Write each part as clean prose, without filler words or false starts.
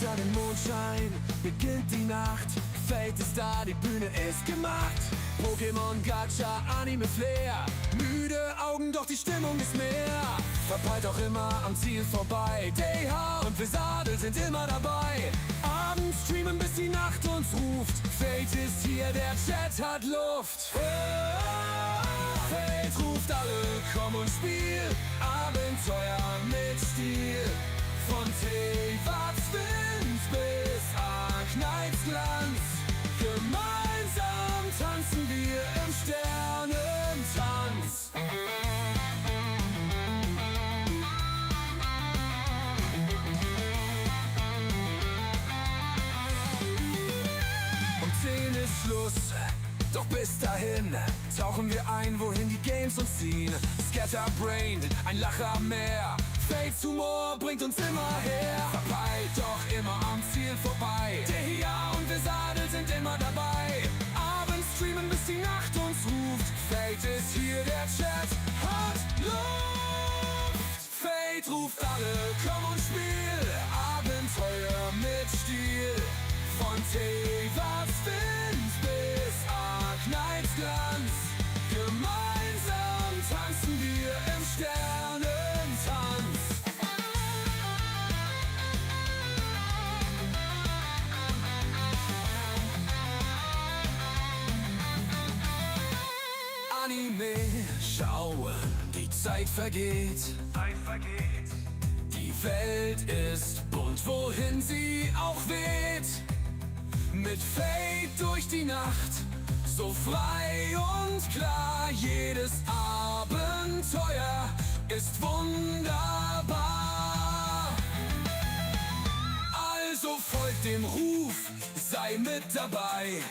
Unter dem Mondschein beginnt die Nacht. Fate ist da, die Bühne ist gemacht. Pokémon, Gacha, Anime, Flair. Müde Augen, doch die Stimmung ist mehr. Verpeilt auch immer am Ziel vorbei. DH und Vesadel sind immer dabei. Abends streamen, bis die Nacht uns ruft. Fate ist hier, der Chat hat Luft. Fate ruft alle, komm und spiel. Abenteuer mit Stil. Von Wind bis Arknights Glanz. Gemeinsam tanzen wir im Sternentanz. Um 10 ist Schluss, doch bis dahin tauchen wir ein, wohin die Games uns ziehen. Scatterbrained, ein Lacher mehr. Fates Humor bringt uns immer her. Verpeilt, doch immer am Ziel vorbei. Der hier und Vesadel sind immer dabei. Abends streamen, bis die Nacht uns ruft. Fate ist hier, der Chat hat Luft. Fate ruft alle, komm und spiel. Abenteuer mit Stil. Von Wind bis Arknights Glanz. Gemeinsam tanzen wir im Sternentanz. Anime schauen, die Zeit vergeht. Die Welt ist bunt, wohin sie auch weht. Mit Fate durch die Nacht, so frei und klar. Jedes Abenteuer ist wunderbar. Also folgt dem Ruf, sei mit dabei.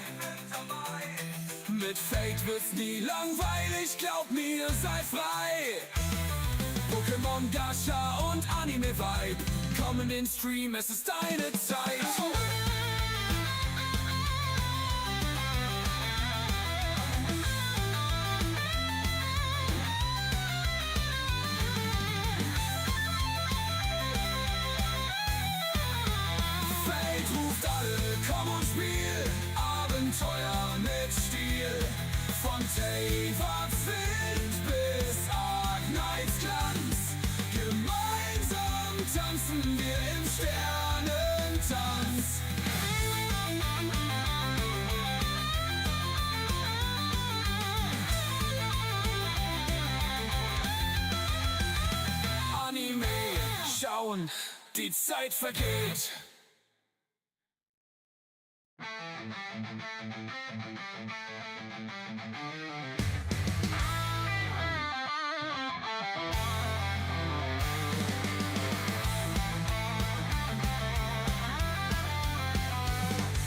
Mit Fate wird's nie langweilig, glaub mir, sei frei. Pokémon, Gacha und Anime-Vibe. Komm in den Stream, es ist deine Zeit. Fate ruft alle, komm und spiel. Abenteuer mit Stil. Von Wind bis Arknights Glanz. Gemeinsam tanzen wir im Sternentanz. Anime schauen, die Zeit vergeht.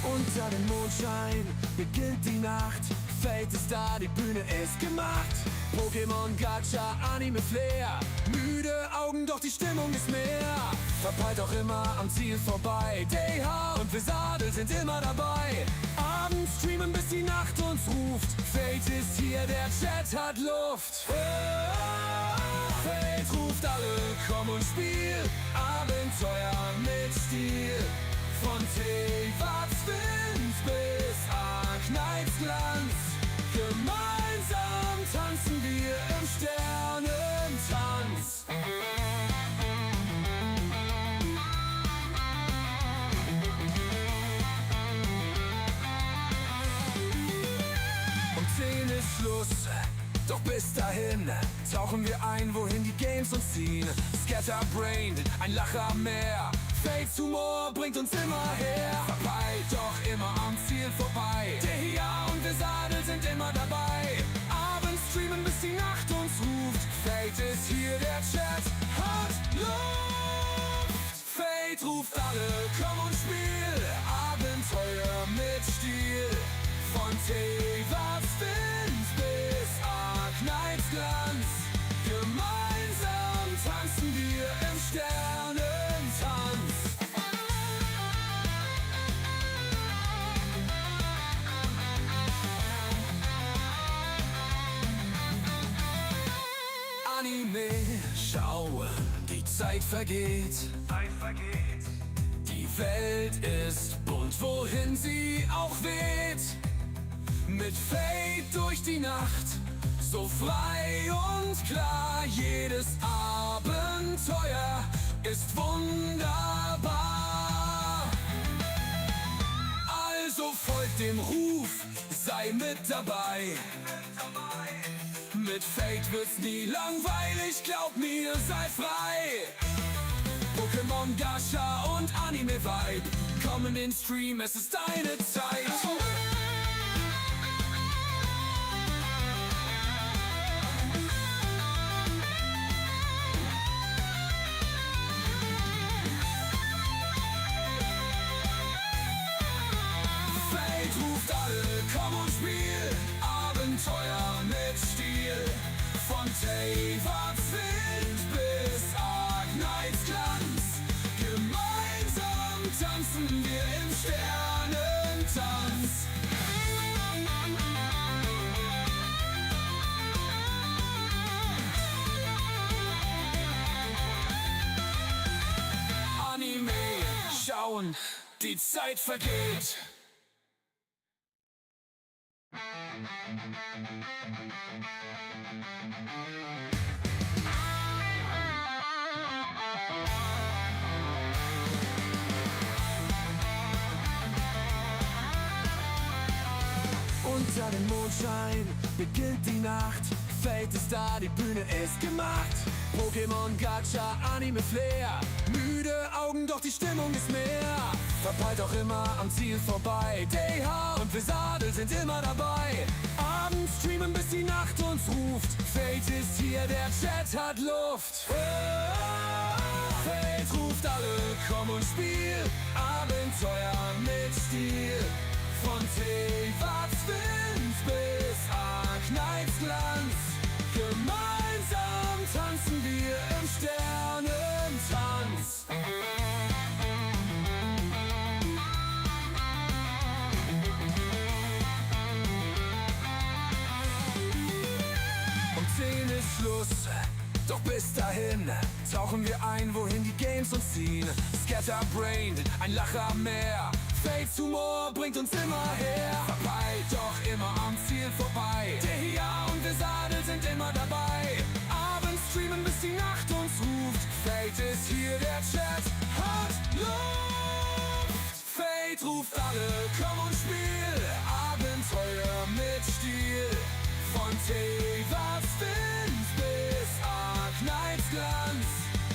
Unter dem Mondschein beginnt die Nacht. Fate ist da, die Bühne ist gemacht. Pokémon, Gacha, Anime, Flair. Müde Augen, doch die Stimmung ist mehr. Verpeilt auch immer am Ziel vorbei. DH und Vesadel sind immer dabei. Abends streamen, bis die Nacht uns ruft. Fate ist hier, der Chat hat Luft. Fate ruft alle, komm und spiel. Abenteuer mit Stil. Von Wind bis Arknights Glanz. Gemeinsam tanzen wir im Sternentanz. Um 10 ist Schluss, doch bis dahin tauchen wir ein, wohin die Games uns ziehen. Scatterbrained, ein Lacher mehr. Fates Humor bringt uns immer her. Verpeilt, doch immer am Ziel vorbei. Der hier und Vesadel sind immer dabei. Abends streamen, bis die Nacht uns ruft. Fate ist hier, der Chat hat Luft. Fate ruft alle, komm und spiel. Abenteuer mit Stil. Von Wind bis Arknights Glanz. Gemeinsam tanzen wir im Sternentanz. Anime schauen, die Zeit vergeht. Die Die Welt ist bunt, wohin sie auch weht. Mit Fade durch die Nacht, so frei und klar. Jedes Abenteuer ist wunderbar. Also folgt dem Ruf, sei mit dabei. Mit Fade wird's nie langweilig, glaub mir, sei frei. Pokémon, Gacha und Anime-Vibe, komm in den Stream, es ist deine Zeit. Fade ruft alle, komm und spiel, Abenteuer mit Stil. Von Teywards Wind bis Arknights Glanz, gemeinsam tanzen wir im Sternentanz. Anime schauen, die Zeit vergeht. Unter dem Mondschein beginnt die Nacht. Fade ist da, die Bühne ist gemacht. Pokémon, Gacha, Anime, Flair. Müde Augen, doch die Stimmung ist mehr. Verpeilt auch immer am Ziel vorbei. DH und Vesadel sind immer dabei. Abends streamen, bis die Nacht uns ruft. Fade ist hier, der Chat hat Luft. Fade ruft alle, komm und spiel. Abenteuer mit Stil. Von Teywards Wind bis Arknights Glanz, gemeinsam tanzen wir im Sternentanz. Um 10 ist Schluss, doch bis dahin tauchen wir ein, wohin die Games uns ziehen. Scatterbrained, ein Lacher mehr. Fades Humor bringt uns immer her. Verpeilt, doch immer am Ziel vorbei. Der hier und Vesadel sind immer dabei. Abends streamen, bis die Nacht uns ruft. Fade ist hier, der Chat hat Luft. Fade ruft alle, komm und spiel. Abenteuer mit Stil. Von Teywards Wind bis Arknights Glanz,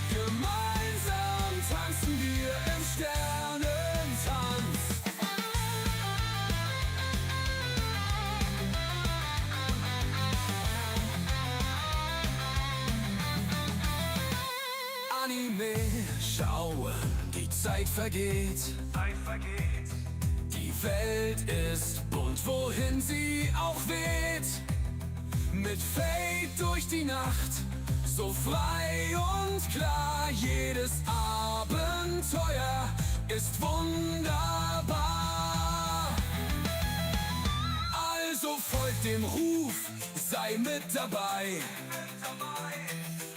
gemeinsam tanzen wir im Sternentanz. Anime, schau, die Zeit vergeht. Die Welt ist bunt, wohin sie auch weht. Mit Fade durch die Nacht, so frei und klar. Jedes Abenteuer ist wunderbar. Also folgt dem Ruf, sei mit dabei.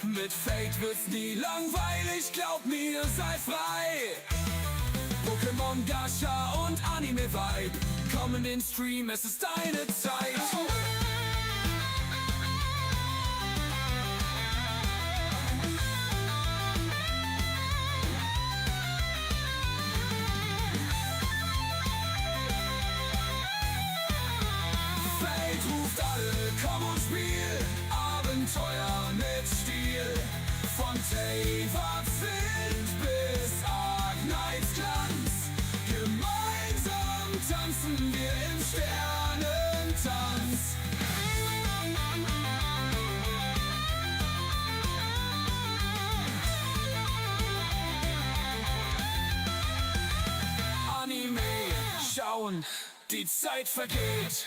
Mit Fade wird's nie langweilig, glaub mir, sei frei. Pokémon, Gacha und Anime-Vibe, komm in den Stream, es ist deine Zeit. Fade ruft alle, komm und spiel. Abenteuer mit Stil. Von Teywards Wind bis Arknights Glanz, gemeinsam tanzen wir im Sternentanz. Anime schauen, die Zeit vergeht.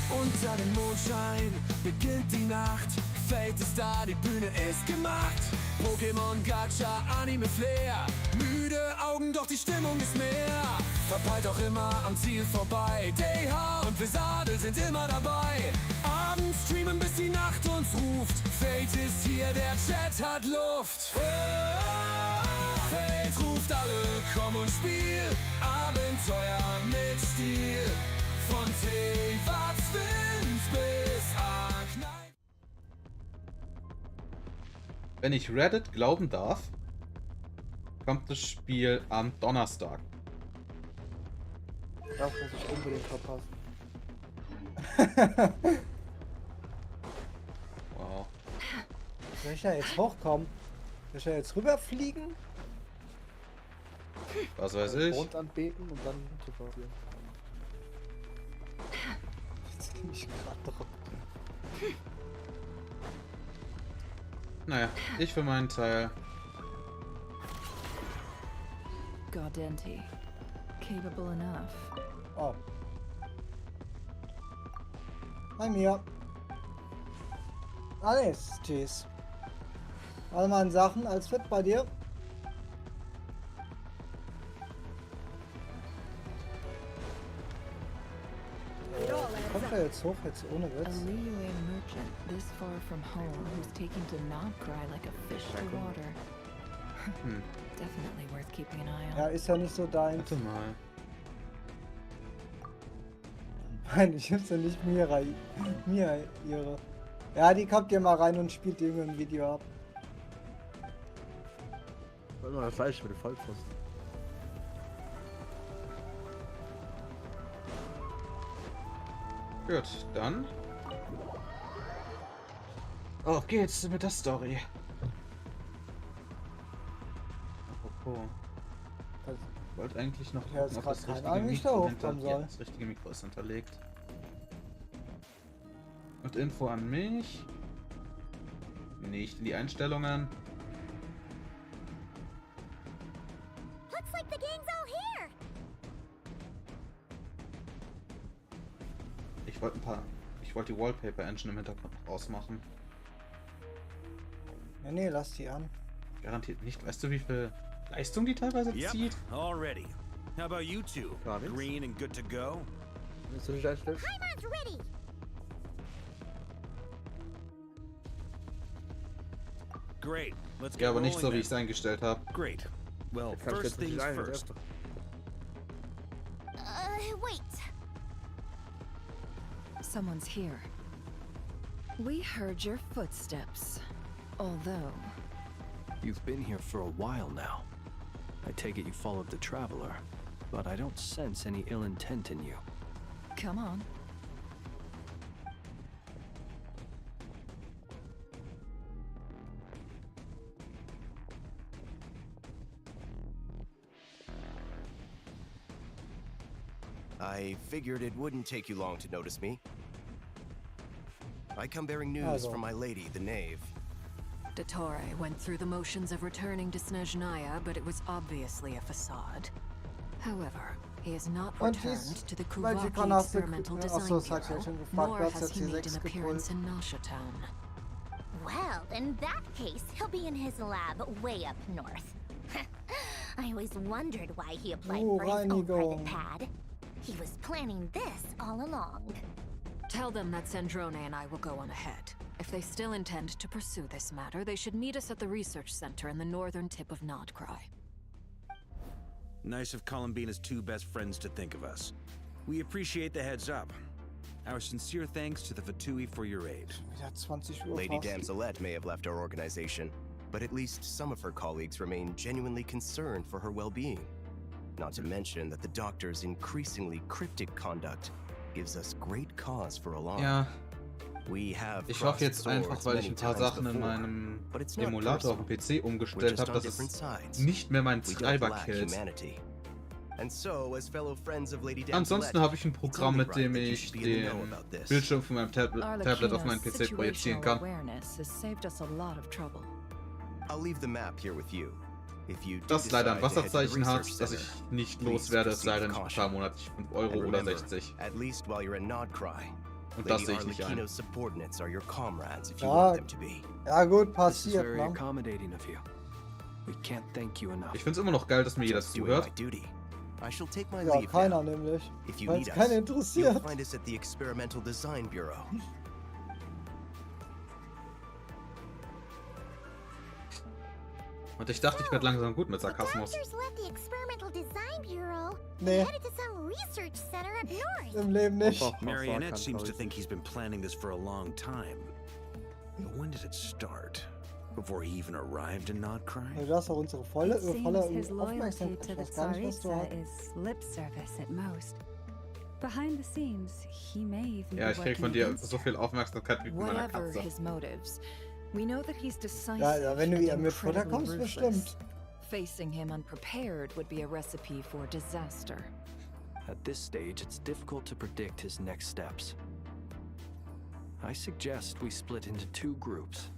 Unter dem Mondschein beginnt die Nacht. Fade ist da, die Bühne ist gemacht. Pokémon, Gacha, Anime, Flair. Müde Augen, doch die Stimmung ist mehr. Verpeilt auch immer am Ziel vorbei. DH und Vesadel sind immer dabei. Abends streamen, bis die Nacht uns ruft. Fate ist hier, der Chat hat Luft. Fate ruft alle, komm und spiel. Abenteuer mit Stil. Von T-Wind bis A-Kneipe. Wenn ich Reddit glauben darf, kommt das Spiel am Donnerstag. Das muss ich unbedingt verpassen. Wow. Soll ich da jetzt hochkommen? Soll ich da jetzt rüberfliegen? Was weiß ich. Mond anbeten und dann runterfahren. Jetzt bin ich gerade drauf. Naja, ich für meinen Teil. Gaudenti. Capable enough. Oh. Bei mir. Alles, tschüss. All meine Sachen, als fit bei dir. Kommt er jetzt hoch, jetzt ohne A Witz? Liyue merchant this far from home who's taking to not cry like a fish to water. Definitely worth keeping an eye on. Ja, ist ja nicht so dein. Warte mal. Nein, ich hab's ja nicht Mira ihre. Ja, die kommt ja mal rein und spielt irgendein Video ab. Warte mal, falsch mit dem Vollpfosten. Gut, dann. Auf geht's mit der Story. Apropos. Also, Ich wollte eigentlich noch ja, jetzt gucken, ob grad das kein richtige eigentlich da Mikro hochkommen hinter... Ja, soll. das richtige Mikro ist hinterlegt. Und Info an mich. Nicht in die Einstellungen. Looks like the gang's all here. Ich wollte die Wallpaper Engine im Hintergrund ausmachen. ja, nee, lass die an. Garantiert nicht. Weißt du, wie viel Leistung die teilweise zieht? Already. How about you two? Gar nichts. Green and good to go? Willst du nicht einstellen? Paimon's ready. Great. Let's get Ja, aber nicht so, rolling wie ich es eingestellt habe. then. Great. Well, Jetzt kannst du first jetzt nicht things ein, first. Wait. Someone's here. We heard your footsteps. Although, You've been here for a while now. I take it you followed the Traveler, but I don't sense any ill intent in you. come on. I figured it wouldn't take you long to notice me. I come bearing news from my lady, the Knave. Dottore went through the motions of returning to Snezhnaya, but it was obviously a facade. However, he has not Und returned to the weil sie kann Kuvaki aus der Experimental Achso, Design das hat sie ja Bureau, schon gefragt, nor was has hat he sie made 6 an appearance geholt. in Nasha Town. Well, in that case, he'll be in his lab way up north. I always wondered why he applied for his own Reinigung. private pad. He was planning this all along. Tell them that Sandrone and I will go on ahead. If they still intend to pursue this matter, they should meet us at the research center in the northern tip of Nodcry. Nice of Columbina's two best friends to think of us. We appreciate the heads up. Our sincere thanks to the Vtuber for your aid. Wieder 20 Uhr Lady fast. Damselette may have left our organization, but at least some of her colleagues remain genuinely concerned for her well-being. Not to mention that the doctor's increasingly cryptic conduct gives us great cause for alarm. Ja, We have ich hoffe jetzt crossed einfach, swords weil ich many ein paar times Sachen in before, meinem but it's not Emulator auf dem personal. PC We're umgestellt just habe, on dass different es sides. nicht mehr mein We don't Treiber lack killt. humanity. And so, as fellow friends of Lady Ansonsten Damselette, habe ich ein it's Programm, only mit right dem that you ich should be in the know den about this. Bildschirm von meinem Tablet auf meinen PC projizieren situational kann. awareness has saved us a lot of trouble. I'll leave the map here with you. If you do Das leider ein decide to head to the Wasserzeichen hat, research dass ich center, nicht please loswerde, es proceed sei denn, with ich caution. bezahle monatlich 5 Euro And oder remember, 60. at least while you're in Nodcry, Und das Lady sehe ich nicht ein. Arlecchino's subordinates are your comrades if you Ja. want them to be. Ja gut, This is passiert, very ne? accommodating of you. We can't thank you enough. Ich finde es immer noch geil, dass mir jeder Just doing my zuhört. duty. I shall take my Ja, leave keiner now. nämlich. If you Weil need es us, keiner you'll interessiert. find us at the Experimental Design Bureau. Und ich dachte, ich werde langsam gut mit The Sarkasmus. doctors left the Experimental Design Bureau. Nee. Headed to some research center up north. Im Leben nicht. Doch, Marionette kann, seems to glaub ich. think he's been planning this for a long time. But when did it start? Before he even arrived in Nordcry? Du hast doch unsere volle, It seems volle his loyalty Aufmerksamkeit. to Ich the weiß gar nicht, was du Tsaritsa hast. is lip service at most. Behind the scenes, he may even Ja, be ich krieg working von dir against so her. viel Aufmerksamkeit wie von meiner Whatever Katze. his motives, we know that he's decisive Ja, ja, wenn du and ihr mit Futter incredibly kommst, ruthless. bestimmt. Facing him unprepared would be a recipe for disaster. At this stage, it's difficult to predict his next steps. I suggest we split into 2 groups.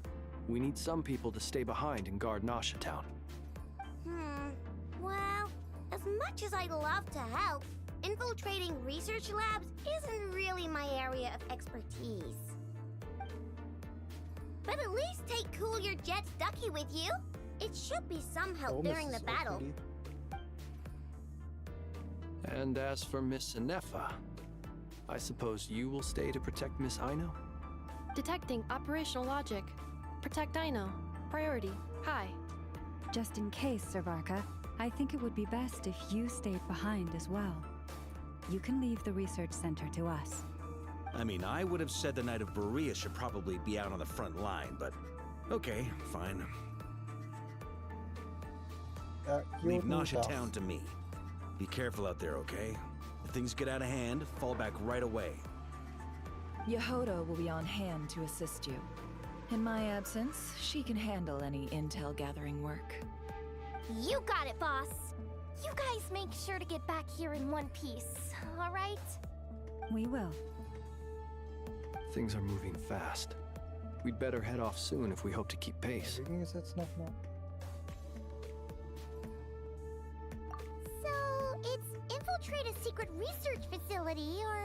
We need some people to stay behind and guard Nasha Town. Well, as much as I'd love to help, infiltrating research labs isn't really my area of expertise. But at least take Cool Your Jet's ducky with you. It should be some help Warum ist during the es battle. aufgelegt? And as for Miss Inefa, I suppose you will stay to protect Miss Aino? Detecting operational logic. Protect Dino. Priority. High. Just in case, Servarka, I think it would be best if you stayed behind as well. You can leave the research center to us. I mean, I would have said the Knight of Berea should probably be out on the front line, but okay, fine. Ja, Leave Kyoto Nasha darf. Town to me. Be careful out there, okay? If things get out of hand, fall back right away. Yehoda will be on hand to assist you. In my absence, she can handle any intel gathering work. You got it, boss. You guys make sure to get back here in one piece, all right? We will. Things are moving fast. We'd better head off soon if we hope to keep pace. Wie ging es jetzt nochmal? So, it's infiltrate a secret research facility, or...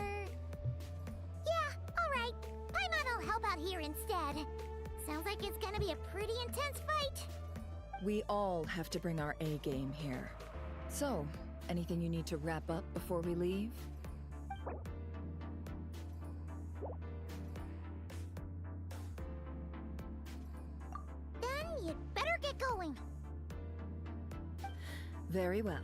Yeah, alright. Paimon will help out here instead. Sounds like it's gonna be a pretty intense fight. We all have to bring our A game here. So, anything you need to wrap up before we leave? Then you'd better get going. Very well.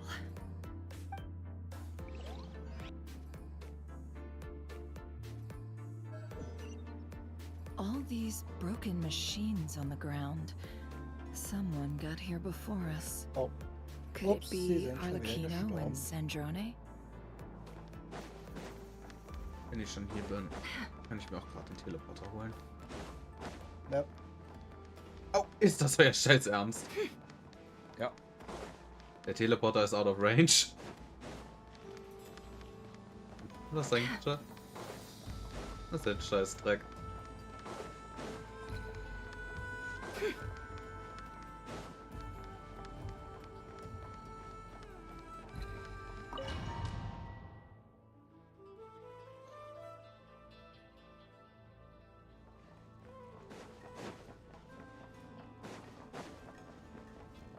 All these broken machines on the ground. Someone got here before us. Oh. Could Ups, it sie be sind schon wieder Arlecchino gestorben. and Sandrone? Wenn ich schon hier bin, kann ich mir auch gerade den Teleporter holen. Ja. Oh, ist das euer Scheiß Ernst? Ja. Der Teleporter ist out of range. Was eigentlich? Das ist ein Scheißdreck.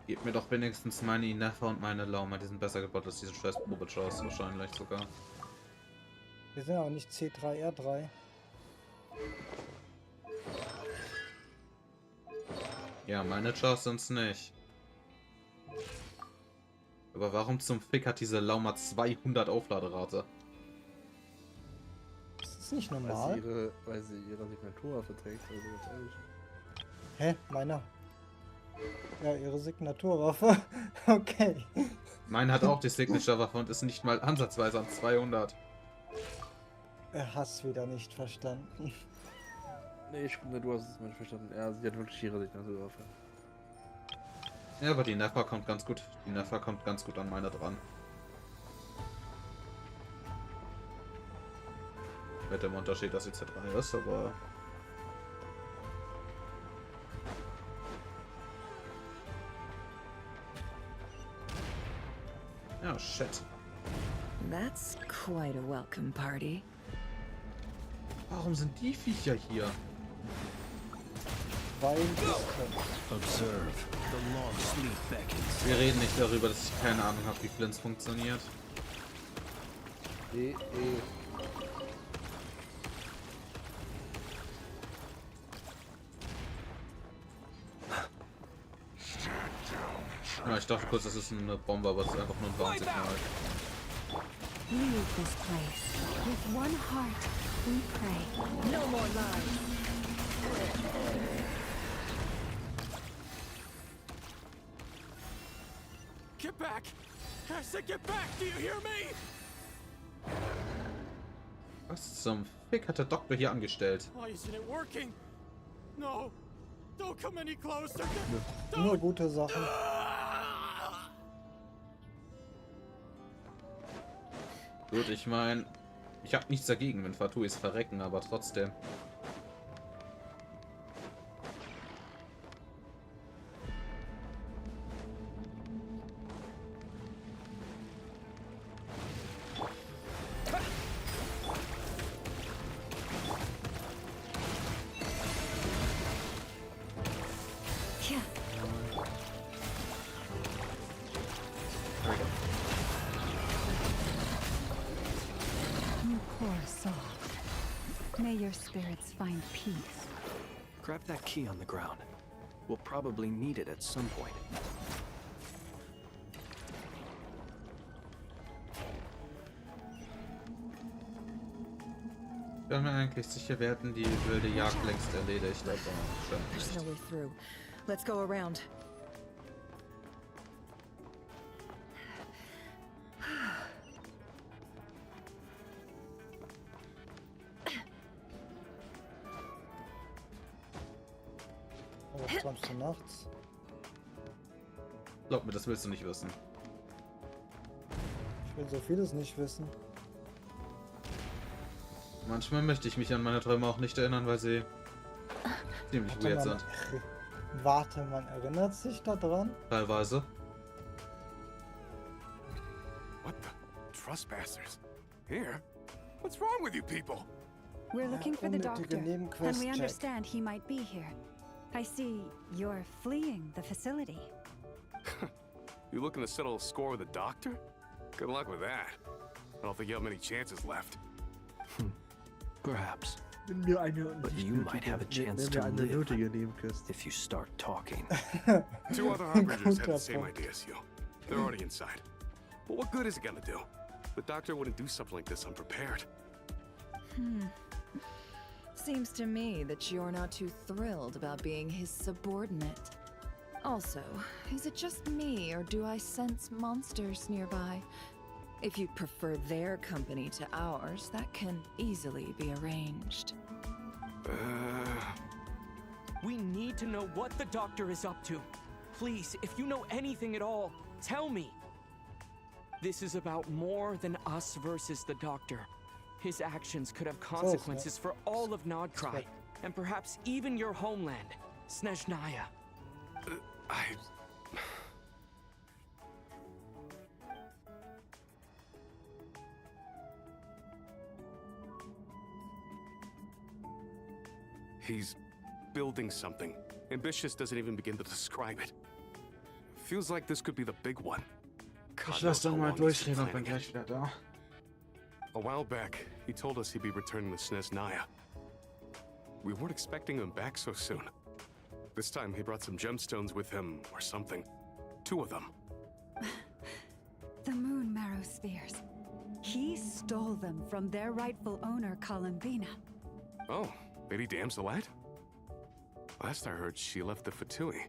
Gib mir doch wenigstens meine Inefa und meine Lauma. Die sind besser gebaut als diese scheiß Probechaos wahrscheinlich sogar. Wir sind aber nicht C3R3. Ja, meine Chars sind's nicht. Aber warum zum Fick hat diese Lauma 200 Aufladerate? Das ist nicht normal. Weil sie ihre Signatur verträgt, also ganz ehrlich. Hä? Meiner? Ja, ihre Signaturwaffe. Okay. Meine hat auch die Signature-Waffe und ist nicht mal ansatzweise an 200. Er hat's wieder nicht verstanden. Nee, du hast es mal nicht verstanden. Ja, sie hat wirklich ihre Signaturwaffe. Ja, aber die Nefa kommt ganz gut. Die Nefa kommt ganz gut an meine dran. Mit dem Unterschied, dass sie Z3 ist, aber... Oh, shit. That's quite a welcome party. Warum sind die Viecher hier? Weil Observe. The long sleep beckons. Wir reden nicht darüber, dass ich keine Ahnung habe, wie Flints funktioniert. Ja, ich dachte kurz, das ist eine Bombe, aber es ist einfach nur ein Warnsignal. Leave this place. With one heart, we pray. No more lies. Get back! I said get back! Do you hear me? Was zum Fick hat der Doktor hier angestellt? Why isn't it working? No! Don't come any closer! nur gute Sachen. Gut, ich meine, ich habe nichts dagegen, wenn Fatuis verrecken, aber trotzdem. May your spirits find peace. Grab that key on the ground. We'll probably need it at some point. Wenn wir eigentlich sicher werden, die wilde Jagd längst erledigt, aber scheint There's no nicht. way through. Let's go around. Was träumst du nachts? Glaub mir, das willst du nicht wissen. Ich will so vieles nicht wissen. Manchmal möchte ich mich an meine Träume auch nicht erinnern, weil sie ziemlich weird sind. Warte, man erinnert sich daran? Teilweise. What the? Trespassers? Here? What's wrong with you people? We're looking for the unnötige doctor, and Nebenquest we check. understand he might be here. I see you're fleeing the facility. You looking to settle a score with the doctor? Good luck with that. I don't think you have many chances left. Perhaps. But you might have a chance to live if you start talking. Two other harbingers had Guter the same Punkt. idea as you. They're already inside. But what good is it gonna do? The doctor wouldn't do something like this unprepared. Seems to me that you're not too thrilled about being his subordinate. Also, is it just me, or do I sense monsters nearby? If you'd prefer their company to ours, that can easily be arranged. We need to know what the doctor is up to. Please, if you know anything at all, tell me. This is about more than us versus the doctor. His actions could have consequences for all of Nodcry, and perhaps even your homeland, Snezhnaya. He's building something. Ambitious doesn't even begin to describe it. Feels like this could be the big one. Ich lass dann mal durchreden und bin gleich wieder da. A while back, he told us he'd be returning to Snezhnaya. We weren't expecting him back so soon. This time he brought some gemstones with him, or something. 2 of them. The moon marrow spheres. He stole them from their rightful owner, Columbina. Oh, Lady Damselite? Last I heard, she left the Fatui.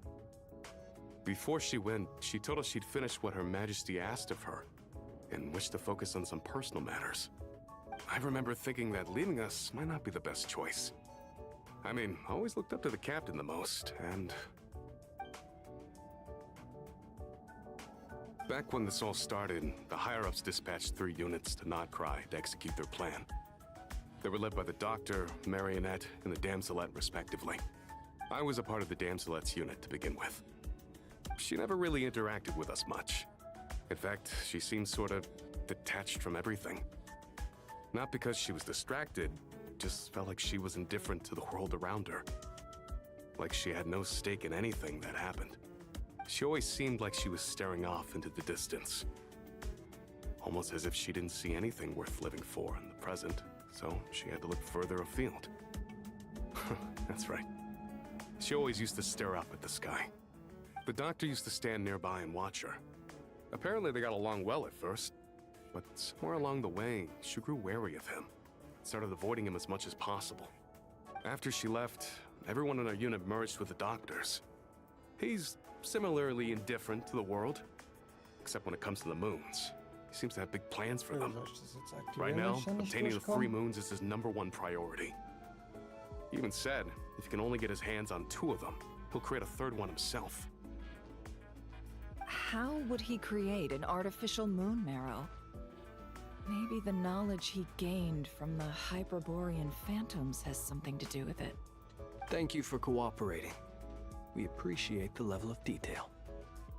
Before she went, she told us she'd finish what Her Majesty asked of her, and wished to focus on some personal matters. I remember thinking that leaving us might not be the best choice. I mean, I always looked up to the captain the most, and... Back when this all started, the higher-ups dispatched 3 units to Nodcry to execute their plan. They were led by the Doctor, Marionette, and the Damselette, respectively. I was a part of the Damselette's unit to begin with. She never really interacted with us much. In fact, she seemed sort of detached from everything. Not because she was distracted, just felt like she was indifferent to the world around her. Like she had no stake in anything that happened. She always seemed like she was staring off into the distance. Almost as if she didn't see anything worth living for in the present, so she had to look further afield. That's right. She always used to stare up at the sky. The doctor used to stand nearby and watch her. Apparently they got along well at first, but somewhere along the way, she grew wary of him. Started avoiding him as much as possible. After she left, everyone in our unit merged with the doctors. He's similarly indifferent to the world, except when it comes to the moons. He seems to have big plans for them. Right now, obtaining the 3 moons is his #1 priority. He even said if he can only get his hands on 2 of them, he'll create a 3rd one himself. How would he create an artificial moon marrow? Maybe the knowledge he gained from the Hyperborean phantoms has something to do with it. Thank you for cooperating. We appreciate the level of detail.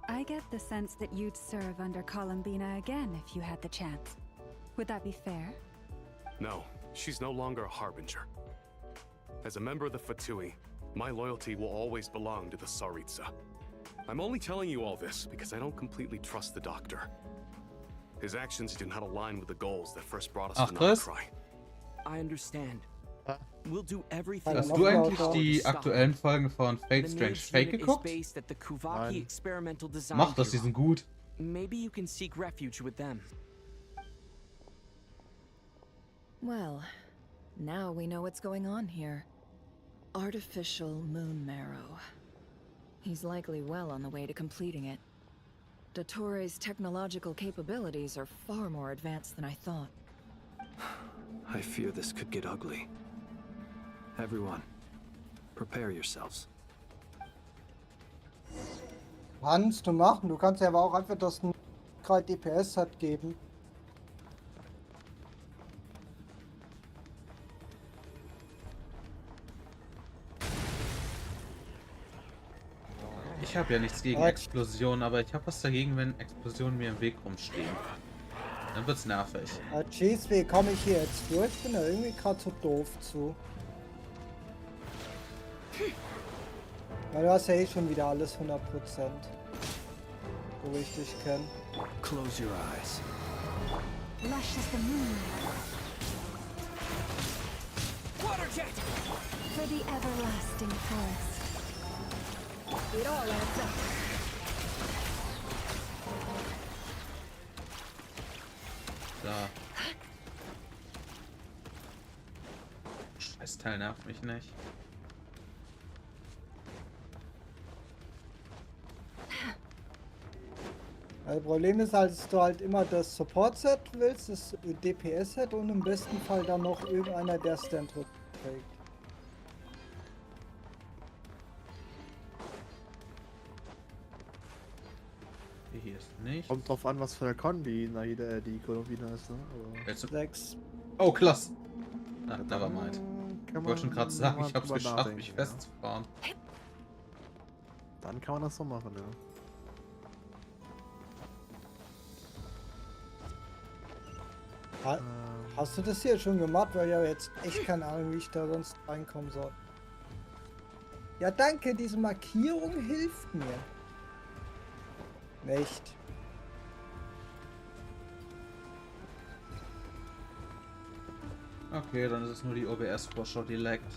I get the sense that you'd serve under Columbina again if you had the chance. Would that be fair? No, she's no longer a harbinger. As a member of the Fatui, my loyalty will always belong to the Tsaritsa. I'm only telling you all this because I don't completely trust the doctor. His actions do not align with the goals that first brought us to Nightcry. I understand. We'll do everything. Hast du eigentlich die aktuellen Folgen von Fate Strange Fate geguckt? Mach das, die sind gut. Maybe you can seek refuge with them. Well, now we know what's going on here. Artificial moon marrow. He's likely well on the way to completing it. Dottore's technological capabilities are far more advanced than I thought. I fear this could get ugly. Everyone, prepare yourselves. Kannst du machen. Du kannst ja aber auch einfach das 3 DPS hat geben. Ich habe ja nichts gegen Explosionen, aber ich habe was dagegen, wenn Explosionen mir im Weg rumstehen. Dann wird's nervig. Jeez, wie komme ich hier jetzt durch? Ich bin da irgendwie gerade so doof zu. Weil du hast ja eh schon wieder alles 100%. Wo ich dich kenne. Close your eyes. Lush as the moon. Water jet! For the everlasting forest. It all adds up. Da. Scheiß Teil nervt mich nicht. Das Problem ist halt, dass du halt immer das Support-Set willst, das DPS-Set und im besten Fall dann noch irgendeiner, der Stand-Rück trägt. Hier ist nicht. Kommt drauf an, was für eine Con die Columbina ist, ne? Aber 6. Oh, klasse. Ah, nevermind. Ich wollte schon gerade sagen, ich hab's geschafft, mich festzufahren. Dann kann man das so machen, ja. Hast du das hier schon gemacht? Weil ja jetzt echt keine Ahnung, wie ich da sonst reinkommen soll. Ja, danke, diese Markierung hilft mir. Nicht. Okay, dann ist es nur die OBS-Vorschau, die laggt.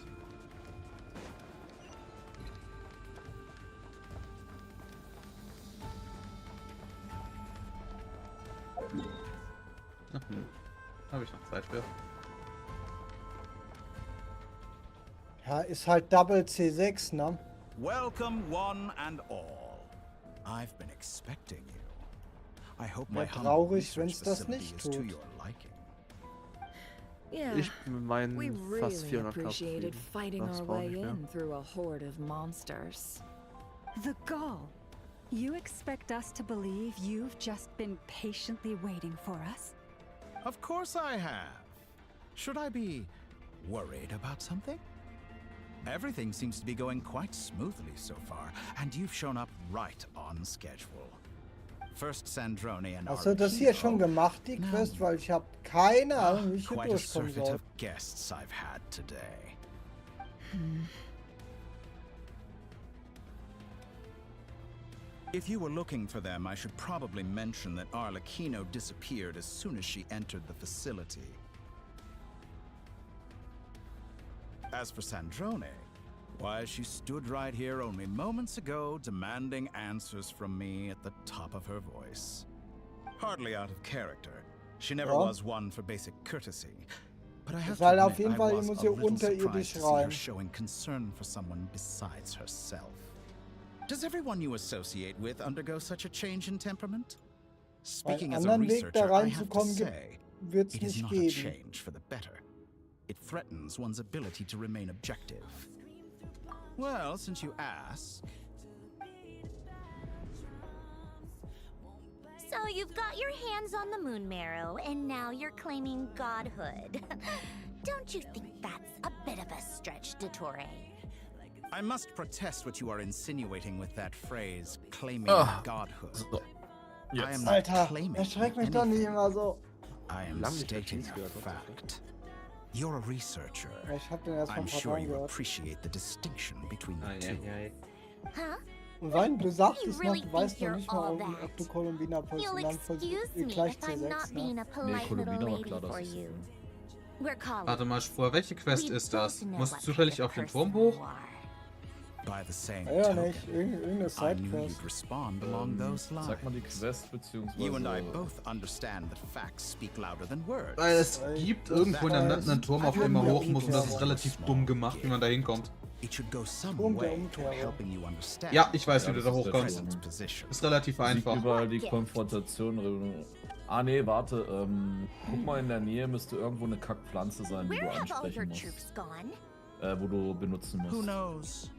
Habe ich noch Zeit für. Ja, ist halt Double C6, ne? Welcome one and all. I've been expecting you. I hope my traurig, wenn's das nicht to tut. your liking. Yeah, Ich bin meinen we fast really 400 Kraft appreciated fliegen. fighting Das our brauch way ich mehr. in through a horde of monsters. The gall. You expect us to believe you've just been patiently waiting for us? Of course I have. Should I be worried about something? Everything seems to be going quite smoothly so far, and you've shown up right on schedule. First Sandrone and Hast du das hier schon gemacht, die Quest? Weil ich habe keine Ahnung, wie ich hier Quite a durchkommen surfeit soll. of guests I've had today. If you were looking for them, I should probably mention that Arlecchino disappeared as soon as she entered the facility. As for Sandrone, why, she stood right here only moments ago, demanding answers from me at the top of her voice. Hardly out of character. She never was one for basic courtesy. But I have to Weil auf admit, jeden I Fall was muss a hier little unterirdisch surprised to see her rein. showing concern for someone besides herself. Does everyone you associate with undergo such a change in temperament? Speaking as a anderen Weg da researcher, I have to reinzukommen say, wird's it is nicht not a geben. change for the better. It threatens one's ability to remain objective. Well, since you ask... So you've got your hands on the moon marrow, and now you're claiming godhood. Don't you think that's a bit of a stretch, Dottore? I must protest what you are insinuating with that phrase, claiming godhood. So. I am not Alter, claiming erschreck mich doch nicht immer so. I am stating a fact. You're a researcher. Ich hab den erst vor I'm ein paar sure Tagen you gehört. appreciate the distinction between the two. Huh? Und weil du sagst es noch, really du weißt think noch nicht you're mal, all ob du Columbina You'll excuse me if I'm not being a polite little Columbina war lady klar, for dass you. We're colleagues. Warte mal, Spur, welche Quest We ist das? both know Musst what du zufällig kind of auf den person Turm hoch? you are. By the same Ja, token, nicht. Irgendeine I knew Sidequest. you'd respond along those lines. Sag mal die Quest, beziehungsweise... You and I both understand that facts speak louder than words. Weil es gibt irgendwo in der Nacht einen Turm, auf dem man hoch muss, und das ist relativ dumm gemacht, wie man da hinkommt. It should go some way toward helping you understand. Ja, ich weiß, wie du das da ist der hochkommst. Turm. Ist relativ Sieht einfach. überall die Konfrontation. Ah nee, warte. Guck mal, in der Nähe müsste irgendwo eine Kackpflanze sein, die Where du have all your ansprechen musst. troops gone? Wo du benutzen Who musst. knows?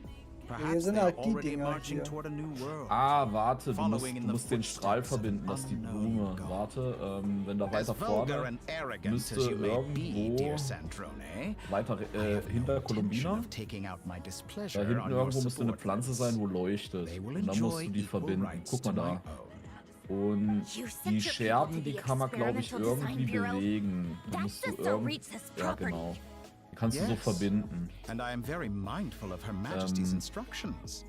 Hier Perhaps sind they're halt die already Dinger marching hier. toward a new world. Ah, warte, du musst, Following in du the musst den Strahl footsteps of verbinden, das ist die unknown Blume. God. Warte, wenn da As weiter vulgar vorne and arrogant müsste as you may be, irgendwo dear Sandrone, weiter I have no hinter intention Columbina, of taking out my displeasure da hinten on your irgendwo müsste eine Pflanze sein, wo leuchtet. They will Und dann musst du enjoy die equal verbinden. rights Guck mal to da. my own. Und You sent die your Scherben, people to die the kann man, glaube ich, Experimental irgendwie Design Bureau? bewegen. Da That's musst du the irgendwie... Saritsa's Ja, property. genau. Die kannst du so Yes. verbinden. And I am very mindful of Her Majesty's instructions.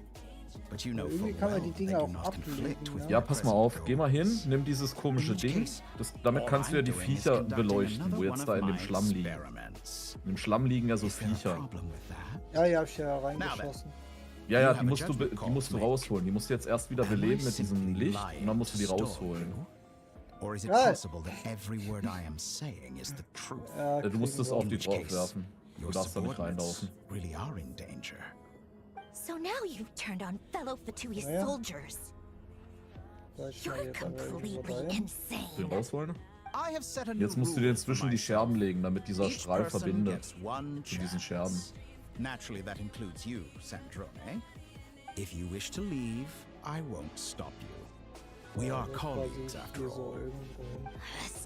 But you know Irgendwie full kann man well die they Dinger do auch not conflict ablegen, with ne? Ja, your pass mal present auf. will. Geh mal hin, nimm dieses komische In which Ding. case, Damit all kannst du ja I'm die doing is Viecher conducting beleuchten, another wo one jetzt of da in dem my Schlamm liegen. experiments. In dem Schlamm liegen ja so Is there a Viecher. problem with that? Ja, ja, hab ich ja reingeschossen. Ja, You ja, have die a musst du, judgment die call musst du to make. rausholen. Die musst du jetzt erst wieder Am I beleben mit diesem simply Licht lying und dann musst du die to stall rausholen. you? Or is it Ja. possible that every word I am saying is the truth? Ja, Du musst kriegen es wir. auf die In which drauf case, werfen. Du your darfst da nicht subordinates reinlaufen. really are in danger. So now you've turned on fellow Fatui Ja, ja. soldiers. Soll ich mal You're jetzt aber irgendwie completely vorbei? Den insane. rausholen? I have set a new Jetzt musst du rule den for zwischen die myself. Scherben legen, damit dieser Each Strahl person verbindet. gets one Zu diesen Scherben. chance. Naturally, that includes you, Sandrone. If you wish to leave, I won't stop you. We are Das ist colleagues quasi after hier so all. irgendwo hin.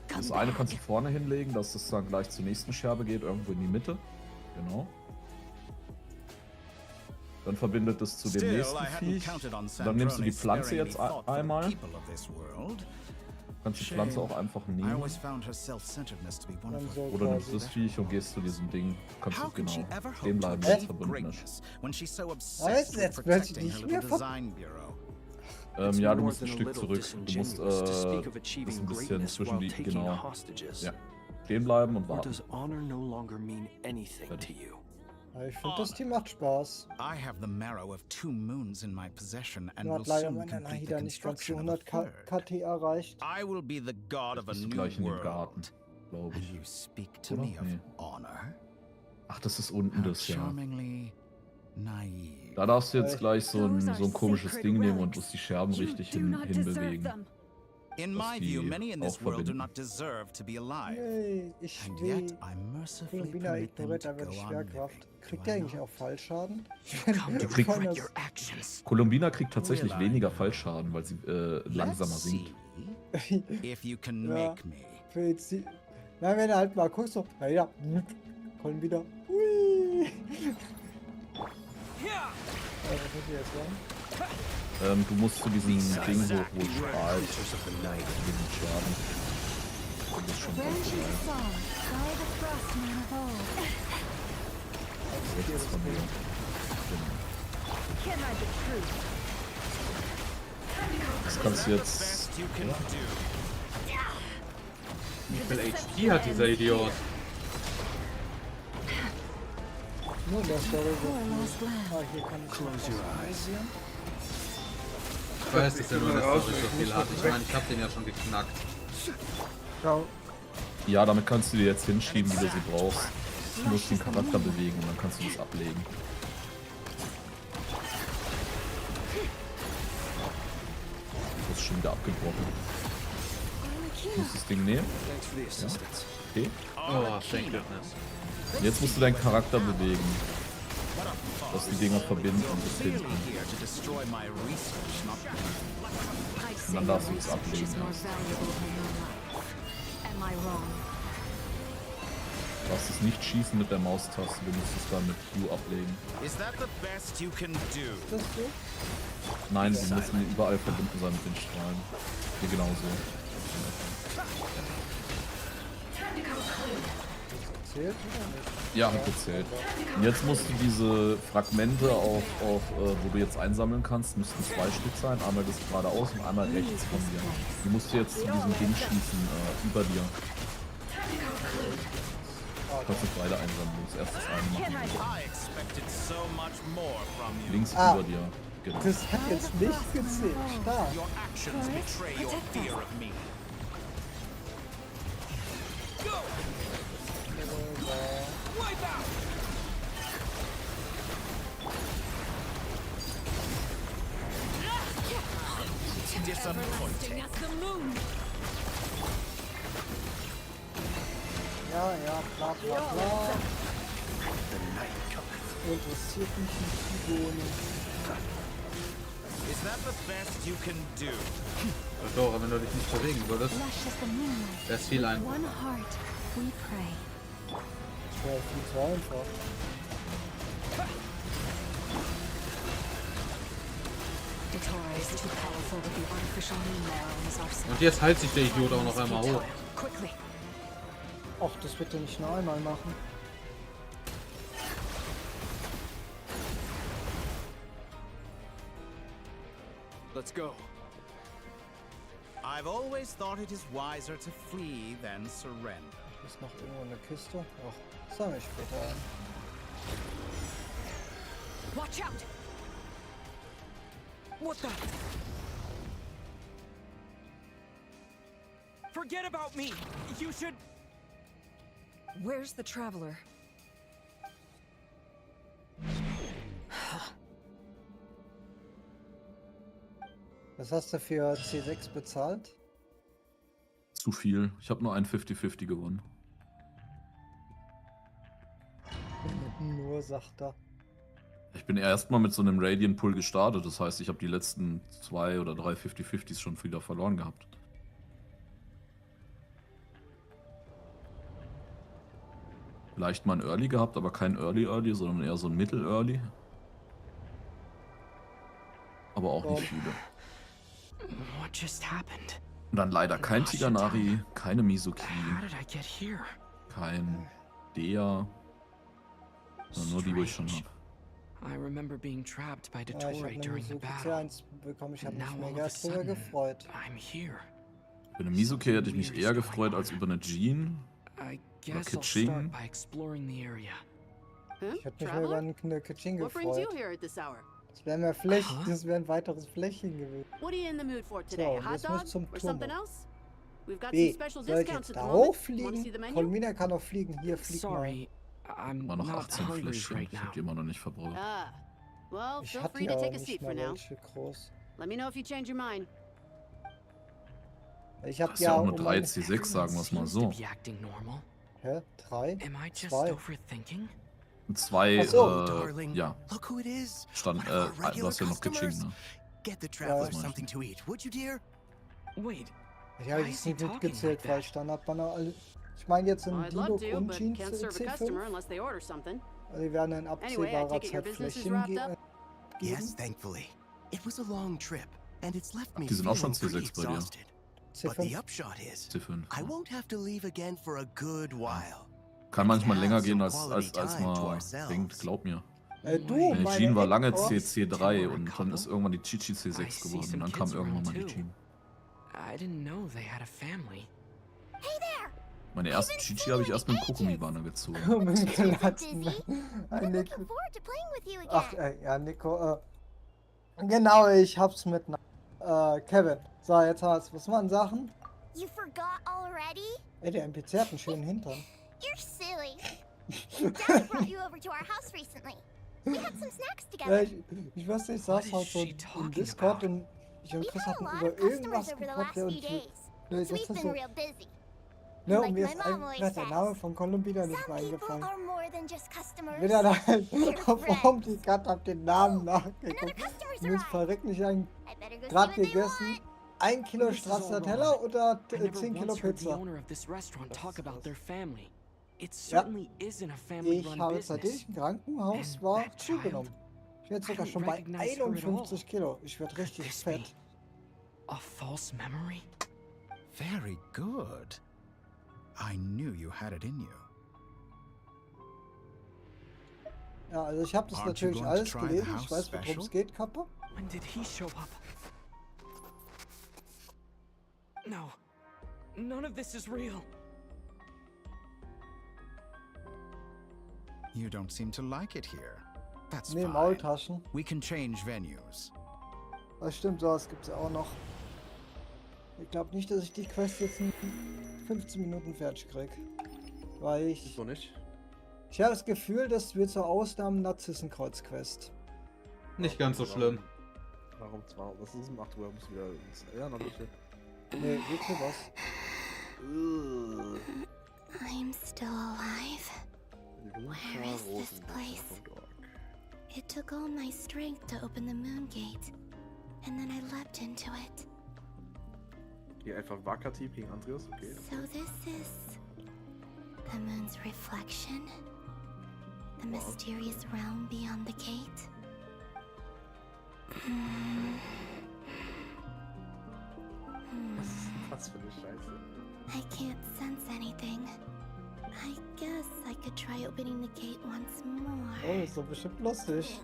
Das eine kannst du vorne hinlegen, dass es dann gleich zur nächsten Scherbe geht, irgendwo in die Mitte. Genau. Dann verbindet es zu dem Still, nächsten I hadn't Viech. counted on Und dann nimmst du die Sandrone Pflanze sparing jetzt any thought for the einmal. people of this world. Kannst die Pflanze auch einfach I nehmen. always found her self-centeredness to be one Dann of so her. Oder nimmst quasi. das Viech und gehst zu diesem Ding. Kannst du How can she genau ever stehen hope to bleiben, wenn es achieve verbunden ist. greatness when she's so Weißt obsessed du, with jetzt plötzlich protecting her nicht mehr little von... design bureau? Ja, du musst ein Stück zurück. Du musst das ein bisschen zwischen die... Genau. Ja. Stehen bleiben und warten. Ja, ich finde, das Team macht Spaß. I have the marrow of 2 moons in my possession and Nur will hat leider soon meine complete the Nahida nicht ganz die construction of 100 a third. KT erreicht. I will be the god of a Bist du new gleich in dem world. Garten, glaube And ich. you speak to Oder? me of Nee. honor? Ach, das ist unten How das, ja. charmingly naive. Da darfst du jetzt gleich so ein komisches Ding nehmen und musst die Scherben richtig hinbewegen. In dass my die view, many in auch this world do verbinden. not deserve to be alive. Hey, ich And will yet I mercifully Columbina permit them ignoriert to einfach go die on Schwerkraft. living. Kriegt Do der I eigentlich not? auch Fallschaden? Columbina kriegt tatsächlich weniger Fallschaden, weil sie langsamer Let's sinkt. see if you can Ja. make me. Für jetzt die... Na, wenn du halt mal guckst, so... Na ja, kommen wieder... Hui! Ja, was wird die jetzt machen? Du musst zu diesem Ding hoch, wo es strahlt. Diesen Schaden. Du bist schon ganz rechts von mir. Das kannst du jetzt... Wie viel HP hat dieser Idiot? Nur das darüber. Hier kann ich analysieren. Ich weiß, dass der nur eine Story so viel hat. Ich meine, ich hab den ja schon geknackt. Ja, damit kannst du dir jetzt hinschieben, wie du sie brauchst. Du musst den Charakter bewegen und dann kannst du das ablegen. Das ist schon wieder abgebrochen. Du musst das Ding nehmen. Ja. Okay. Oh, thank goodness. Jetzt musst du deinen Charakter bewegen. Dass die Dinger verbinden und das finden. Und dann darfst du es ablegen. Du darfst es nicht schießen mit der Maustaste, du musst es dann mit Q ablegen. Nein, sie müssen überall verbunden sein mit den Strahlen. Hier genauso. Zählt oder nicht? Ja, hat gezählt. Und jetzt musst du diese Fragmente wo du jetzt einsammeln kannst, müssten 2 Stück sein. Einmal das geradeaus und einmal rechts von dir. Die musst du jetzt zu diesem Ding schießen, über dir. Kannst du beide einsammeln. Das erste das eine machen. Links über dir. Genau. Das hat jetzt nicht gezählt. Stark. Ja, bla bla bla. Interessiert mich nicht die Bohnen. Dora, wenn du dich nicht bewegen würdest, wäre es viel einfacher. Das wäre viel zu einfach. Und jetzt heilt sich der Idiot auch noch einmal hoch. Ach, das wird er nicht nur einmal machen. Let's go. I've always thought it is wiser to flee than surrender. Ist noch irgendwo eine Kiste? Ach, sag ich später ein. Watch out! What the? Forget about me! You should... Where's the traveler? Was hast du für C6 bezahlt? Zu viel. Ich habe nur ein 50-50 gewonnen. Nur, sagt er. Ich bin erstmal mit so einem Radiant Pull gestartet. Das heißt, ich habe die letzten 2 oder 3 50-50s schon wieder verloren gehabt. Vielleicht mal ein Early gehabt, aber kein Early, sondern eher so ein Mittel-Early. Aber auch nicht viele. What just happened? Und dann leider kein Tiganari, keine Mizuki, How did I get here? kein Dea. Nur die, wo ich schon habe. I remember being trapped by Ja, ich Dottore habe during the eine battle. C1 bekommen. Ich habe mich Now all mega of a drüber sudden, gefreut. I'm here. Über eine Mizuki hätte ich mich eher gefreut als über eine Jean. I Oder guess I'll Kitching. start by exploring the area. Ich hätte mich mehr über eine Kitchen What brings you gefreut. here at this hour? Das wäre mehr Flächen, das wäre ein weiteres Flächen gewesen. What are you in the mood for today? So, A hot jetzt muss dog zum or something Turbo. else? We've got some B, special soll ich discounts jetzt at the da moment. Want to see hochfliegen? the menu? Colmina kann auch fliegen. Hier, flieg Sorry, I'm Immer noch not 18 hungry Fläschchen. right Ich habe now. die immer noch nicht verbraucht. Ah, well, Ich feel hatte free to ja take a nicht seat mal for now. welche groß. Let me know if you change your mind. Ich habe Das ist ja auch nur um 3 meine- C6, sagen wir es mal Seems to so. be acting normal. Hä? 3? Am I just 2? overthinking? Und 2, Ach so. Darling, ja. look who it is. Stand, One of our du regular hast ja noch Kitching, customers. ne? Get the traveler Ja. something to eat, would you, dear? Wait, Ja, why ich is he nicht talking mitgezählt, like weil that? Standardbanner alle. Ich meine jetzt in Well, I'd Dino love to, und but Jeans can't serve a customer C5. unless they order something. Also die werden in Anyway, I absehbarer take it your Zeit business is Flächen wrapped up? Yes, geben. thankfully. It was a long trip, and it's left me Die sind auch schon feeling pretty C6 bei dir. exhausted. But the upshot is, C5. I won't have to leave again for a good while. Kann manchmal Have länger some gehen, als quality time to man ourselves. denkt, glaub mir. Du, Jean war lange Ex-Boss. CC3 und dann ist irgendwann die Chichi C6 geworden und dann kam irgendwann mal die Jean. I didn't know they had a family. Meine erste Chichi habe ich erst mit dem Kokumi-Banner gezogen. Ein Nico. Ach, ja, Nico, genau, ich hab's mit Kevin. So, jetzt hast was waren Sachen? You forgot already? Ey, der NPC hat einen schönen Hintern. You're silly. Daddy brought you over to our house recently. We had some snacks Ja, together. ich weiß nicht, ich saß halt so im Discord und ich und Chris hatten über irgendwas gequatscht und So we've been real busy. ne, und Like mir my ist mom always der Name says, von Columbina nicht mehr some people eingefallen. are more than just customers. Wieder da They're auf friends. Home die Cut, hab den Namen nachgeguckt. Mir ist verreckt nicht ein Grad gegessen. 1 Kilo Stracciatella oder I never 10 Kilo once heard the Pizza. owner of this restaurant talk about their family. It Ja, certainly isn't a ich family-run habe seitdem business. ich im Krankenhaus war zugenommen. Ich bin jetzt sogar schon bei 51 Kilo. Ich werde richtig fett. A false memory? Very good. I knew you had it in you. Ja, also ich habe das Aren't you natürlich going to alles try the gelesen. house Ich weiß, worum special? es geht, Kappa. When did he show up? No. None of this is real. You don't seem to like it here. That's Nee, fine. Maultaschen. We can change venues. Das stimmt, sowas gibt's ja auch noch. Ich glaube nicht, dass ich die Quest jetzt in 15 Minuten fertig krieg. Weil ich... So nicht? Ich habe das Gefühl, das wird zur Ausnahmen-Narzissenkreuz-Quest. Nicht ganz so schlimm. Warum zwar? Das ist um 8 Uhr, muss wieder ins... Ja, noch nicht. Nee, wirklich was. I'm still alive. Where is this place? It took all my strength to open the moon gate, and then I leapt into it. Hier einfach Waka-Team gegen Andreas, okay. So this is the moon's reflection? The mysterious realm beyond the gate? Was für eine Scheiße. I can't sense anything. I guess I could try opening the gate once more. Oh, ist doch bestimmt lustig.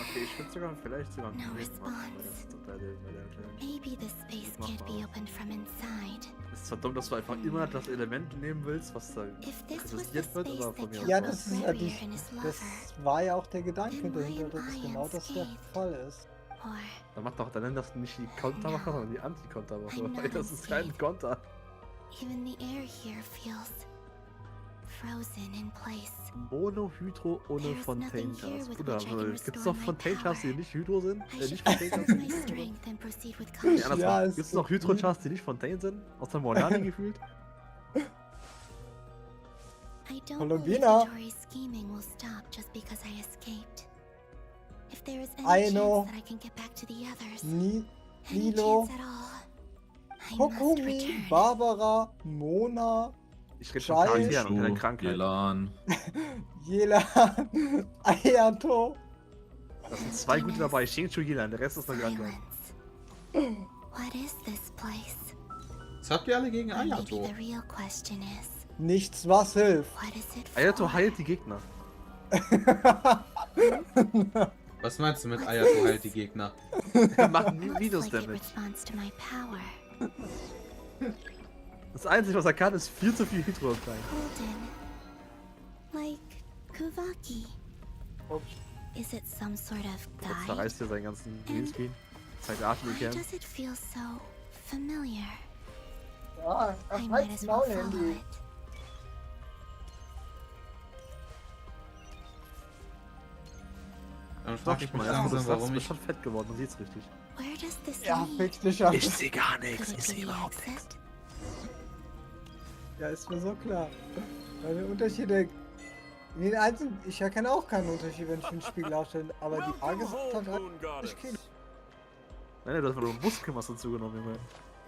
Okay, ich würde sogar vielleicht sogar ein No Projekt machen, weil response. das ist total bei der Challenge. Maybe the space can't be opened from inside. Es ist zwar dumm, dass du einfach immer das Element nehmen willst, was da If this was the präsentiert wird, space aber von that mir Ja, aus das war- ist ja das war ja auch der Gedanke dahinter, dass es genau das der Fall ist. Dann mach doch, dann nenn das nicht die Kontermacher, sondern die Anti-Kontermacher, weil das ist kein Konter. Even the air here feels frozen in place. Mono, Hydro ohne There's Fontaine nothing here Chars. with Bruder, which I can gibt's restore noch my Fontaine Chars, die power. nicht Hydro sind? I Nicht should Fontaine Chars, conserve die my nicht Hydro sind? strength and proceed with Nee, caution. andersrum. Gibt's noch Hydro Chars, die nicht Fontaine sind? Außer Morgani gefühlt? I don't Columbina. believe Tori's scheming will stop just because I escaped. If there is I any know. chance that I can get back to the others, Ni any Nilo, chance at all, I must Kokumi, return. Barbara, Mona, Ich rede von Charakteren und keine Shu, Krankheit. Yelan. Yelan, Ayato. Da sind 2 gute dabei, Shinshu Yelan, der Rest ist eine Krankheit. What is this place? Was habt ihr alle gegen Or maybe Ayato? the real question is, Nichts, was hilft. what is it Ayato for? heilt die Gegner. Was meinst du mit Ayato heilt die Gegner? Er macht Looks Minus like it Damage. responds to my power. Das Einzige, was er kann, ist viel zu viel Hydro rein. Golden. Like Kuvaki. Is it some sort of Jetzt guide? zerreißt hier seinen ganzen Greenscreen. Zeigt Arsch, wie Why kennt. does it feel so familiar? Ja, I might as well follow Handy. it. Dann frag ich mich langsam, Das warum ist ich... schon fett geworden, man sieht's richtig. Where does this Ja, lead? fick dich an. Ich seh gar nichts, Could ich it seh be the überhaupt nichts. exit? Ja, ist mir so klar. Weil der Unterschiede. In den einzelnen. Ich erkenne auch keinen Unterschied, wenn ich den Spiegel aufstelle. Aber die Frage ist halt ich kenne. Nein, du hast mal nur Muskelmasse zugenommen, Junge.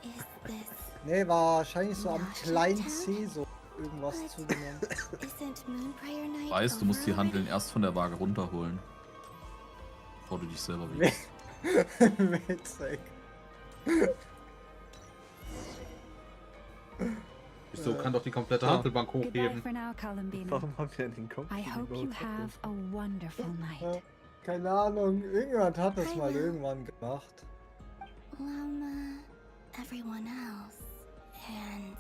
Is this Nee, wahrscheinlich so am kleinen C so. irgendwas zugenommen. Isn't Moon Prayer Night Weißt, du musst die over Handeln erst von der Waage runterholen. Bevor du dich selber wiegst. Witzig. Wieso kann doch die komplette Handelbank Goodbye hochheben? for now, Columbine. Warum haben wir den Kopf? I hope you have a wonderful night. Keine Ahnung, irgendjemand hat das mal irgendwann gemacht. everyone else and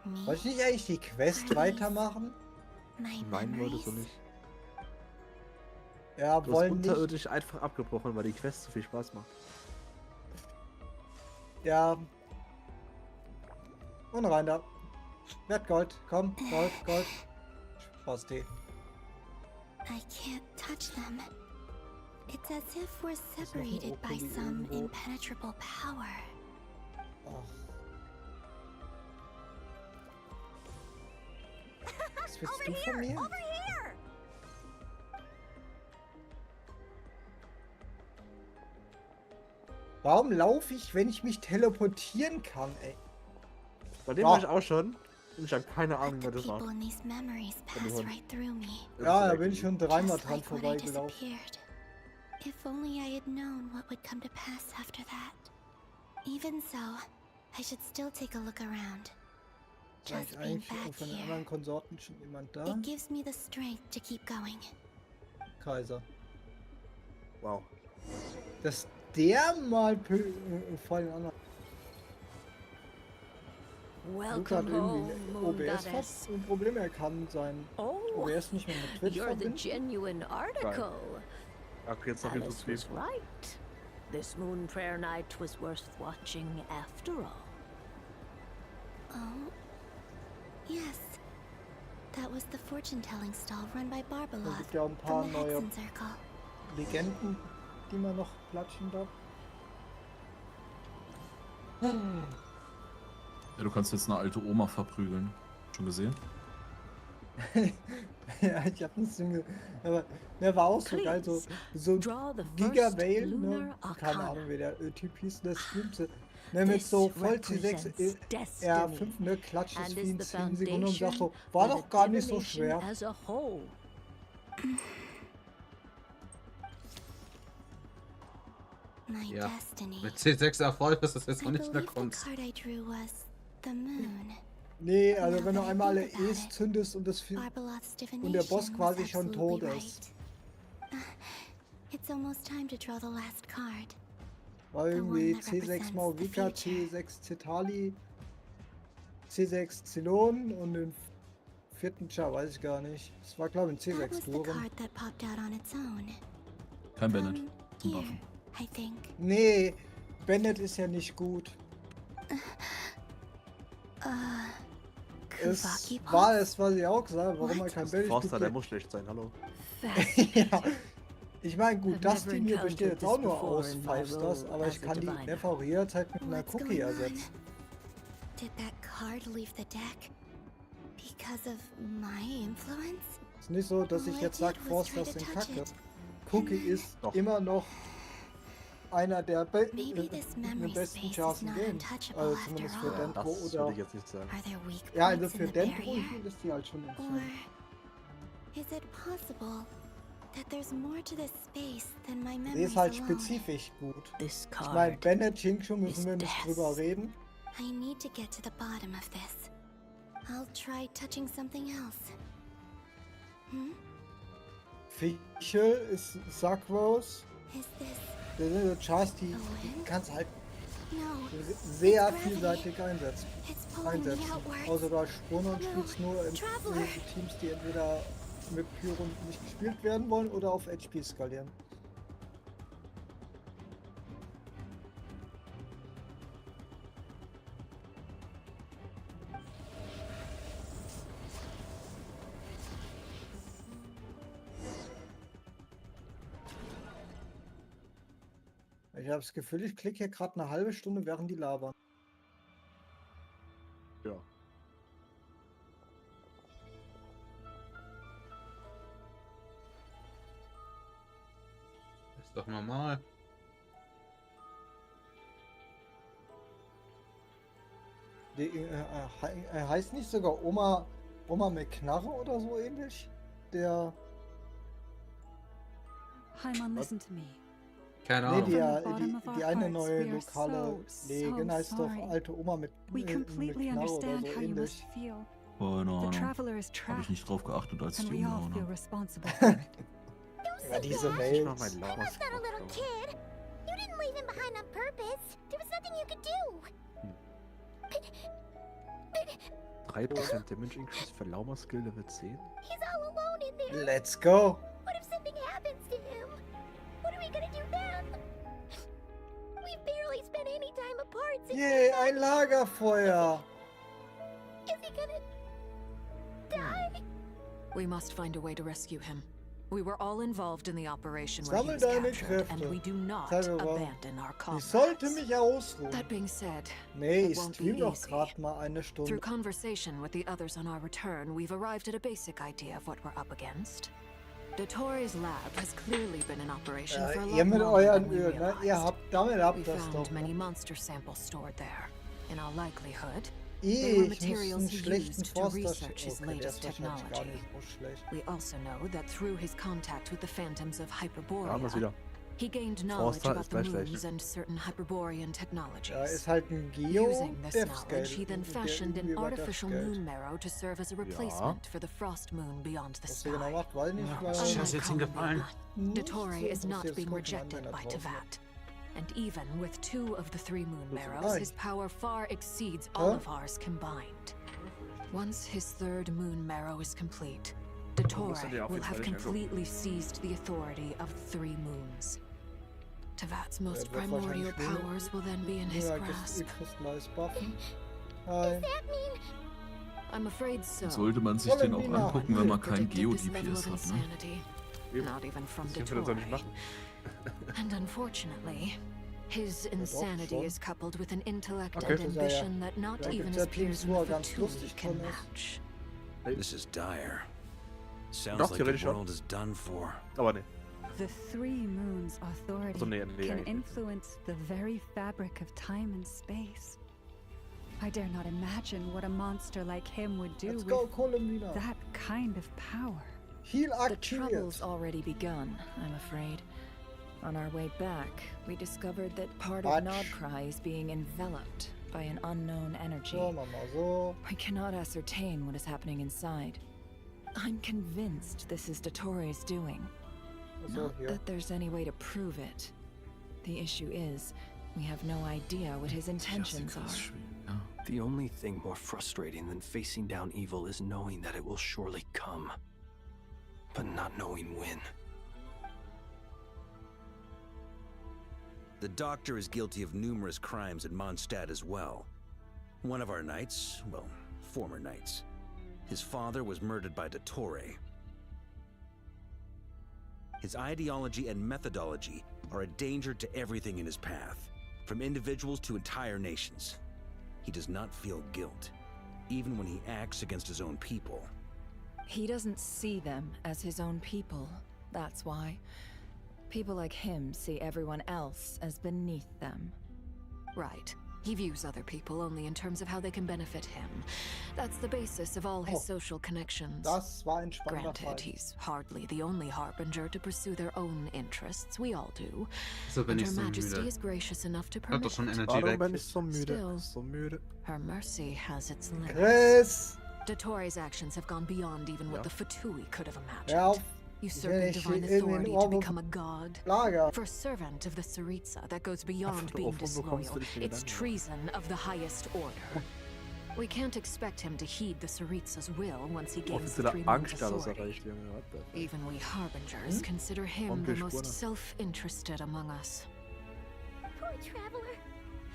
me? Wollte ich nicht eigentlich die Quest weitermachen? Nein, wolltest du nicht. Ja, Du hast wollen nicht. unterirdisch einfach abgebrochen, weil die Quest so viel Spaß macht. Ja. Und rein da. Werd Gold, komm, Gold, Gold. Spasti. I can't touch them. It's as if we're separated by some impenetrable power. Was willst du von mir? Over here! Warum laufe ich, wenn ich mich teleportieren kann, ey? Bei dem war ich auch schon. Und ich habe keine Ahnung, wer das war. People in these memories pass right through me. Ja, da bin ich schon dreimal Just dran like when I vorbeigelaufen. disappeared. If only I had known what would come to pass after that. Even so, I should still take a look around. War ich Just being eigentlich back auf den here, anderen Konsorten schon jemand da? it gives me the strength to keep going. Kaiser. Wow. Dass der mal vor den anderen. Luca hat irgendwie OBS ein Problem, er kann sein OBS nicht mehr mit Twitch You're the verbinden. genuine article. Okay, jetzt noch Alice YouTube. was right. This moon prayer night was worth watching after all. Oh, yes. That was the fortune-telling stall run by Es Barbeloth gibt ja auch ein paar from the neue Hexen Circle. Legenden, die man noch klatschen darf. Ja, du kannst jetzt eine alte Oma verprügeln. Schon gesehen? Ja, ich hab nicht so. Aber der war auch so geil, so Giga Vale, ne? Keine Ahnung, wie der Typ hieß, der streamte. Ne, mit so voll T6 R5, ne, klatscht es wie in 10 Sekunden und sagt so, war doch gar nicht so schwer. My Ja, destiny. mit C6 Erfolg ist das jetzt I noch nicht mehr believe the Kunst. card I drew was the moon. Nee, also wenn du einmal alle E's zündest und Barbeloth's und der Boss divination quasi was schon tot absolutely ist. It's almost time to draw the last card. War irgendwie C6 Mauvika, C6 Cetali, C6 Zylon und den vierten Char weiß ich gar nicht. Das war glaube ich ein That was C6 the Duren. card that popped out on its own. Kein Bennett. Zum Here, Waffen. I think. Nee, Bennett ist ja nicht gut. Es Kuvaki war es, was ich auch gesagt habe, warum er kein Bennett Forster, der gibt. muss schlecht sein, hallo. Ja. Ich meine, gut, I've das never Ding hier besteht jetzt auch encountered nur this before aus in my 5 Stars, role aber as ich a kann die diviner. mehrfach jederzeit mit einer What's Cookie going on? ersetzen. Did that card leave the deck because of my influence? Ist nicht so, dass ich jetzt sage, Forster sind kacke. Cookie ist immer noch einer der besten Chars im Game. Also zumindest für Dendro Das oder... würde ich jetzt nicht sagen. Are there weak Ja, points also für in the Dendro barrier? hier ist die halt schon Or empfohlen. is it possible that there's more to this space than my Sie memories ist halt alone? spezifisch gut. This Ich meine, card Bennett Chingshu müssen is wir nicht drüber death. reden. I need to get to the bottom of this. I'll try touching something else. Fischl ist Sakros. Is this Das sind so Chars, die kannst halt no? sehr It's gravity. vielseitig einsetzen. It's pulling me outwards. Außer du hast Sprung und spielst nur in Teams, die entweder mit Pyro nicht gespielt werden wollen oder auf HP skalieren. Ich habe das Gefühl, ich klicke hier gerade eine halbe Stunde, während die labern. Ja. Ist doch normal. Heißt nicht sogar Oma mit Knarre oder so ähnlich? Der... Haimon, listen to me. Keine Nee, Ahnung. die eine neue lokale Kollegin heißt doch alte Oma mit Knarre oder so ähnlich. Keine Ahnung. Habe ich nicht drauf geachtet, als ich die umgehauen habe. Ja, diese Ich Mails. mach mein Lamas. Elmo's not a little kid. You didn't leave him behind on purpose. There was nothing you could do. 3% Damage Increase für Lauma Skill Level 10. He's all alone in there. Let's go. What if something happens to him? What are we gonna do then? We've barely spent any time apart since. Yay, ein Lagerfeuer. Is he gonna die? We must find a way to rescue him. We were all involved in the operation when he Sammel was deine captured, and Kräfte. we do not Sag mal, abandon our ich comrades. sollte mich ausruhen. That being said, Nee, it ich won't be stream doch easy. gerade mal eine Stunde. Through conversation with the others on our return, we've arrived at a basic idea of what we're up against. Dottores lab has clearly been in operation for a lot Ihr mit longer euren than we Öl, ne? realized. Damit habt We das found doch. many monster samples stored there. In all likelihood, they were Ich muss materials einen he schlechten used to Forster research his Okay, der latest ist wahrscheinlich gar technology. nicht so schlecht. We also know that through his contact with the phantoms of Da haben wir's Hyperborea, wieder. he gained knowledge Forster about ist the gleich moons schlecht. and certain Hyperborean technologies. Ja, ist halt ein Geo Using this knowledge, Devscale. he then Der fashioned an irgendwie über artificial Devscale. moon marrow to serve as a replacement for the frost moon beyond the Was sky. der genau macht, weiß ich nicht, weil Ich hab's jetzt hingefallen. Dottore is so not interessiert, being es kommt ein rejected Anwender by drauf, ne? Teyvat. And even with 2 of the 3 moon marrows, Nein. his power far exceeds all Hä? of ours combined. Once his 3rd moon marrow is complete, Dottore will have completely seized the authority of 3 moons. Tevat's most wird primordial wahrscheinlich nur- powers will then be in his Ja, grasp. kriegst neues Buffen. Nein. I'm afraid so. Sollte man sich den auch Valentina. angucken, wenn man kein Predicted this level Geo-DPS of hat, ne? insanity. Not even from Das können wir doch nicht Dottore. machen. And unfortunately, his insanity schon. is coupled with an intellect Okay. and ambition that not Da even gibt's his ja peers Teams, in wo the er ganz Vtuber lustig can drin ist. match. This is dire. Sounds Doch, like the theoretisch schon. world is done for. Aber nee. The 3 moons' authority Also nee, can eigentlich nicht. influence the very fabric of time and space. I dare not imagine what a monster like him would do Let's go, with Kolumina. that kind of power. Heal The aktiviert. trouble's already begun, I'm afraid. On our way back, we discovered that part of Quatsch. Nodcry is being enveloped by an unknown energy. So, machen wir so. We cannot ascertain what is happening inside. I'm convinced this is Dottore's doing. So, Not hier. that there's any way to prove it. The issue is, we have no idea what his intentions are. The only thing more frustrating than facing down evil is knowing that it will surely come, but not knowing when. The Doctor is guilty of numerous crimes in Mondstadt as well. One of our knights, well, former knights, his father was murdered by Dottore. His ideology and methodology are a danger to everything in his path, from individuals to entire nations. He does not feel guilt, even when he acts against his own people. He doesn't see them as his own people, that's why. People like him see everyone else as beneath them. Right. He views other people only in terms of how they can benefit him. That's the basis of all his social connections. Das war ein spannender Granted, Fall. he's hardly the only harbinger to pursue their own interests. We all do. So bin And ich Her so Majesty müde. is gracious enough to Hat permit doch schon it. Energy weg. Warum bin ich so müde? Still. So müde. Her mercy has its limits. Chris! Dottore's actions have gone beyond even what the Fatui could have imagined. Hör auf. Usurping Ich divine will in den authority to Orbit become a god. Lager. For a servant of the Saritsa, that goes beyond Einfach being nur bekommst du disloyal. nicht den It's Gedanken. treason of the highest order. We can't expect him to heed the Saritsa's will once he gains the Offizieller 3 moons Angststatus authority. erreicht, Junge. What the fuck? Even we harbingers consider him the most self-interested among us. Poor traveler.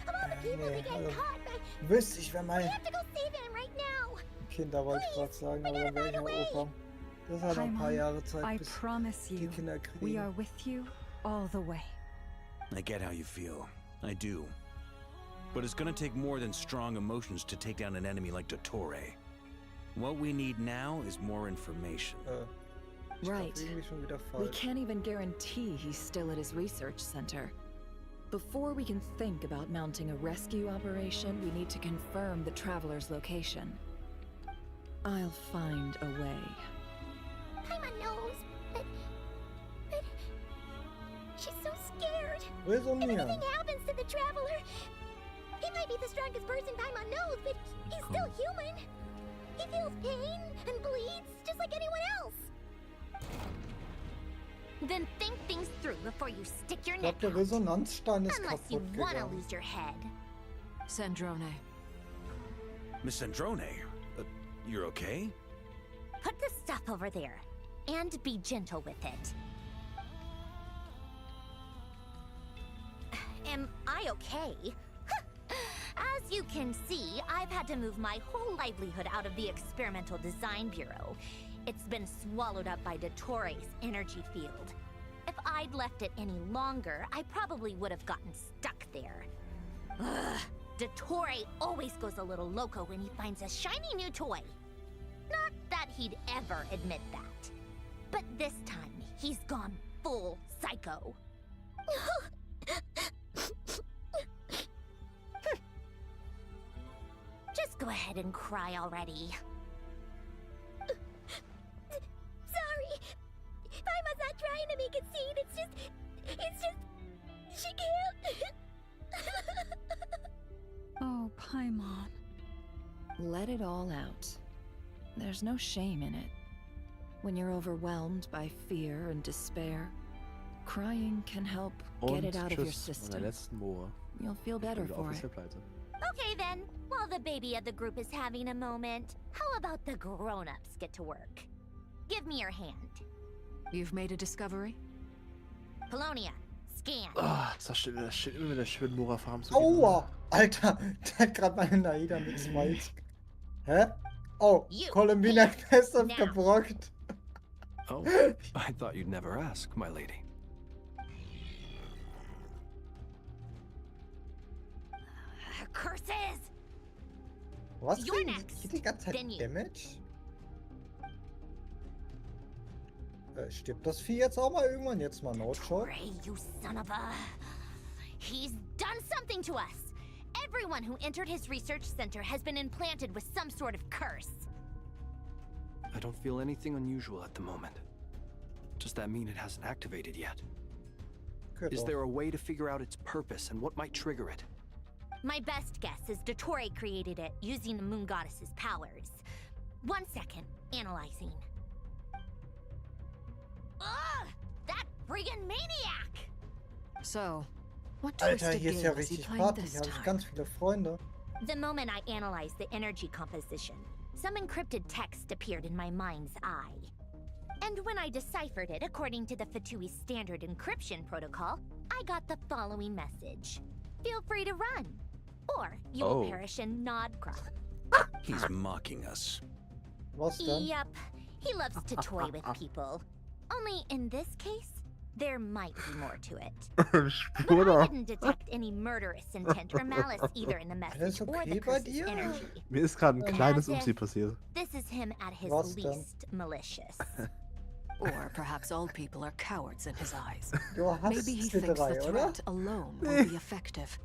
Of all the people Nee, that get also, caught by... wüsste ich, wer We mein have to go save him right now. Kinder wollte ich gerade sagen, aber dann wäre ich ja Opa. Das hat noch ein paar Jahre Zeit, I bis promise die you, Kinder we kriegen. are with you all the way. I get how you feel. I do. But it's gonna take more than strong emotions to take down an enemy like Dottore. What we need now is more information. Right. Irgendwie schon wieder We falsch. can't even guarantee he's still at his research center. Before we can think about mounting a rescue operation, we need to confirm the traveler's location. I'll find a way. Paimon knows, but she's so scared. Where's If Omnia? anything happens to the traveler, he might be the strongest person Paimon knows, but he's still human. He feels pain and bleeds just like anyone else. Then think things through before you stick your Ich neck glaube, der Resonanzstein ist unless you kaputt want to gegangen. lose your head. Sandrone. Miss Androne, you're okay? Put the stuff over there, and be gentle with it. Am I okay? As you can see, I've had to move my whole livelihood out of the Experimental Design Bureau. It's been swallowed up by Dottore's energy field. If I'd left it any longer, I probably would have gotten stuck there. Ugh. Dottore always goes a little loco when he finds a shiny new toy. Not that he'd ever admit that. But this time, he's gone full psycho. Just go ahead and cry already. Sorry. Paimon's not trying to make it seem. It's just, she can't. Oh, Paimon. Let it all out. There's no shame in it. When you're overwhelmed by fear and despair, crying can help get it out of your system. You'll feel better for it. Okay then, while the baby of the group is having a moment, how about the grown-ups get to work? Give me your hand. You've made a discovery? Polonia, scan. Ah, das steht immer wieder schön, Mora Farm zu Aua! Alter, der hat gerade meine Naida mit Smiles. Hä? Oh, Columbina Quest abgebrockt. Oh, I thought you'd never ask, my lady. Curses! Was You're kriegen next. die die ganze Zeit Then you. Damage? Stirbt das Vieh jetzt auch mal irgendwann? Jetzt mal No-Shot? Ray, you son of a... He's done something to us! Everyone who entered his research center has been implanted with some sort of curse. I don't feel anything unusual at the moment. Does that mean it hasn't activated yet? Is there a way to figure out its purpose and what might trigger it? My best guess is Dottore created it using the Moon Goddess's powers. 1 second, analyzing. Ugh! That friggin' maniac! So, what Alter, twisted hier ist ja game is he richtig playing Party. this Hier habe ich time? ganz viele Freunde. The moment I analyzed the energy composition, some encrypted text appeared in my mind's eye. And when I deciphered it according to the Fatui standard encryption protocol, I got the following message. Feel free to run, or you will perish in Nodcraw. He's mocking us. Was denn? Yep, he loves to toy with people. Only in this case, there might be more to it. But I didn't detect any murderous intent or malice either in the message or the curse's energy. Mir ist gerade ein kleines As if Upsi passiert. This is him at his Was denn? least malicious. Or perhaps all people are cowards in his eyes. Du hast Maybe he thinks Zitterei, the oder? threat alone will be effective.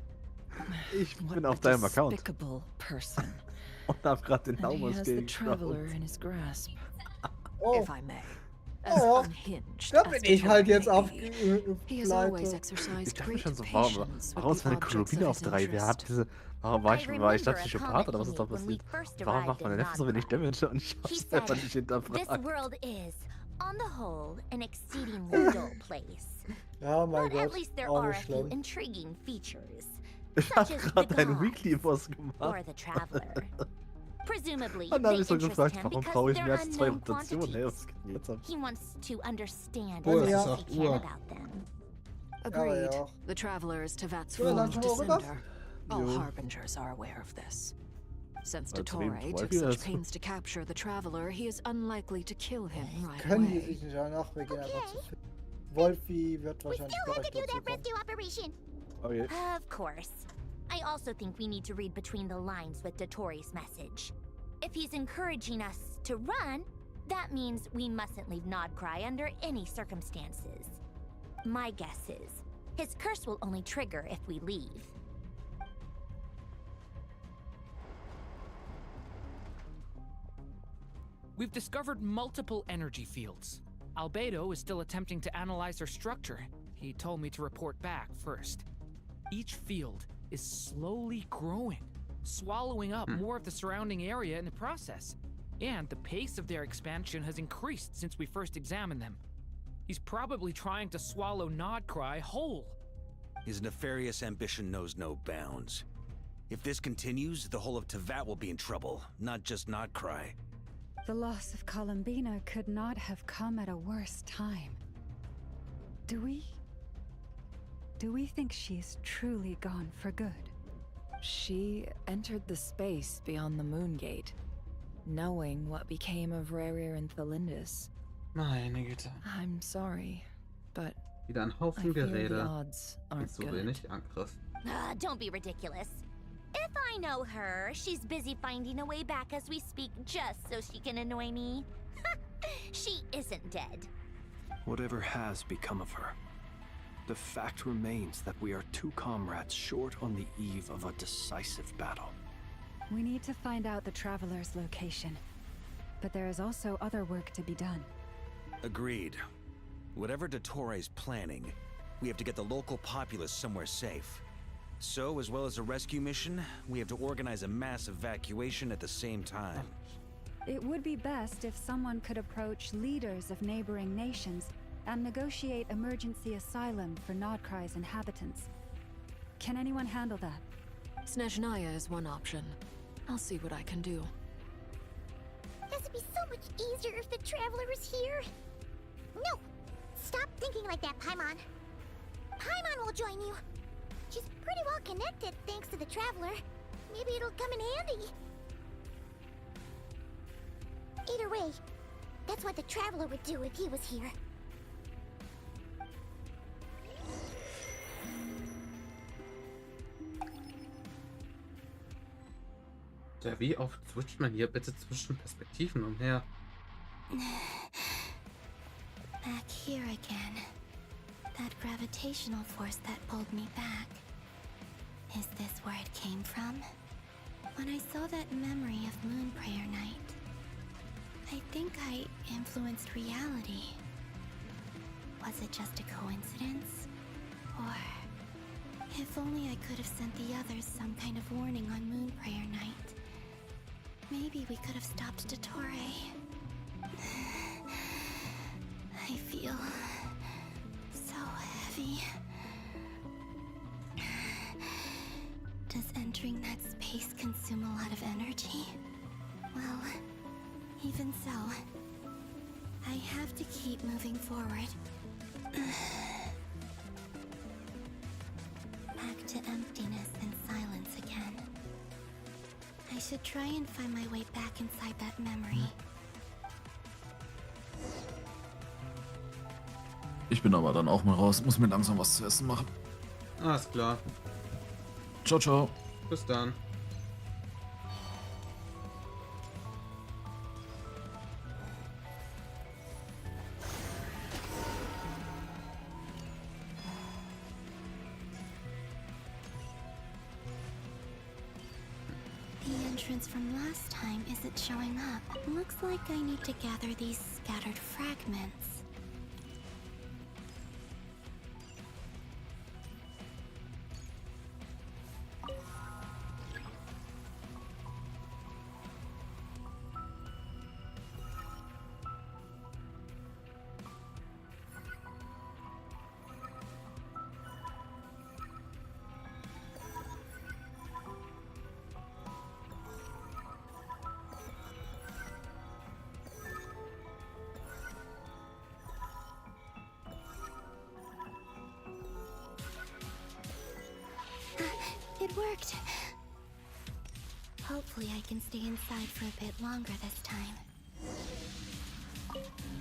Ich bin auf deinem Account Despicable person. und hab gerade den And he Naumos has the gegen traveler in his grasp. Oh, If I may. As ja. unhinged Da as bin ich halt jetzt Dottore may be, he has always aufgeleitet. Ich exercised dachte mir great schon so, patience warum with ist the meine objects Columbina of auf his 3? Wer hat interest. diese. Warum war ich da Psychopath oder was ist da When we passiert? first Warum arrived macht meine in Neffe so wenig Damage und ich He hab's said, einfach nicht this hinterfragt? world is, on the whole, an exceedingly dull place. Ja, mein But at Gott, least there auch are a nicht few schlimm. intriguing features, Ich hab such as the gerade einen gods Weekly-Boss or gemacht. the traveler. Presumably, Und dann they hab ich so interest gefragt, him warum because brauche ich they're mehr als 2 unknown Rotationen? Hey, quantities. was geht denn jetzt ab? He wants to understand Uhr as ist much as acht he can Uhr. about them. Agreed. ja. The traveler is Tevat's Ja, dann ruined schauen wir rüber. descender. All Jo. harbingers are aware of this. Since Also wem Dottore wollt took ihr such das? pains to capture the traveler, he is unlikely to kill him right Können die away. sich nicht danach, wir gehen einfach zu viel. Wolfi wird wahrscheinlich Still had gleich to do dazu that kommen. rescue operation. Okay. Of course. I also think we need to read between the lines with Dottore's message. If he's encouraging us to run, that means we mustn't leave Nodcry under any circumstances. My guess is His curse will only trigger if we leave. We've discovered multiple energy fields. Albedo is still attempting to analyze their structure. He told me to report back first. Each field is slowly growing, swallowing up more of the surrounding area in the process. And the pace of their expansion has increased since we first examined them. He's probably trying to swallow Nodcry whole. His nefarious ambition knows no bounds. If this continues, the whole of Teyvat will be in trouble, not just Nodcry. The loss of Columbina could not have come at a worse time. Do we think she's truly gone for good? She entered the space beyond the Moon Gate, knowing what became of Rerir and Thelindis. Meine Güte. I'm sorry, but Wieder ein I Haufen fear the Gerede odds und aren't so good. wenig Angriff. Don't be ridiculous. If I know her, she's busy finding a way back as we speak just so she can annoy me. She isn't dead. Whatever has become of her, the fact remains that we are two comrades short on the eve of a decisive battle. We need to find out the Traveler's location. But there is also other work to be done. Agreed. Whatever Dottore planning, we have to get the local populace somewhere safe. So, as well as a rescue mission, we have to organize a mass evacuation at the same time. It would be best if someone could approach leaders of neighboring nations and negotiate emergency asylum for Nodcry's inhabitants. Can anyone handle that? Snezhnaya is one option. I'll see what I can do. This would be so much easier if the Traveler was here. No! Stop thinking like that, Paimon. Paimon will join you. She's pretty well connected thanks to the Traveler. Maybe it'll come in handy. Either way, that's what the Traveler would do if he was here. Ja, wie oft switcht man hier bitte zwischen Perspektiven umher? Back here again. That gravitational force that pulled me back. Is this where it came from? When I saw that memory of Moonprayer Night, I think I influenced reality. Was it just a coincidence? Or if only I could have sent the others some kind of warning on Moonprayer Night. Maybe we could have stopped Dottore. I feel so heavy. Does entering that space consume a lot of energy? Well, even so, I have to keep moving forward. Back to emptiness and silence again. I should try and find my way back inside that memory. Ich bin aber dann auch mal raus. Muss mir langsam was zu essen machen. Alles klar. Ciao, ciao. Bis dann. The entrance from last time isn't showing up. Looks like I need to gather these scattered fragments. It worked. Hopefully I can stay inside for a bit longer this time.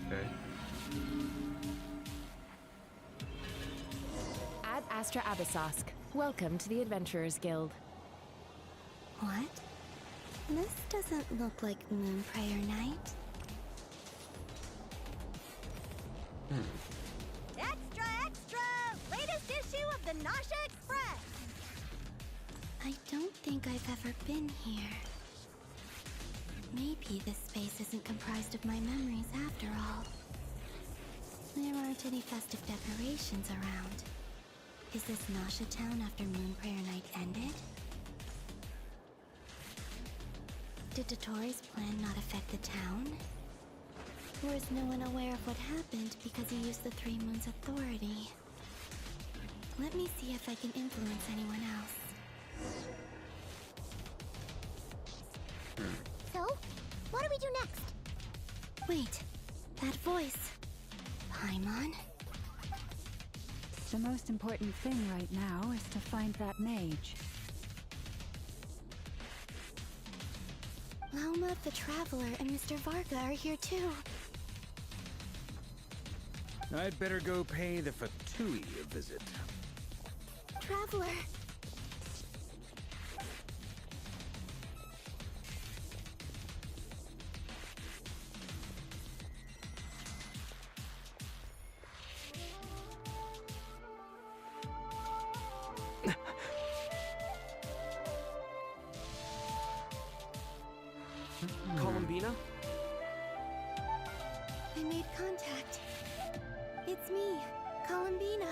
Okay. Ad Astra Abyssosk. Welcome to the Adventurers Guild. What? This doesn't look like Moonprayer Night. Extra, extra! Latest issue the Nasha Express! I don't think I've ever been here. Maybe this space isn't comprised of my memories after all. There aren't any festive decorations around. Is this Nasha Town after Moon Prayer Night ended? Did Dottoro's plan not affect the town? Or is no one aware of what happened because he used the Three Moons' authority? Let me see if I can influence anyone else. So, what do we do next? Wait, that voice. Paimon? The most important thing right now is to find that mage. Lauma the Traveler and Mr. Varga are here too. I'd better go pay the Fatui a visit. Traveler! Columbina? I made contact. It's me, Columbina.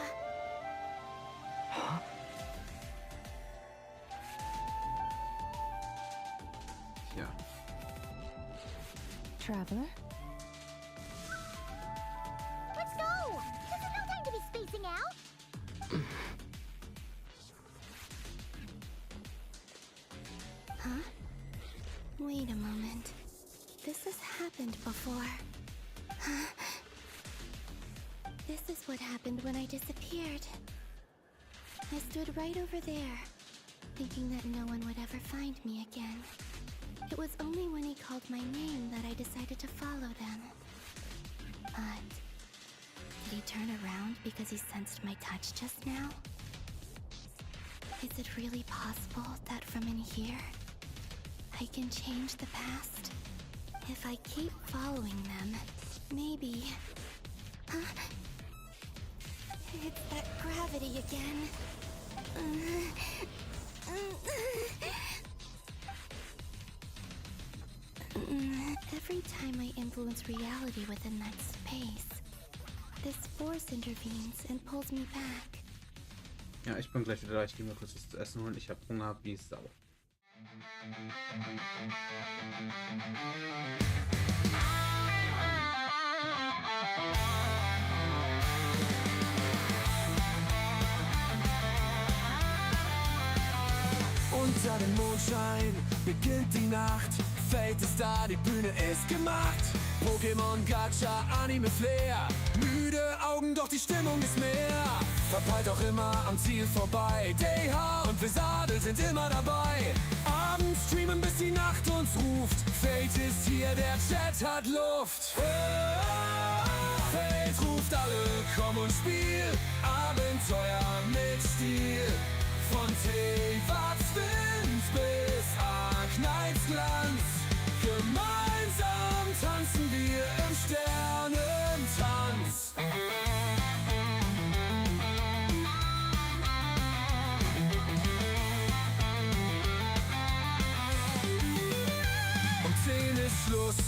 Huh? Yeah. Traveler? Let's go! This is no time to be spacing out! Huh? Wait a moment. This has happened before. This is what happened when I disappeared. I stood right over there, thinking that no one would ever find me again. It was only when he called my name that I decided to follow them. But did he turn around because he sensed my touch just now? Is it really possible that from in here, I can change the past? If I keep following them, maybe... It's that gravity again. Every time I influence reality within that space, this force intervenes and pulls me back. Ja, ich bin gleich wieder da. Ich gehe mir kurz was zu essen holen. Ich habe Hunger wie Sau. Unter dem Mondschein beginnt die Nacht. Fate ist da, die Bühne ist gemacht. Pokémon, Gacha, Anime, Flair. Müde Augen, doch die Stimmung ist mehr. Verpeilt auch immer am Ziel vorbei. DH und Vesadel sind immer dabei. Abends streamen, bis die Nacht uns ruft. Fate ist hier, der Chat hat Luft. Fate ruft alle, komm und spiel. Abenteuer mit Stil. Von Tevats Wind bis Arknights Glanz. Gemeinsam tanzen wir im Sternentanz. Um 10 ist Schluss,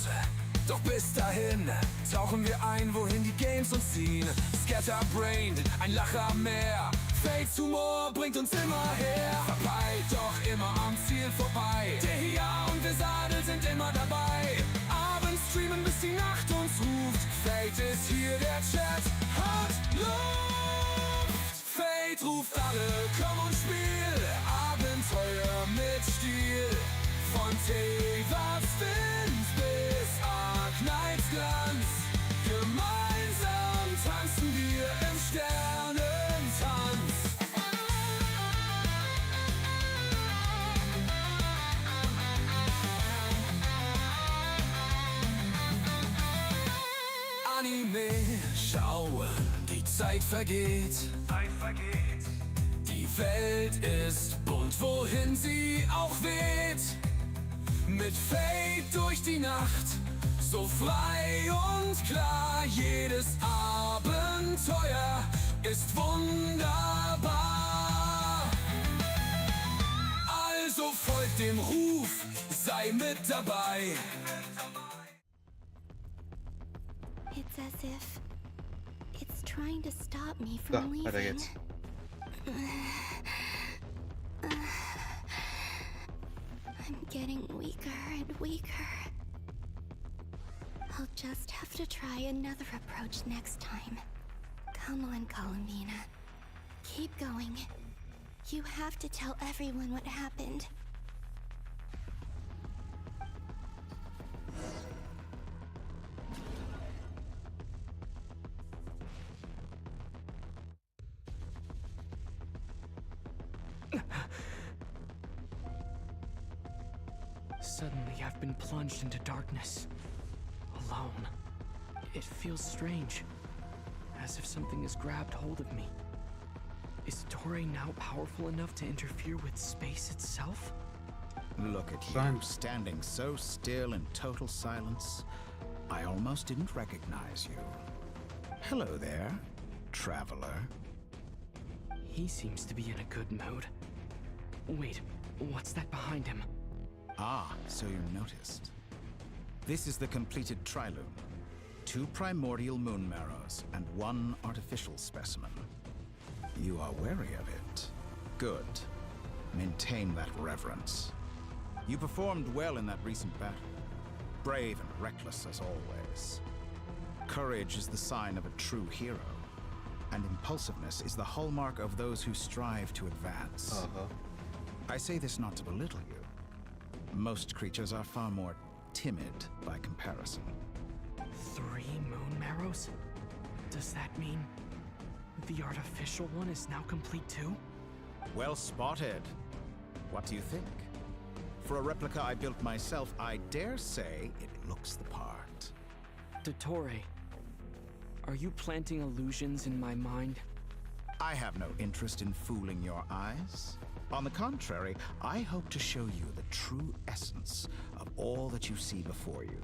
doch bis dahin tauchen wir ein, wohin die Games uns ziehen. Scatterbrained, ein Lacher mehr. Fates Humor bringt uns immer her. Verpeilt, doch immer am Ziel vorbei. Der hier und Vesadel sind immer dabei. Abends streamen, bis die Nacht uns ruft. Fate ist hier, der Chat hat Luft. Fate ruft alle, komm und spiel. Abenteuer mit Stil. Von Tevats Wind bis Arknights Glanz. Gemeinsam tanzen wir im Sternentanz. Anime schauen, die Zeit vergeht. Die Welt ist bunt, wohin sie auch weht. Mit Fate durch die Nacht, so frei und klar. Jedes Abenteuer ist wunderbar. folgt dem Ruf, sei mit dabei. It's as if it's trying to stop me So, from weiter leaving. geht's. I'm getting weaker and weaker. I'll just have to try another approach next time. Come on, Columbina. Keep going. You have to tell everyone what happened. Suddenly, I've been plunged into darkness. Alone. It feels strange. As if something has grabbed hold of me. Is Toray now powerful enough to interfere with space itself? Look at you, standing so still in total silence. I almost didn't recognize you. Hello there, traveler. He seems to be in a good mood. Wait, what's that behind him? Ah, so you noticed. This is the completed Triloom. 2 primordial moon marrows and 1 artificial specimen. You are wary of it. Good. Maintain that reverence. You performed well in that recent battle. Brave and reckless as always. Courage is the sign of a true hero. And impulsiveness is the hallmark of those who strive to advance. I say this not to belittle you. Most creatures are far more timid by comparison. 3 moon marrows? Does that mean the artificial one is now complete too? Well spotted. What do you think? For a replica I built myself, I dare say it looks the part. Dottore, are you planting illusions in my mind? I have no interest in fooling your eyes. On the contrary, I hope to show you the true essence of all that you see before you.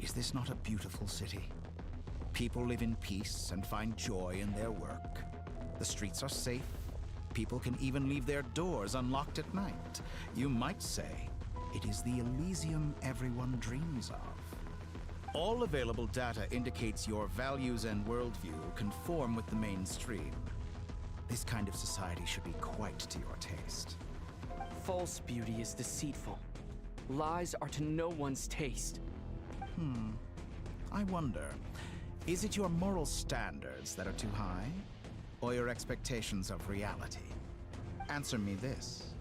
Is this not a beautiful city? People live in peace and find joy in their work. The streets are safe. People can even leave their doors unlocked at night. You might say it is the Elysium everyone dreams of. All available data indicates your values and worldview conform with the mainstream. This kind of society should be quite to your taste. False beauty is deceitful. Lies are to no one's taste. I wonder, is it your moral standards that are too high? Or your expectations of reality? Answer me this.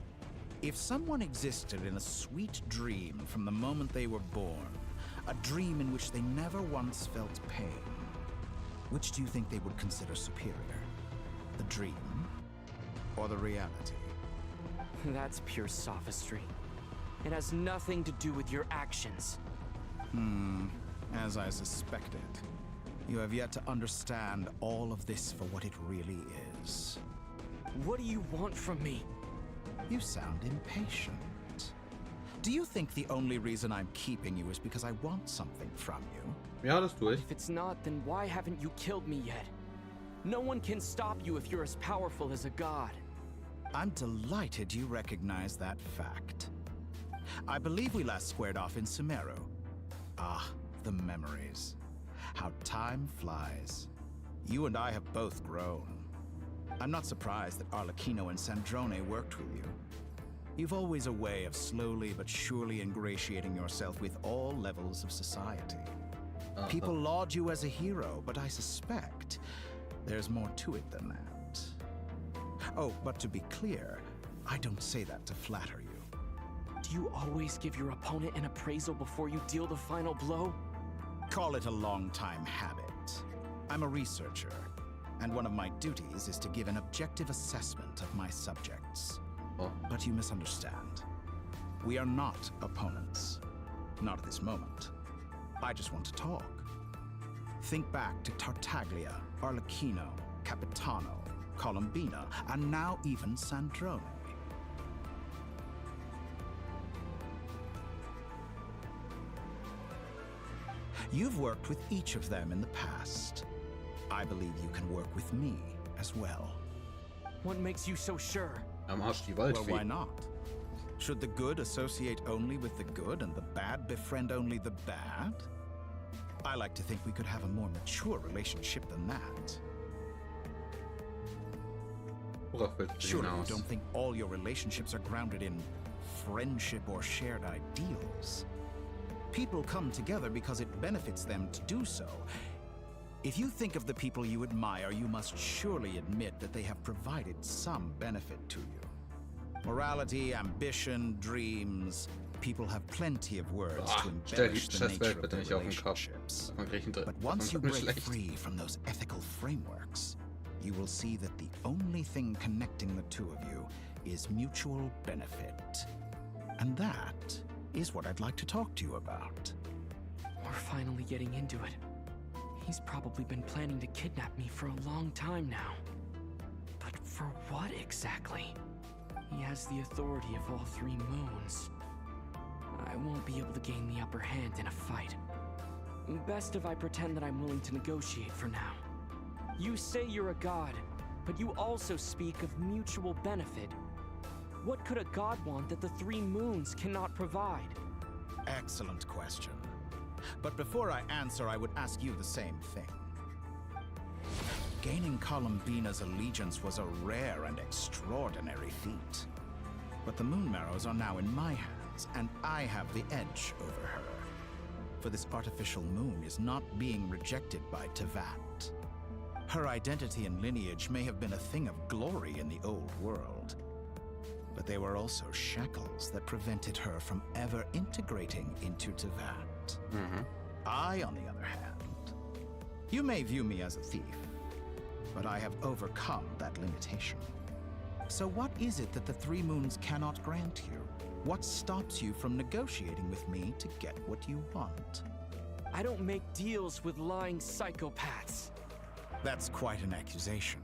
If someone existed in a sweet dream from the moment they were born, a dream in which they never once felt pain, which do you think they would consider superior? The dream or the reality? That's pure sophistry. It has nothing to do with your actions. As I suspected. You have yet to understand all of this for what it really is. What do you want from me? You sound impatient. Do you think the only reason I'm keeping you is because I want something from you? Ja, das tue ich. If it's not, then why haven't you killed me yet? No one can stop you if you're as powerful as a god. I'm delighted you recognize that fact. I believe we last squared off in Sumeru. Ah, the memories. How time flies. You and I have both grown. I'm not surprised that Arlecchino and Sandrone worked with you. You've always a way of slowly but surely ingratiating yourself with all levels of society. People laud you as a hero, but I suspect there's more to it than that. Oh, but to be clear, I don't say that to flatter you. Do you always give your opponent an appraisal before you deal the final blow? Call it a long-time habit. I'm a researcher, and one of my duties is to give an objective assessment of my subjects. But you misunderstand. We are not opponents. Not at this moment. I just want to talk. Think back to Tartaglia, Arlecchino, Capitano, Columbina, and now even Sandrone. You've worked with each of them in the past. I believe you can work with me as well. What makes you so sure? Am Arsch die Well, Waldfee. why not? Should the good associate only with the good and the bad befriend only the bad? I like to think we could have a more mature relationship than that. Worauf willst du Surely you hinaus? don't think all your relationships are grounded in friendship or shared ideals. People come together because it benefits them to do so. If you think of the people you admire, you must surely admit that they have provided some benefit to you. Morality, ambition, dreams. People have plenty of words to Stell die embellish the nature Scheißwelt of bitte their nicht auf den Kopf. relationships. Man kriegt einen But once you Dritt. break free from those ethical frameworks, you will see that the only thing connecting the two of you is mutual benefit. And that is what I'd like to talk to you about. We're finally getting into it. He's probably been planning to kidnap me for a long time now. But for what exactly? He has the authority of all 3 moons. I won't be able to gain the upper hand in a fight. Best if I pretend that I'm willing to negotiate for now. You say you're a god, but you also speak of mutual benefit. What could a god want that the 3 moons cannot provide? Excellent question. But before I answer, I would ask you the same thing. Gaining Columbina's allegiance was a rare and extraordinary feat. But the Moon Marrows are now in my hands, and I have the edge over her. For this artificial moon is not being rejected by Tevat. Her identity and lineage may have been a thing of glory in the old world, but they were also shackles that prevented her from ever integrating into Tevat. I, on the other hand, you may view me as a thief, but I have overcome that limitation. So what is it that the 3 moons cannot grant you? What stops you from negotiating with me to get what you want? I don't make deals with lying psychopaths. That's quite an accusation.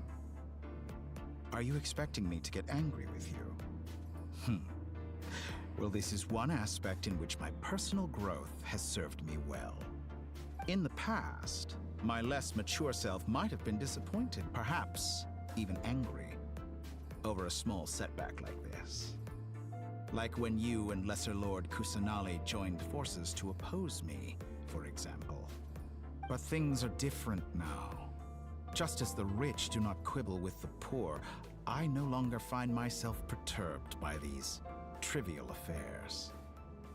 Are you expecting me to get angry with you? Well, this is one aspect in which my personal growth has served me well. In the past, my less mature self might have been disappointed, perhaps even angry, over a small setback like this. Like when you and Lesser Lord Kusanali joined forces to oppose me, for example. But things are different now. Just as the rich do not quibble with the poor, I no longer find myself perturbed by these trivial affairs.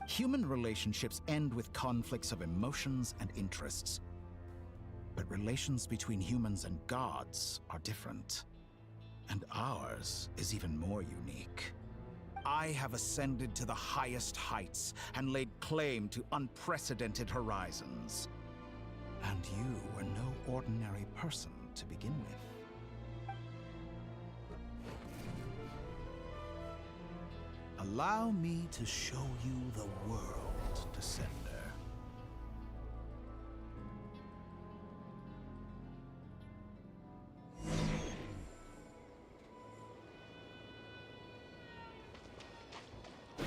Human relationships end with conflicts of emotions and interests. But relations between humans and gods are different. And ours is even more unique. I have ascended to the highest heights and laid claim to unprecedented horizons. And you were no ordinary person to begin with. Allow me to show you the world, Descender.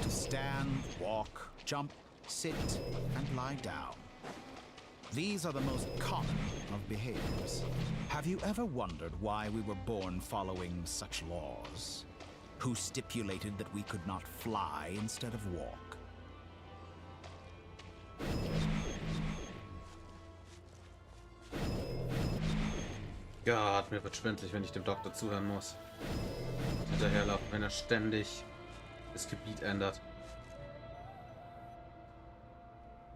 To stand, walk, jump, sit, and lie down. These are the most common of behaviors. Have you ever wondered why we were born following such laws? Who stipulated that we could not fly instead of walk? Gott, mir wird schwindelig, wenn ich dem Doktor zuhören muss. Hinterherlaufen, wenn er ständig das Gebiet ändert.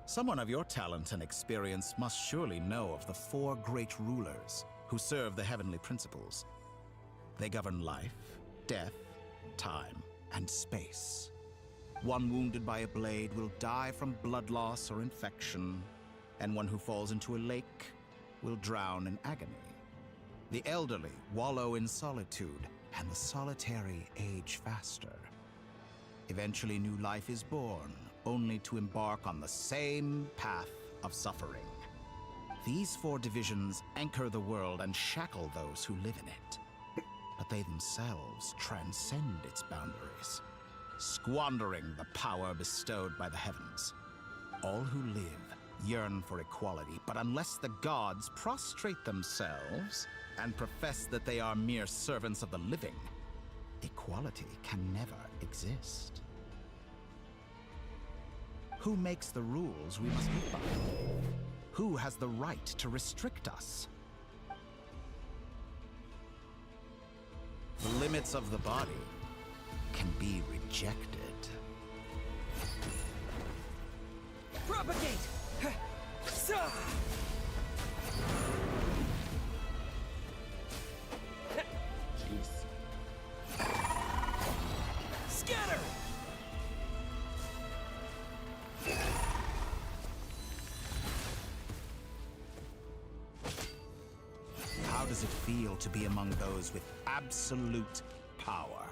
Someone of your talent and experience must surely know of the 4 great rulers who serve the heavenly principles. They govern life, death, time, and space. One wounded by a blade will die from blood loss or infection, and one who falls into a lake will drown in agony. The elderly wallow in solitude, and the solitary age faster. Eventually, new life is born, only to embark on the same path of suffering. These 4 divisions anchor the world and shackle those who live in it. But they themselves transcend its boundaries, squandering the power bestowed by the heavens. All who live yearn for equality, but unless the gods prostrate themselves and profess that they are mere servants of the living, equality can never exist. Who makes the rules we must live by? Who has the right to restrict us? The limits of the body can be rejected. Propagate! Jeez. Scatter! How does it feel to be among those with absolute power?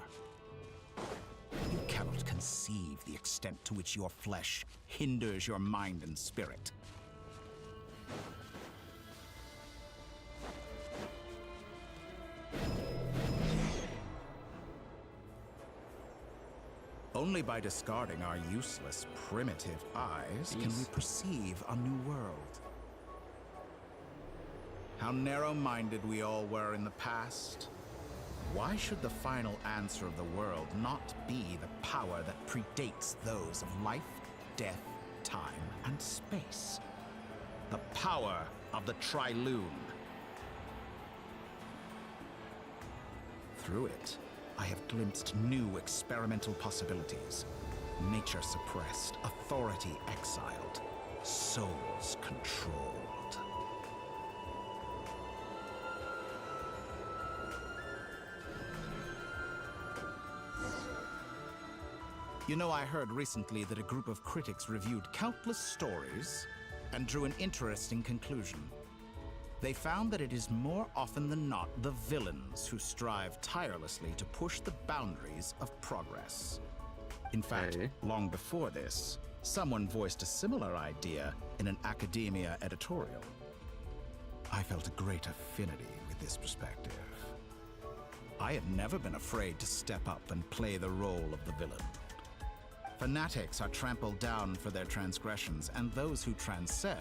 You cannot conceive the extent to which your flesh hinders your mind and spirit. Only by discarding our useless, primitive eyes can we perceive a new world. How narrow-minded we all were in the past. Why should the final answer of the world not be the power that predates those of life, death, time, and space? The power of the Trilune. Through it, I have glimpsed new experimental possibilities. Nature suppressed, authority exiled, souls controlled. You know, I heard recently that a group of critics reviewed countless stories and drew an interesting conclusion. They found that it is more often than not the villains who strive tirelessly to push the boundaries of progress. In fact, long before this, someone voiced a similar idea in an academia editorial. I felt a great affinity with this perspective. I had never been afraid to step up and play the role of the villain. Fanatics are trampled down for their transgressions, and those who transcend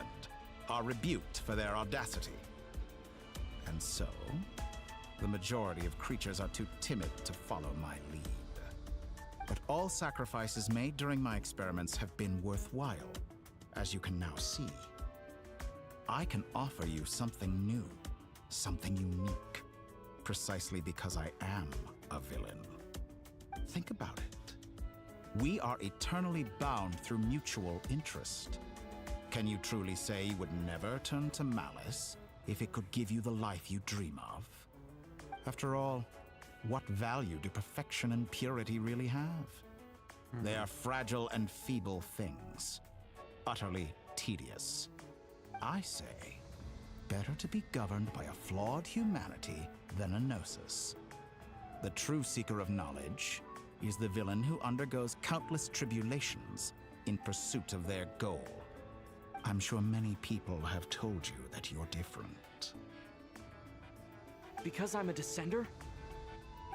are rebuked for their audacity. And so, the majority of creatures are too timid to follow my lead. But all sacrifices made during my experiments have been worthwhile, as you can now see. I can offer you something new, something unique, precisely because I am a villain. Think about it. We are eternally bound through mutual interest. Can you truly say you would never turn to malice if it could give you the life you dream of? After all, what value do perfection and purity really have? They are fragile and feeble things, utterly tedious. I say, better to be governed by a flawed humanity than a gnosis. The true seeker of knowledge is the villain who undergoes countless tribulations in pursuit of their goal. I'm sure many people have told you that you're different. Because I'm a descender?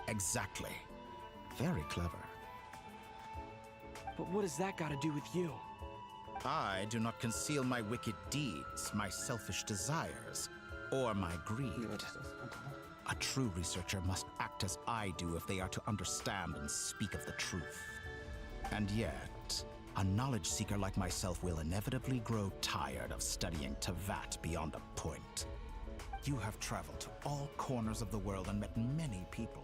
Exactly. Very clever. But what has that got to do with you? I do not conceal my wicked deeds, my selfish desires, or my greed. A true researcher must act as I do if they are to understand and speak of the truth. And yet, a knowledge seeker like myself will inevitably grow tired of studying Teyvat beyond a point. You have traveled to all corners of the world and met many people.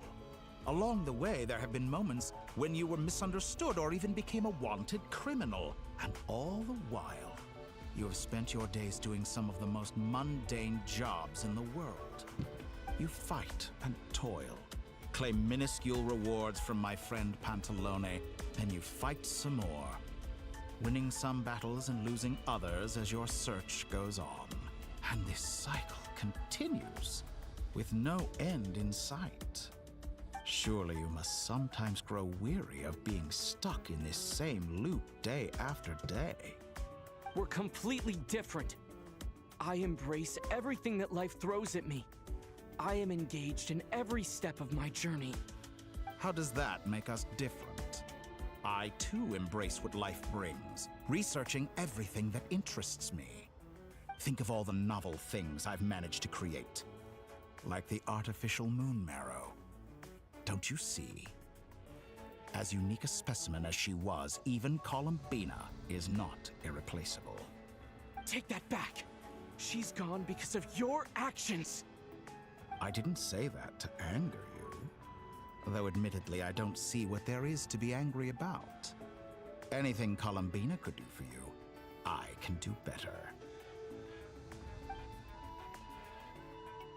Along the way, there have been moments when you were misunderstood or even became a wanted criminal. And all the while, you have spent your days doing some of the most mundane jobs in the world. You fight and toil, claim minuscule rewards from my friend Pantalone, then you fight some more, winning some battles and losing others as your search goes on. And this cycle continues, with no end in sight. Surely you must sometimes grow weary of being stuck in this same loop day after day. We're completely different. I embrace everything that life throws at me. I am engaged in every step of my journey. How does that make us different? I too embrace what life brings, researching everything that interests me. Think of all the novel things I've managed to create, like the artificial moon marrow. Don't you see? As unique a specimen as she was, even Columbina is not irreplaceable. Take that back. She's gone because of your actions. I didn't say that to anger you. Though admittedly, I don't see what there is to be angry about. Anything Columbina could do for you, I can do better.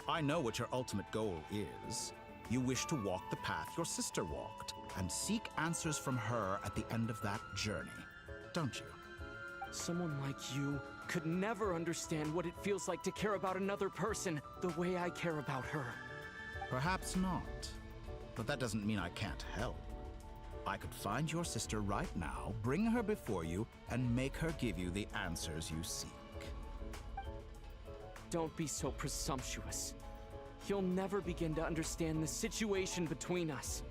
I know what your ultimate goal is. You wish to walk the path your sister walked, and seek answers from her at the end of that journey, don't you? Someone like you could never understand what it feels like to care about another person the way I care about her. Perhaps not, but that doesn't mean I can't help. I could find your sister right now, bring her before you, and make her give you the answers you seek. Don't be so presumptuous. You'll never begin to understand the situation between us.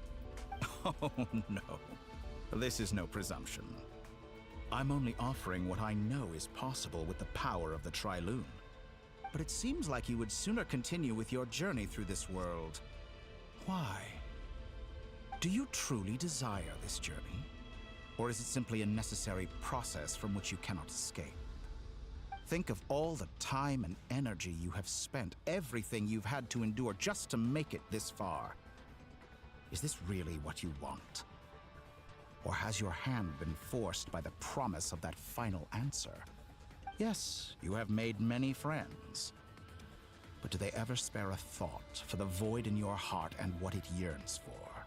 Oh, no. This is no presumption. I'm only offering what I know is possible with the power of the Trilune. But it seems like you would sooner continue with your journey through this world. Why? Do you truly desire this journey? Or is it simply a necessary process from which you cannot escape? Think of all the time and energy you have spent, everything you've had to endure just to make it this far. Is this really what you want? Or has your hand been forced by the promise of that final answer? Yes, you have made many friends. But do they ever spare a thought for the void in your heart and what it yearns for?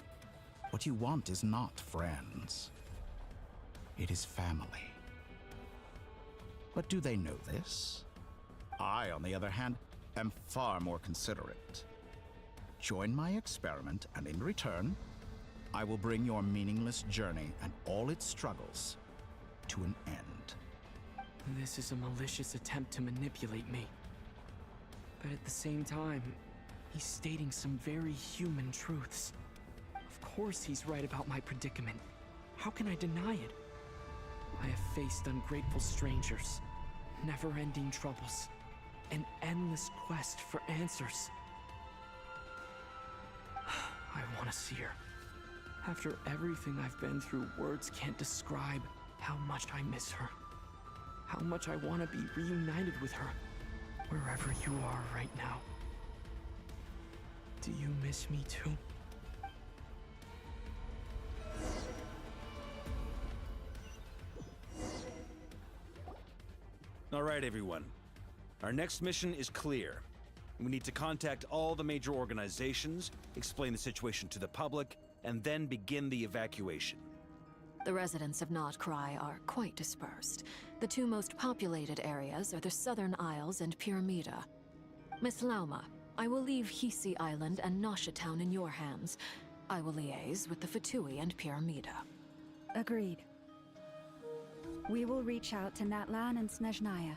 What you want is not friends. It is family. But do they know this? I, on the other hand, am far more considerate. Join my experiment, and in return, I will bring your meaningless journey and all its struggles to an end. This is a malicious attempt to manipulate me. But at the same time, he's stating some very human truths. Of course he's right about my predicament. How can I deny it? I have faced ungrateful strangers, never-ending troubles, an endless quest for answers. I want to see her. After everything I've been through, words can't describe how much I miss her. How much I want to be reunited with her, wherever you are right now. Do you miss me too? All right, everyone. Our next mission is clear. We need to contact all the major organizations, explain the situation to the public, and then begin the evacuation. The residents of Notcry are quite dispersed. The two most populated areas are the Southern Isles and Pyramida. Miss Lauma, I will leave Hisi Island and Nasha Town in your hands. I will liaise with the Fatui and Pyramida. Agreed. We will reach out to Natlan and Snezhnaya.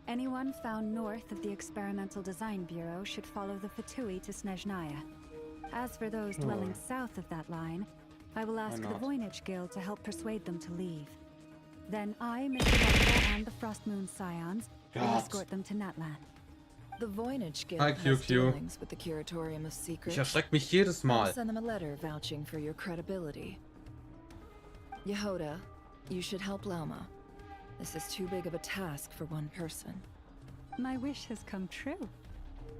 Anyone found north of the Experimental Design Bureau should follow the Fatui to Snezhnaya. As for those dwelling south of that line, I will ask the Voynich Guild to help persuade them to leave. Then I, Mr. Vulca, and the Frostmoon Scions will escort them to Natlan. The Voynich Guild has dealings with the Curatorium of Secrets. Ich erschreck mich jedes Mal. I'll send them a letter vouching for your credibility. Yehoda, you should help Lauma. This is too big of a task for one person. My wish has come true.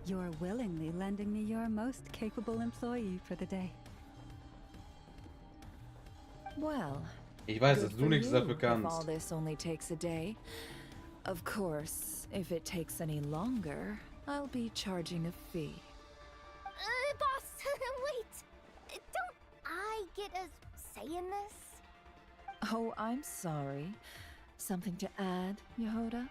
You're willingly lending me your most capable employee for the day. Well, ich weiß, dass du nichts dafür if all kannst. this only takes a day. Of course, if it takes any longer, I'll be charging a fee. Boss, wait! Don't I get a say in this? Oh, I'm sorry. Something to add, Yehoda?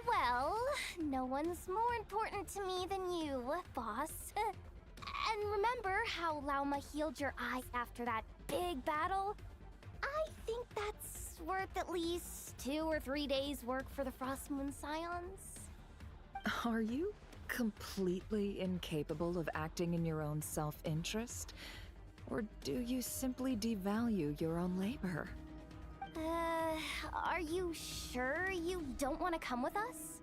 Well, no one's more important to me than you, boss. And remember how Lauma healed your eyes after that big battle? I think that's worth at least 2 or 3 days' work for the Frostmoon Scions. Are you completely incapable of acting in your own self-interest? Or do you simply devalue your own labor? Are you sure you don't want to come with us?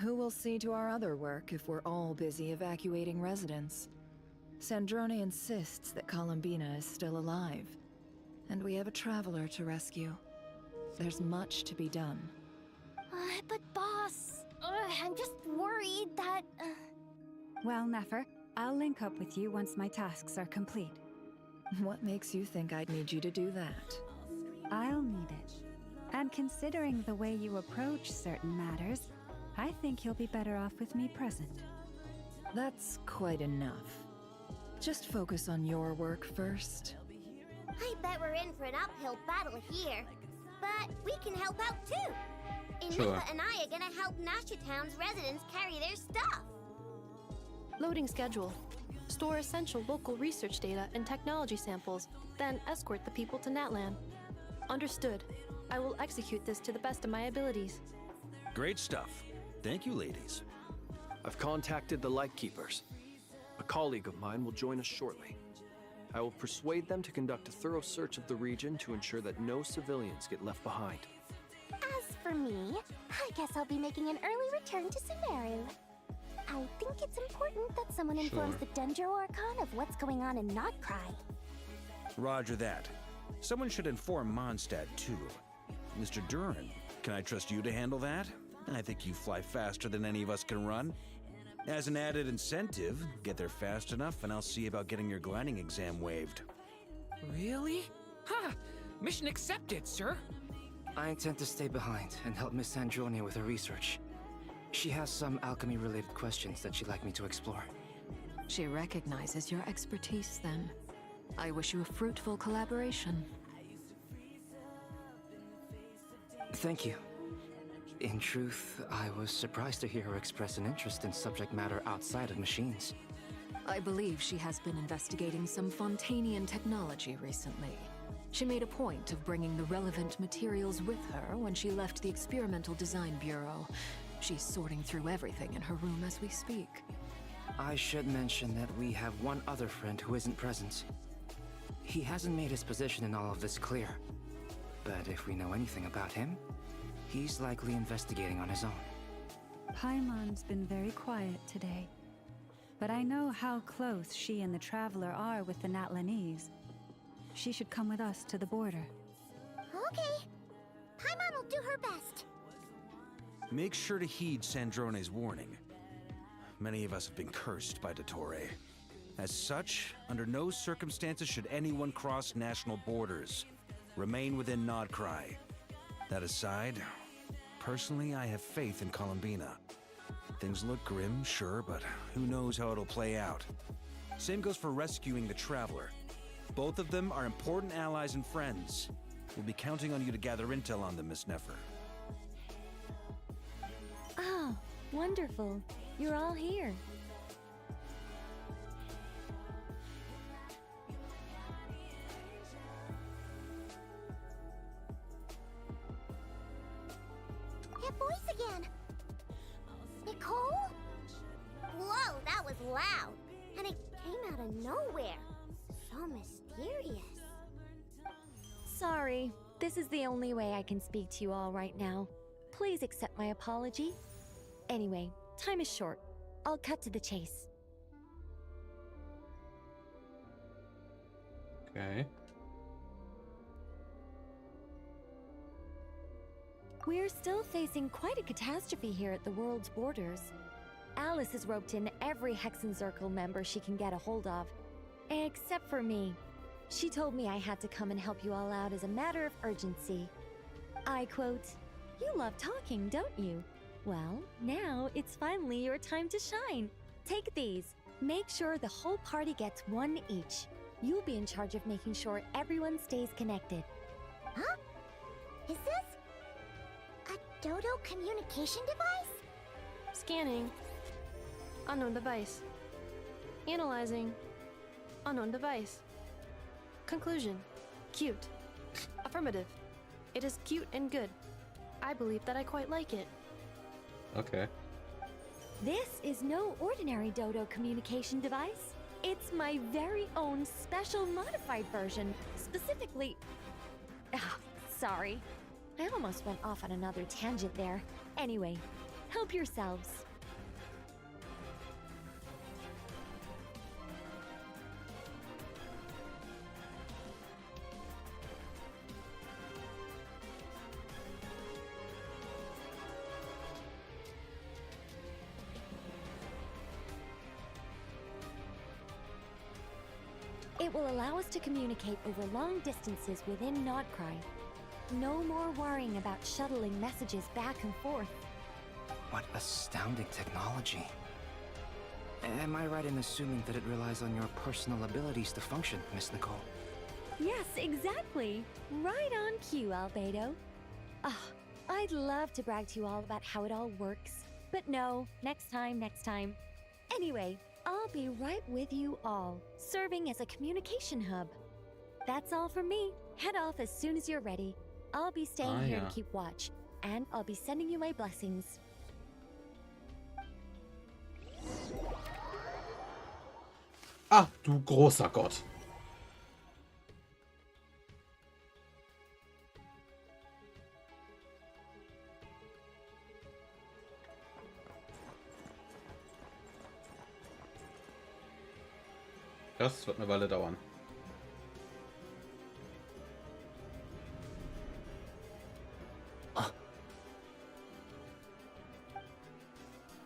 Who will see to our other work if we're all busy evacuating residents? Sandrone insists that Columbina is still alive, and we have a traveler to rescue. There's much to be done. But boss, I'm just worried that... Well, Nefer, I'll link up with you once my tasks are complete. What makes you think I'd need you to do that? I'll need it. And considering the way you approach certain matters, I think you'll be better off with me present. That's quite enough. Just focus on your work first. I bet we're in for an uphill battle here. But we can help out too. Sure. Inessa and I are gonna help Nasha Town's residents carry their stuff. Loading schedule. Store essential local research data and technology samples, then escort the people to Natlan. Understood. I will execute this to the best of my abilities. Great stuff. Thank you, ladies. I've contacted the Lightkeepers. A colleague of mine will join us shortly. I will persuade them to conduct a thorough search of the region to ensure that no civilians get left behind. As for me, I guess I'll be making an early return to Sumeru. I think it's important that someone informs the Dendro Archon of what's going on in Notcry. Roger that. Someone should inform Mondstadt, too. Mr. Duran, can I trust you to handle that? I think you fly faster than any of us can run. As an added incentive, get there fast enough and I'll see about getting your gliding exam waived. Really? Ha! Mission accepted, sir. I intend to stay behind and help Miss Sandrone with her research. She has some alchemy-related questions that she'd like me to explore. She recognizes your expertise, then. I wish you a fruitful collaboration. Thank you. In truth, I was surprised to hear her express an interest in subject matter outside of machines. I believe she has been investigating some Fontanian technology recently. She made a point of bringing the relevant materials with her when she left the Experimental Design Bureau. She's sorting through everything in her room as we speak. I should mention that we have one other friend who isn't present. He hasn't made his position in all of this clear. But if we know anything about him, he's likely investigating on his own. Paimon's been very quiet today. But I know how close she and the Traveler are with the Natlanese. She should come with us to the border. Okay. Paimon will do her best. Make sure to heed Sandrone's warning. Many of us have been cursed by Dottore. As such, under no circumstances should anyone cross national borders. Remain within Nodcry. That aside, personally, I have faith in Columbina. Things look grim, sure, but who knows how it'll play out. Same goes for rescuing the Traveler. Both of them are important allies and friends. We'll be counting on you to gather intel on them, Miss Nefer. Oh, wonderful. You're all here. That voice again! Nicole? Whoa, that was loud! And it came out of nowhere. So mysterious. Sorry, this is the only way I can speak to you all right now. Please accept my apology. Anyway, time is short. I'll cut to the chase. Okay. We're still facing quite a catastrophe here at the world's borders. Alice has roped in every Hexenzirkel member she can get a hold of. Except for me. She told me I had to come and help you all out as a matter of urgency. I quote, "You love talking, don't you? Well, now it's finally your time to shine. Take these. Make sure the whole party gets one each. You'll be in charge of making sure everyone stays connected." Huh? Is this a Dodo communication device? Scanning. Unknown device. Analyzing. Unknown device. Conclusion. Cute. Affirmative. It is cute and good. I believe that I quite like it. Okay. This is no ordinary Dodo communication device. It's my very own special modified version, specifically... Ah, sorry. I almost went off on another tangent there. Anyway, help yourselves. It will allow us to communicate over long distances within Nodcry. No more worrying about shuttling messages back and forth. What astounding technology. Am I right in assuming that it relies on your personal abilities to function, Miss Nicole? Yes, exactly. Right on cue, Albedo. Ah, I'd love to brag to you all about how it all works. But no, next time. Anyway, I'll be right with you all, serving as a communication hub. That's all from me. Head off as soon as you're ready. I'll be staying here to keep watch, and I'll be sending you my blessings. Ah, du großer Gott. Das wird eine Weile dauern.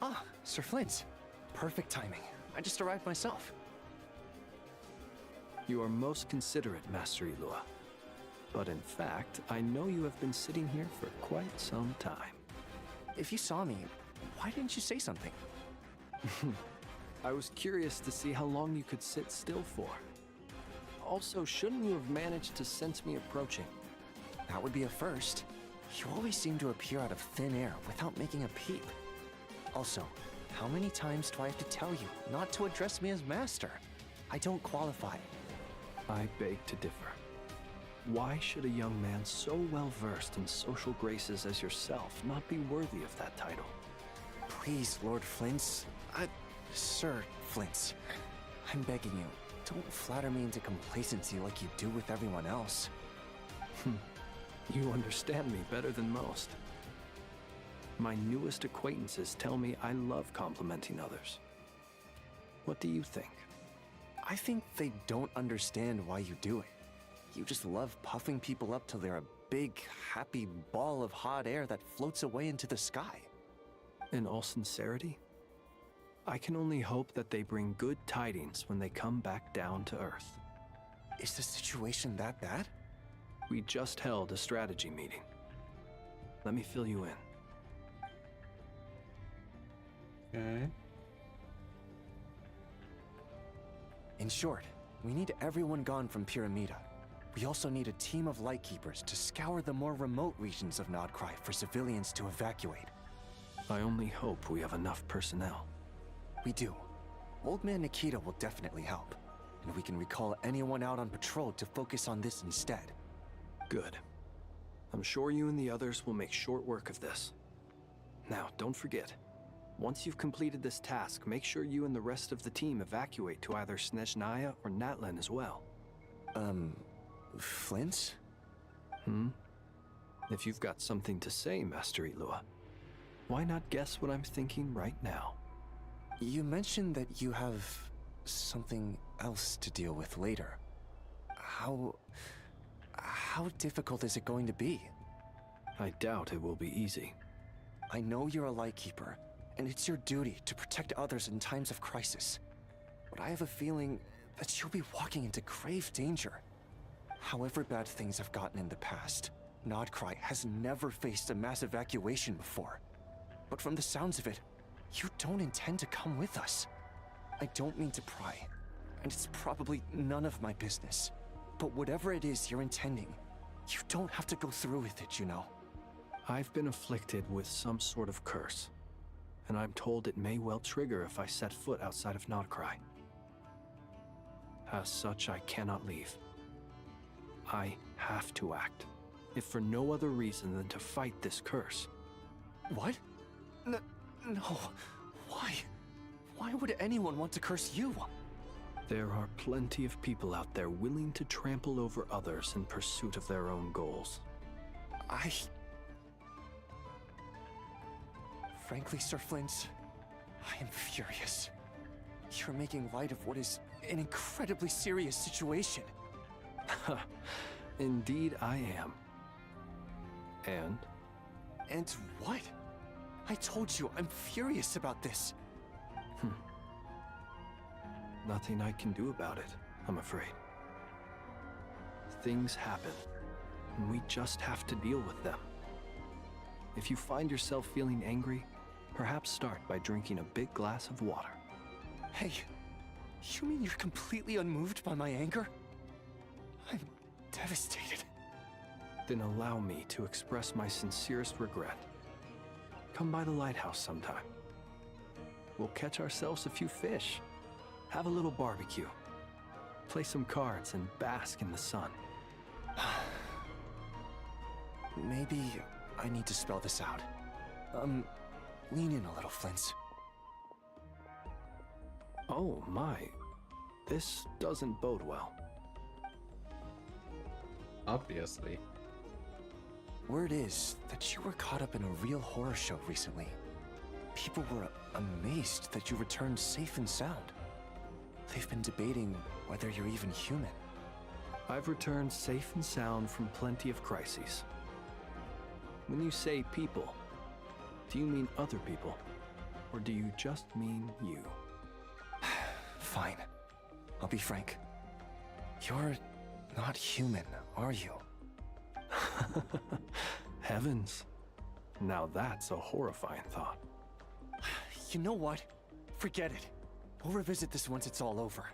Ah, Sir Flint. Perfect timing. I just arrived myself. You are most considerate, Master Elua. But in fact, I know you have been sitting here for quite some time. If you saw me, why didn't you say something? I was curious to see how long you could sit still for. Also, shouldn't you have managed to sense me approaching? That would be a first. You always seem to appear out of thin air without making a peep. Also, how many times do I have to tell you not to address me as master? I don't qualify. I beg to differ. Why should a young man so well versed in social graces as yourself not be worthy of that title? Please, Lord Flint. Sir Flint. I'm begging you, don't flatter me into complacency like you do with everyone else. You understand me better than most. My newest acquaintances tell me I love complimenting others. What do you think? I think they don't understand why you do it. You just love puffing people up till they're a big, happy ball of hot air that floats away into the sky. In all sincerity, I can only hope that they bring good tidings when they come back down to Earth. Is the situation that bad? We just held a strategy meeting. Let me fill you in. Okay. In short, we need everyone gone from Pyramida. We also need a team of Lightkeepers to scour the more remote regions of Nodcry for civilians to evacuate. I only hope we have enough personnel. We do. Old Man Nikita will definitely help, and we can recall anyone out on patrol to focus on this instead. Good. I'm sure you and the others will make short work of this. Now, don't forget, once you've completed this task, make sure you and the rest of the team evacuate to either Snezhnaya or Natlan as well. Flint? If you've got something to say, Master Elua, why not guess what I'm thinking right now? You mentioned that you have something else to deal with later. How difficult is it going to be? I doubt it will be easy. I know you're a Lightkeeper, and it's your duty to protect others in times of crisis. But I have a feeling that you'll be walking into grave danger. However bad things have gotten in the past, Nodcry has never faced a mass evacuation before. But from the sounds of it, you don't intend to come with us. I don't mean to pry, and it's probably none of my business. But whatever it is you're intending, you don't have to go through with it, you know. I've been afflicted with some sort of curse, and I'm told it may well trigger if I set foot outside of Nodcry. As such, I cannot leave. I have to act, if for no other reason than to fight this curse. What? No. Why? Why would anyone want to curse you? There are plenty of people out there willing to trample over others in pursuit of their own goals. Frankly, Sir Flint, I am furious. You're making light of what is an incredibly serious situation. Indeed I am. And? And what? I told you, I'm furious about this. Nothing I can do about it, I'm afraid. things happen, and we just have to deal with them. If you find yourself feeling angry, perhaps start by drinking a big glass of water. Hey, you mean you're completely unmoved by my anger? I'm devastated. Then allow me to express my sincerest regret. Come by the lighthouse sometime. We'll catch ourselves a few fish, have a little barbecue, play some cards, and bask in the sun. Maybe I need to spell this out. Lean in a little, Flint. Oh my, this doesn't bode well. Obviously. Word is that you were caught up in a real horror show recently. People were amazed that you returned safe and sound. They've been debating whether you're even human. I've returned safe and sound from plenty of crises. When you say people, do you mean other people? Or do you just mean you? Fine. I'll be frank. You're not human, are you? Heavens. Now that's a horrifying thought. You know what? Forget it. We'll revisit this once it's all over.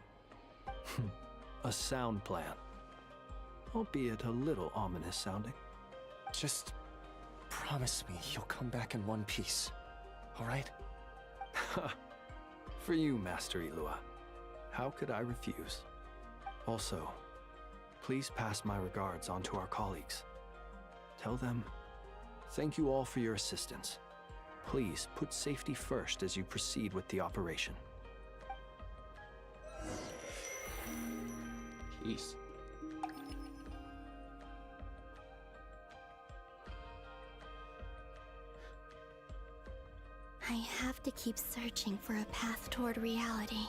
A sound plan. Albeit a little ominous sounding. Just promise me you'll come back in one piece, all right? For you, Master Ilua. How could I refuse? Also, please pass my regards on to our colleagues. Tell them, thank you all for your assistance. Please put safety first as you proceed with the operation. Peace. I have to keep searching for a path toward reality.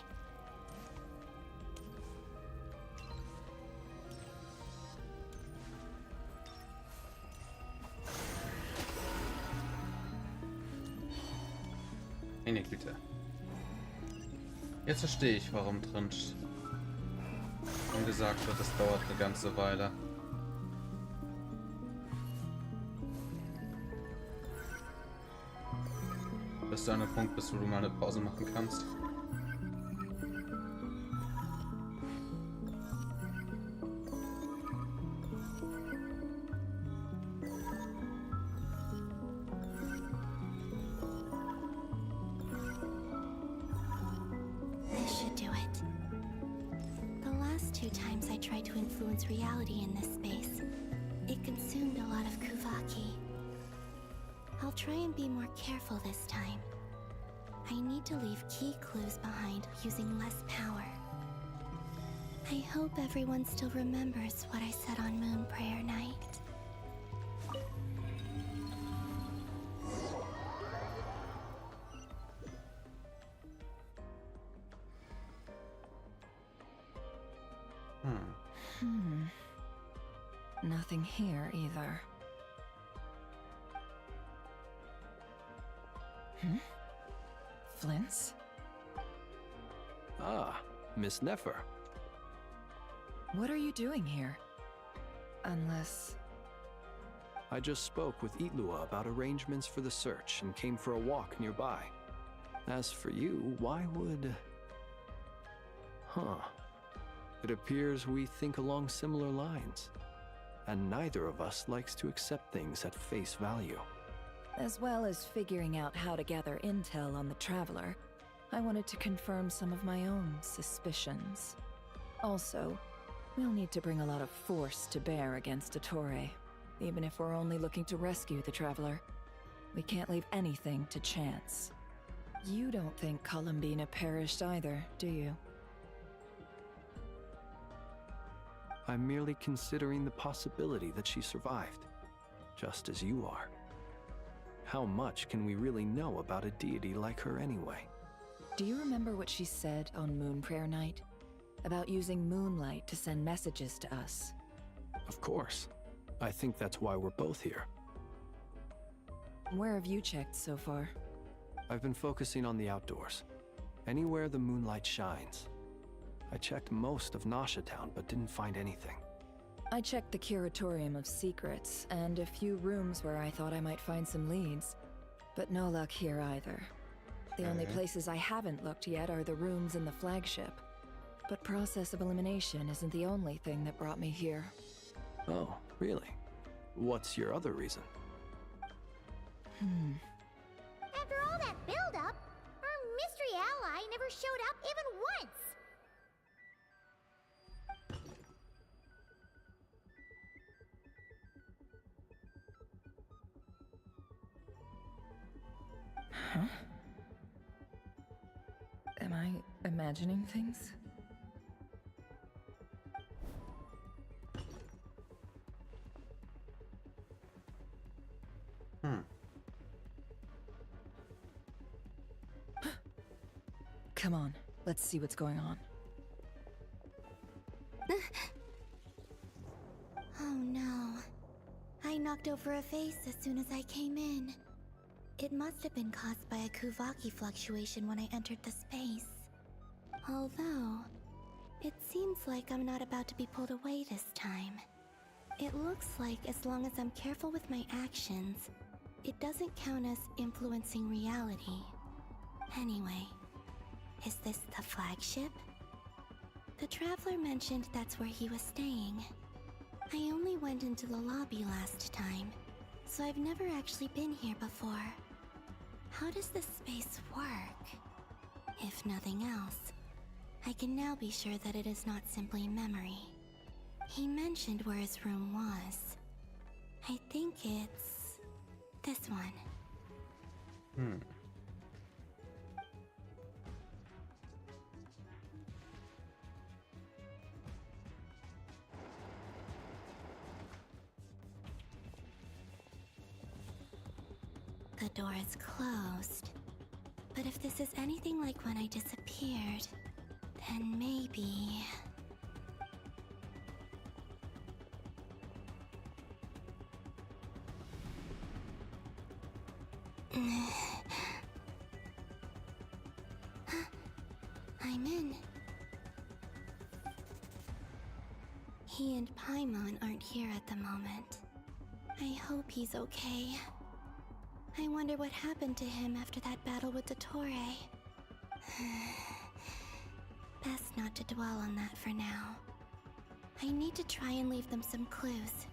Meine Güte. Jetzt verstehe ich, warum drin gesagt wird, es dauert eine ganze Weile. Bis du an einem Punkt bist, wo du mal eine Pause machen kannst. This should do it. The last 2 times I tried to influence reality in this space, it consumed a lot of Kuvaki. I'll try and be more careful this time. I need to leave key clues behind using less power. I hope everyone still remembers what I said on Moon Prayer Night. Nothing here either. Flint's? Ah, Miss Nefer. What are you doing here? Unless... I just spoke with Ilua about arrangements for the search and came for a walk nearby. As for you, why would... It appears we think along similar lines. And neither of us likes to accept things at face value. As well as figuring out how to gather intel on the Traveler, I wanted to confirm some of my own suspicions. Also, we'll need to bring a lot of force to bear against Ettore, even if we're only looking to rescue the Traveler. We can't leave anything to chance. You don't think Columbina perished either, do you? I'm merely considering the possibility that she survived, just as you are. How much can we really know about a deity like her anyway? Do you remember what she said on Moon Prayer Night? About using moonlight to send messages to us? Of course. I think that's why we're both here. Where have you checked so far? I've been focusing on the outdoors. Anywhere the moonlight shines. I checked most of Nasha Town, but didn't find anything. I checked the Curatorium of Secrets, and a few rooms where I thought I might find some leads. But no luck here either. The only places I haven't looked yet are the rooms in the flagship. But process of elimination isn't the only thing that brought me here. Oh, really? What's your other reason? After all that build-up, our mystery ally never showed up even once! Huh? Am I imagining things? Come on, let's see what's going on. Oh no. I knocked over a vase as soon as I came in. It must have been caused by a Kuvaki fluctuation when I entered the space. Although, it seems like I'm not about to be pulled away this time. It looks like as long as I'm careful with my actions, it doesn't count as influencing reality. Anyway, is this the flagship? The Traveler mentioned that's where he was staying. I only went into the lobby last time, so I've never actually been here before. How does this space work? If nothing else, I can now be sure that it is not simply memory. He mentioned where his room was. I think it's this one. The door is closed. But if this is anything like when I disappeared, then maybe... I'm in. He and Paimon aren't here at the moment. I hope he's okay. I wonder what happened to him after that battle with Dottore. Best not to dwell on that for now. I need to try and leave them some clues.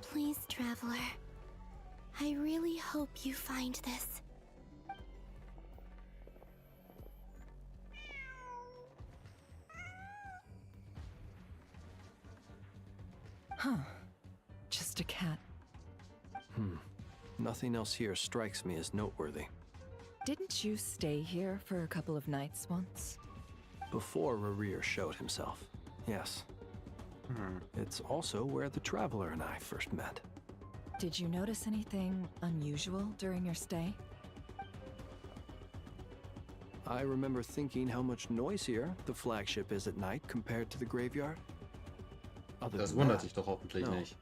Please, Traveler. I really hope you find this. Huh. Just a cat. Nothing else here strikes me as noteworthy. Didn't you stay here for a couple of nights once? Before Rerir showed himself, yes. It's also where the Traveler and I first met. Did you notice anything unusual during your stay? I remember thinking how much noisier the flagship is at night compared to the graveyard. Das wundert dich doch hoffentlich nicht.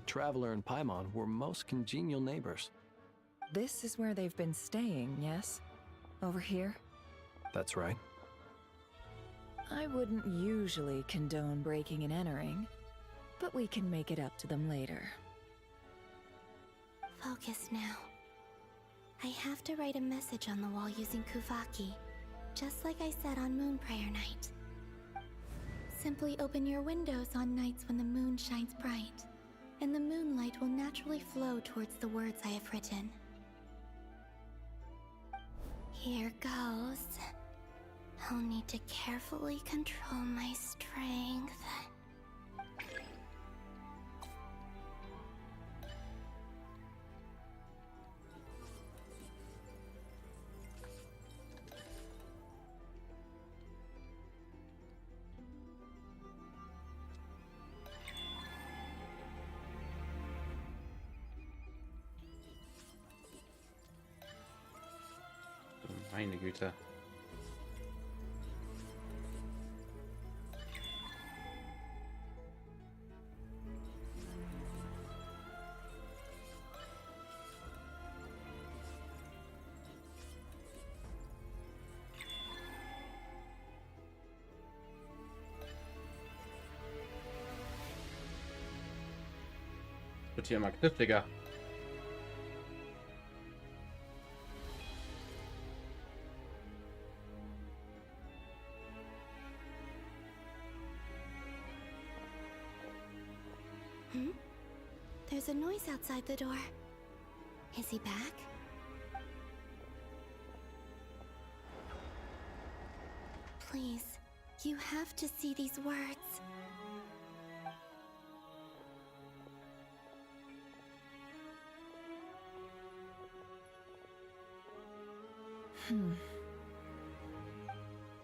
Traveler and Paimon were most congenial neighbors. This is where they've been staying, yes? Over here? That's right. I wouldn't usually condone breaking and entering, but we can make it up to them later. Focus now. I have to write a message on the wall using Kuvaki, just like I said on Moon Prayer Night. Simply open your windows on nights when the moon shines bright, and the moonlight will naturally flow towards the words I have written. Here goes. I'll need to carefully control my strength. Meine Güte. Wird hier immer kniffliger. There's a noise outside the door. Is he back? Please, you have to see these words.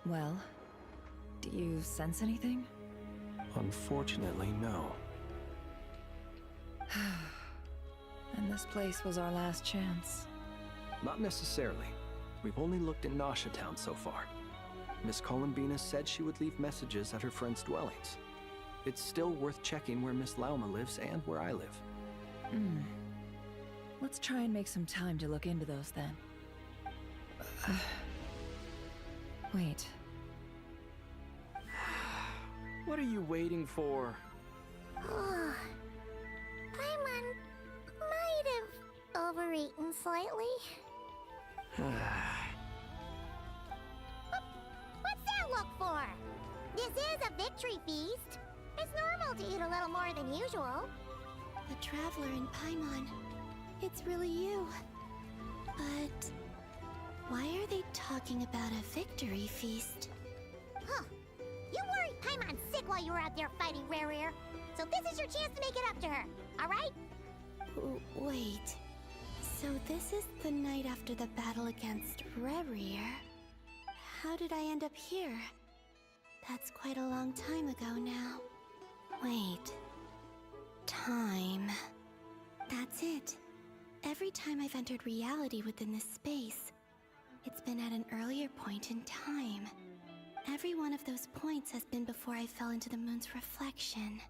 Well, do you sense anything? Unfortunately, no. And this place was our last chance. Not necessarily. We've only looked in Nasha Town so far. Miss Columbina said she would leave messages at her friends' dwellings. It's still worth checking where Miss Lauma lives and where I live. Let's try and make some time to look into those then. Wait. What are you waiting for? Paimon might have overeaten slightly. What's that look for? This is a victory feast. It's normal to eat a little more than usual. The Traveler in Paimon. It's really you. But why are they talking about a victory feast? Huh. You worried Paimon sick while you were out there fighting Rare, so this is your chance to make it up to her, alright? Wait. So this is the night after the battle against Rare. How did I end up here? That's quite a long time ago now. Wait. Time. That's it. Every time I've entered reality within this space, it's been at an earlier point in time. Every one of those points has been before I fell into the moon's reflection.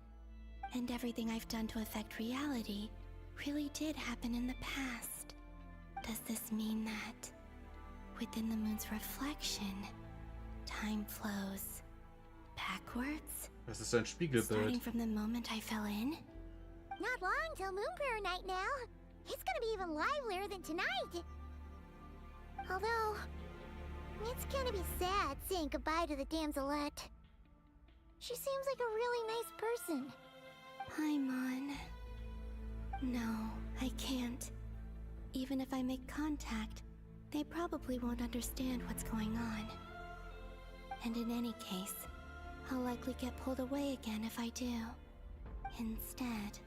And everything I've done to affect reality really did happen in the past. Does this mean that within the moon's reflection, time flows backwards? Das ist ein Spiegelbild. Starting from the moment I fell in? Not long till Moon Prayer Night now. It's gonna be even livelier than tonight. Although, it's gonna be sad saying goodbye to the damselette. She seems like a really nice person. Paimon. No, I can't. Even if I make contact, they probably won't understand what's going on. And in any case, I'll likely get pulled away again if I do. Instead,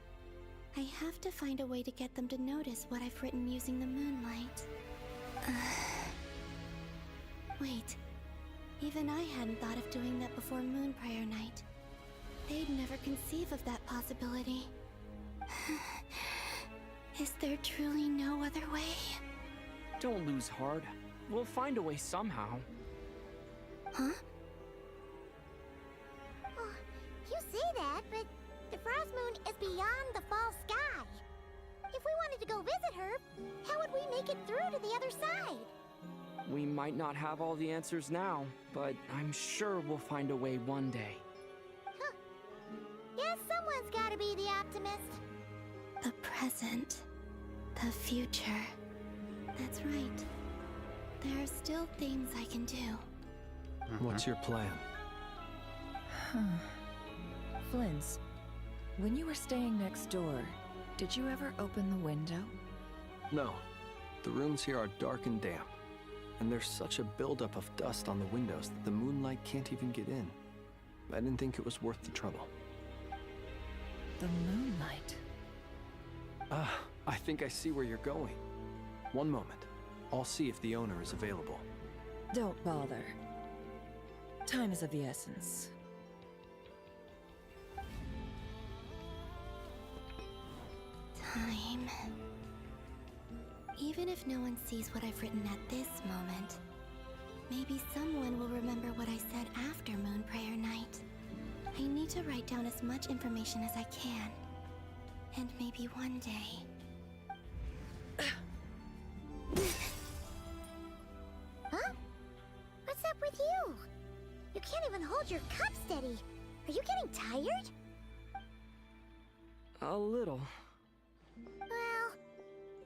I have to find a way to get them to notice what I've written using the moonlight. Wait, even I hadn't thought of doing that before Moon Prayer Night. They'd never conceive of that possibility. Is there truly no other way? Don't lose heart. We'll find a way somehow. Huh? Oh, you say that, but the Frost Moon is beyond the fall sky. If we wanted to go visit her, how would we make it through to the other side? We might not have all the answers now, but I'm sure we'll find a way one day. Huh. Guess someone's gotta be the optimist. The present. The future. That's right. There are still things I can do. What's your plan? Flynn's, when you were staying next door, did you ever open the window? No. The rooms here are dark and damp. And there's such a buildup of dust on the windows that the moonlight can't even get in. I didn't think it was worth the trouble. The moonlight? I think I see where you're going. One moment. I'll see if the owner is available. Don't bother. Time is of the essence. Time. Even if no one sees what I've written at this moment, maybe someone will remember what I said after Moon Prayer Night. I need to write down as much information as I can. And maybe one day... Huh? What's up with you? You can't even hold your cup steady. Are you getting tired? A little. Well,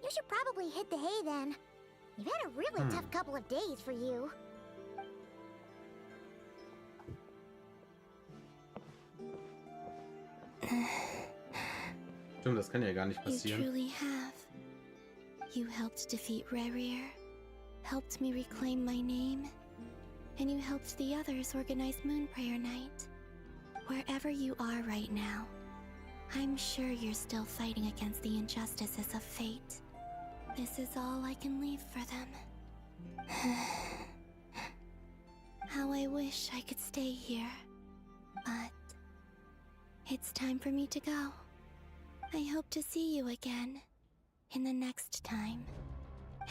you should probably hit the hay then. You've had a really tough couple of days for you. Stimmt, das kann ja gar nicht passieren. You truly have. You helped defeat Rerir, helped me reclaim my name, and you helped the others organize Moon Prayer Night. Wherever you are right now, I'm sure you're still fighting against the injustices of fate. This is all I can leave for them. How I wish I could stay here. But it's time for me to go. I hope to see you again in the next time.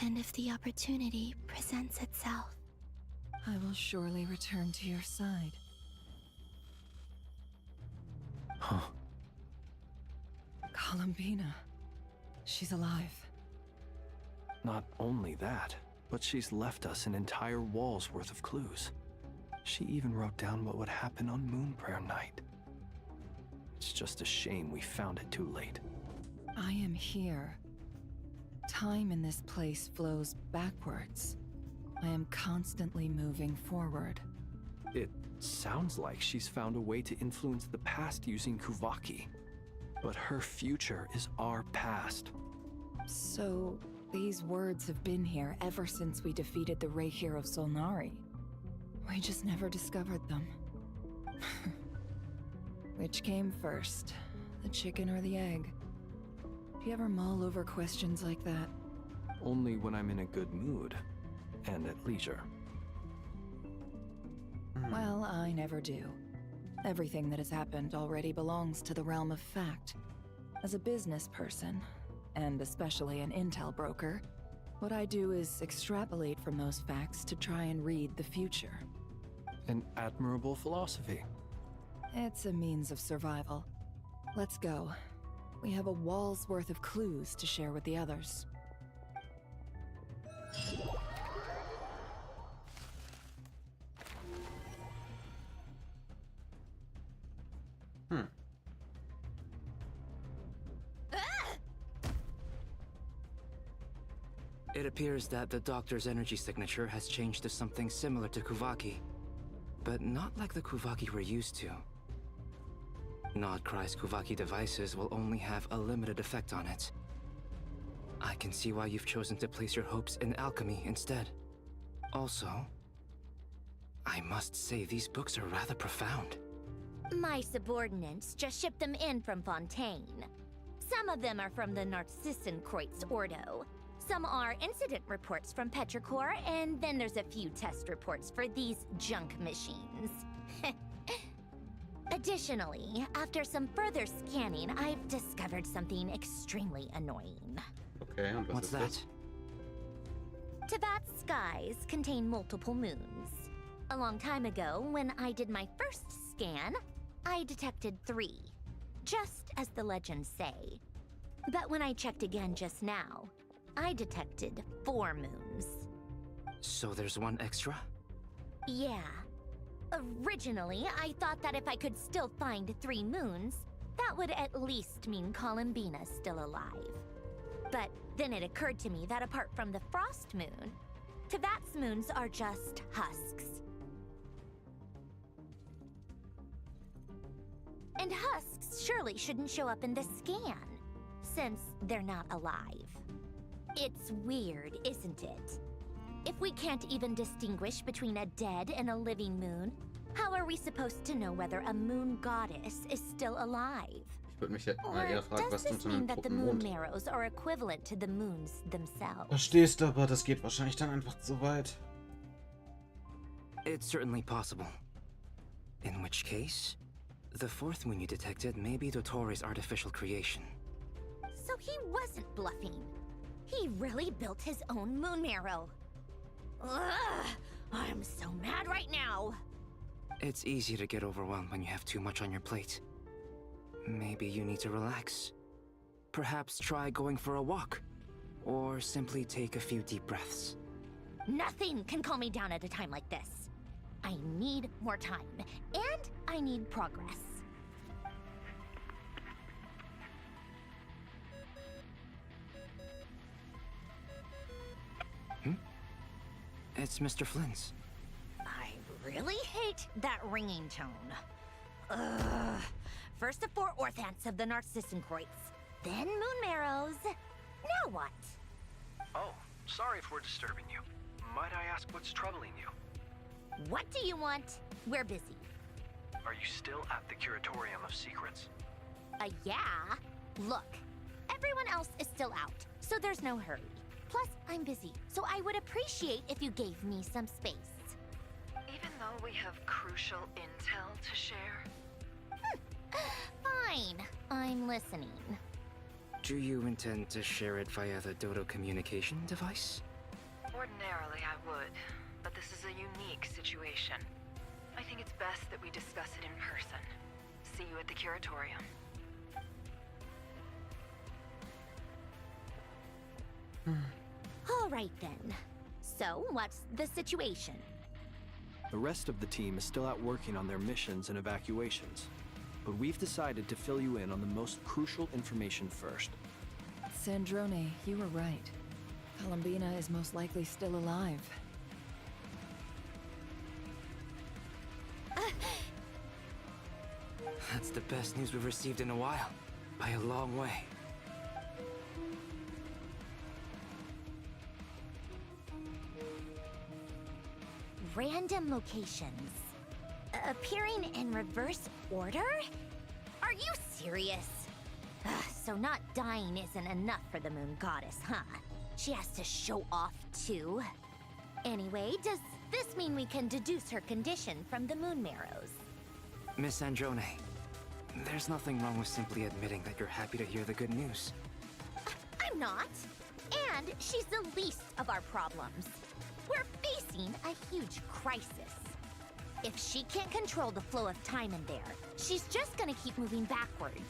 And if the opportunity presents itself. I will surely return to your side. Huh. Columbina. She's alive. Not only that, but she's left us an entire wall's worth of clues. She even wrote down what would happen on Moon Prayer Night. It's just a shame we found it too late. I am here. Time in this place flows backwards. I am constantly moving forward. It sounds like she's found a way to influence the past using Kuvaki. But her future is our past. So, these words have been here ever since we defeated the Ray Hero Solnari. We just never discovered them. Which came first, the chicken or the egg? Do you ever mull over questions like that? Only when I'm in a good mood and at leisure. Well, I never do. Everything that has happened already belongs to the realm of fact. As a business person, and especially an intel broker, what I do is extrapolate from those facts to try and read the future. An admirable philosophy. It's a means of survival. Let's go. We have a wall's worth of clues to share with the others. It appears that the Doctor's energy signature has changed to something similar to Kuvaki, but not like the Kuvaki we're used to. Nodcry's Kuvaki devices will only have a limited effect on it. I can see why you've chosen to place your hopes in alchemy instead. Also, I must say these books are rather profound. My subordinates just shipped them in from Fontaine. Some of them are from the Narcissenkreuz Ordo. Some are incident reports from Petrichor, and then there's a few test reports for these junk machines. Additionally, after some further scanning, I've discovered something extremely annoying. Okay, and what's that? Teyvat's skies contain multiple moons. A long time ago, when I did my first scan, I detected 3, just as the legends say. But when I checked again just now, I detected 4 moons. So there's one extra? Yeah. Originally, I thought that if I could still find 3 moons, that would at least mean Columbina's still alive. But then it occurred to me that apart from the Frost Moon, Teyvat's moons are just husks. And husks surely shouldn't show up in the scan, since they're not alive. It's weird, isn't it? If we can't even distinguish between a dead and a living moon, how are we supposed to know whether a moon goddess is still alive? Ich würde mich ja Or eher fragen, was does denn this zu mean einem that the toten moon Mond? marrows are equivalent to the moons themselves? Verstehst du, aber das geht wahrscheinlich dann einfach zu weit. It's certainly possible. In which case, the 4th moon you detected may be Dottores' artificial creation. So he wasn't bluffing. He really built his own moon marrow. Ugh, I'm so mad right now. It's easy to get overwhelmed when you have too much on your plate. Maybe you need to relax. Perhaps try going for a walk, or simply take a few deep breaths. Nothing can calm me down at a time like this. I need more time, and I need progress. It's Mr. Flynn's. I really hate that ringing tone. Ugh. First the 4 orthants of the Narcissenkreuz, then moon marrows. Now what? Oh, sorry if we're disturbing you. Might I ask what's troubling you? What do you want? We're busy. Are you still at the Curatorium of Secrets? Yeah. Look, everyone else is still out, so there's no hurry. Plus, I'm busy, so I would appreciate if you gave me some space. Even though we have crucial intel to share? Fine, I'm listening. Do you intend to share it via the Dodo communication device? Ordinarily I would, but this is a unique situation. I think it's best that we discuss it in person. See you at the Curatorium. All right then. So, what's the situation? The rest of the team is still out working on their missions and evacuations, but we've decided to fill you in on the most crucial information first. Sandrone, you were right. Columbina is most likely still alive. That's the best news we've received in a while. By a long way. Random locations. Appearing in reverse order? Are you serious? So not dying isn't enough for the moon goddess, huh? She has to show off too. Anyway, does this mean we can deduce her condition from the moon marrows? Miss Androne, there's nothing wrong with simply admitting that you're happy to hear the good news. I'm not. And she's the least of our problems. We're facing a huge crisis. If she can't control the flow of time in there, she's just gonna keep moving backwards.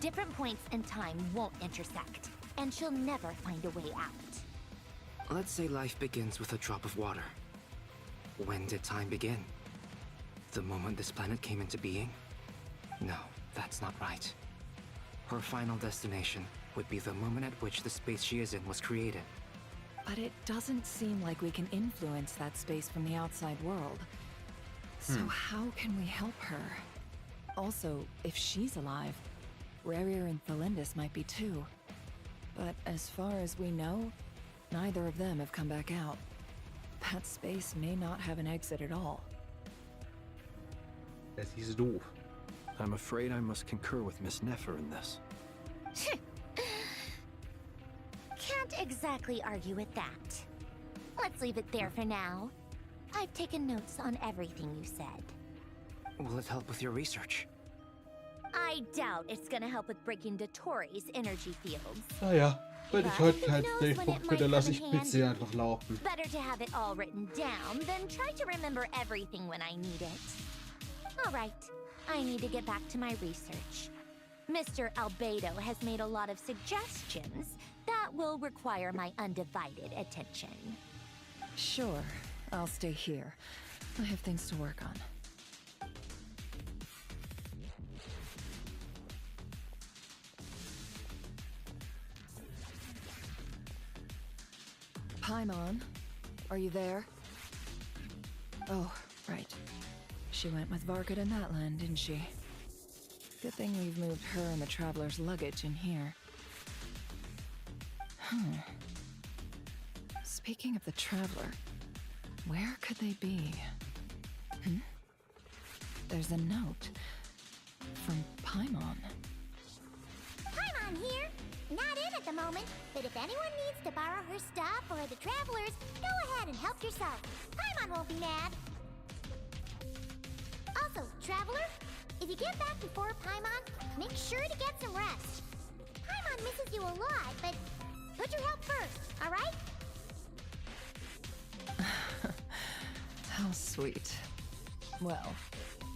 Different points in time won't intersect, and she'll never find a way out. Let's say life begins with a drop of water. When did time begin? The moment this planet came into being? No, that's not right. Her final destination would be the moment at which the space she is in was created. But it doesn't seem like we can influence that space from the outside world. So how can we help her? Also, if she's alive, Rerir and Thalindus might be too. But as far as we know, neither of them have come back out. That space may not have an exit at all. Das ist doof. I'm afraid I must concur with Miss Nefer in this. Can't exactly argue with that. Let's leave it there for now. I've taken notes on everything you said. Will it help with your research? I doubt it's gonna help with breaking Dottores energy fields. Naja, wenn ich heute keinen Safe-Punkt finde, lasse ich PC einfach laufen. Better to have it all written down than try to remember everything when I need it. Alright, I need to get back to my research. Mr. Albedo has made a lot of suggestions that will require my undivided attention. Sure, I'll stay here. I have things to work on. Paimon, are you there? Oh, right. She went with Varka to Natlan, didn't she? Good thing we've moved her and the Traveler's luggage in here. Speaking of the Traveler, where could they be? There's a note from Paimon. Paimon here! Not in at the moment, but if anyone needs to borrow her stuff or the Travelers, go ahead and help yourself. Paimon won't be mad. Also, Traveler, if you get back before Paimon, make sure to get some rest. Paimon misses you a lot, but put your help first, alright? How sweet. Well,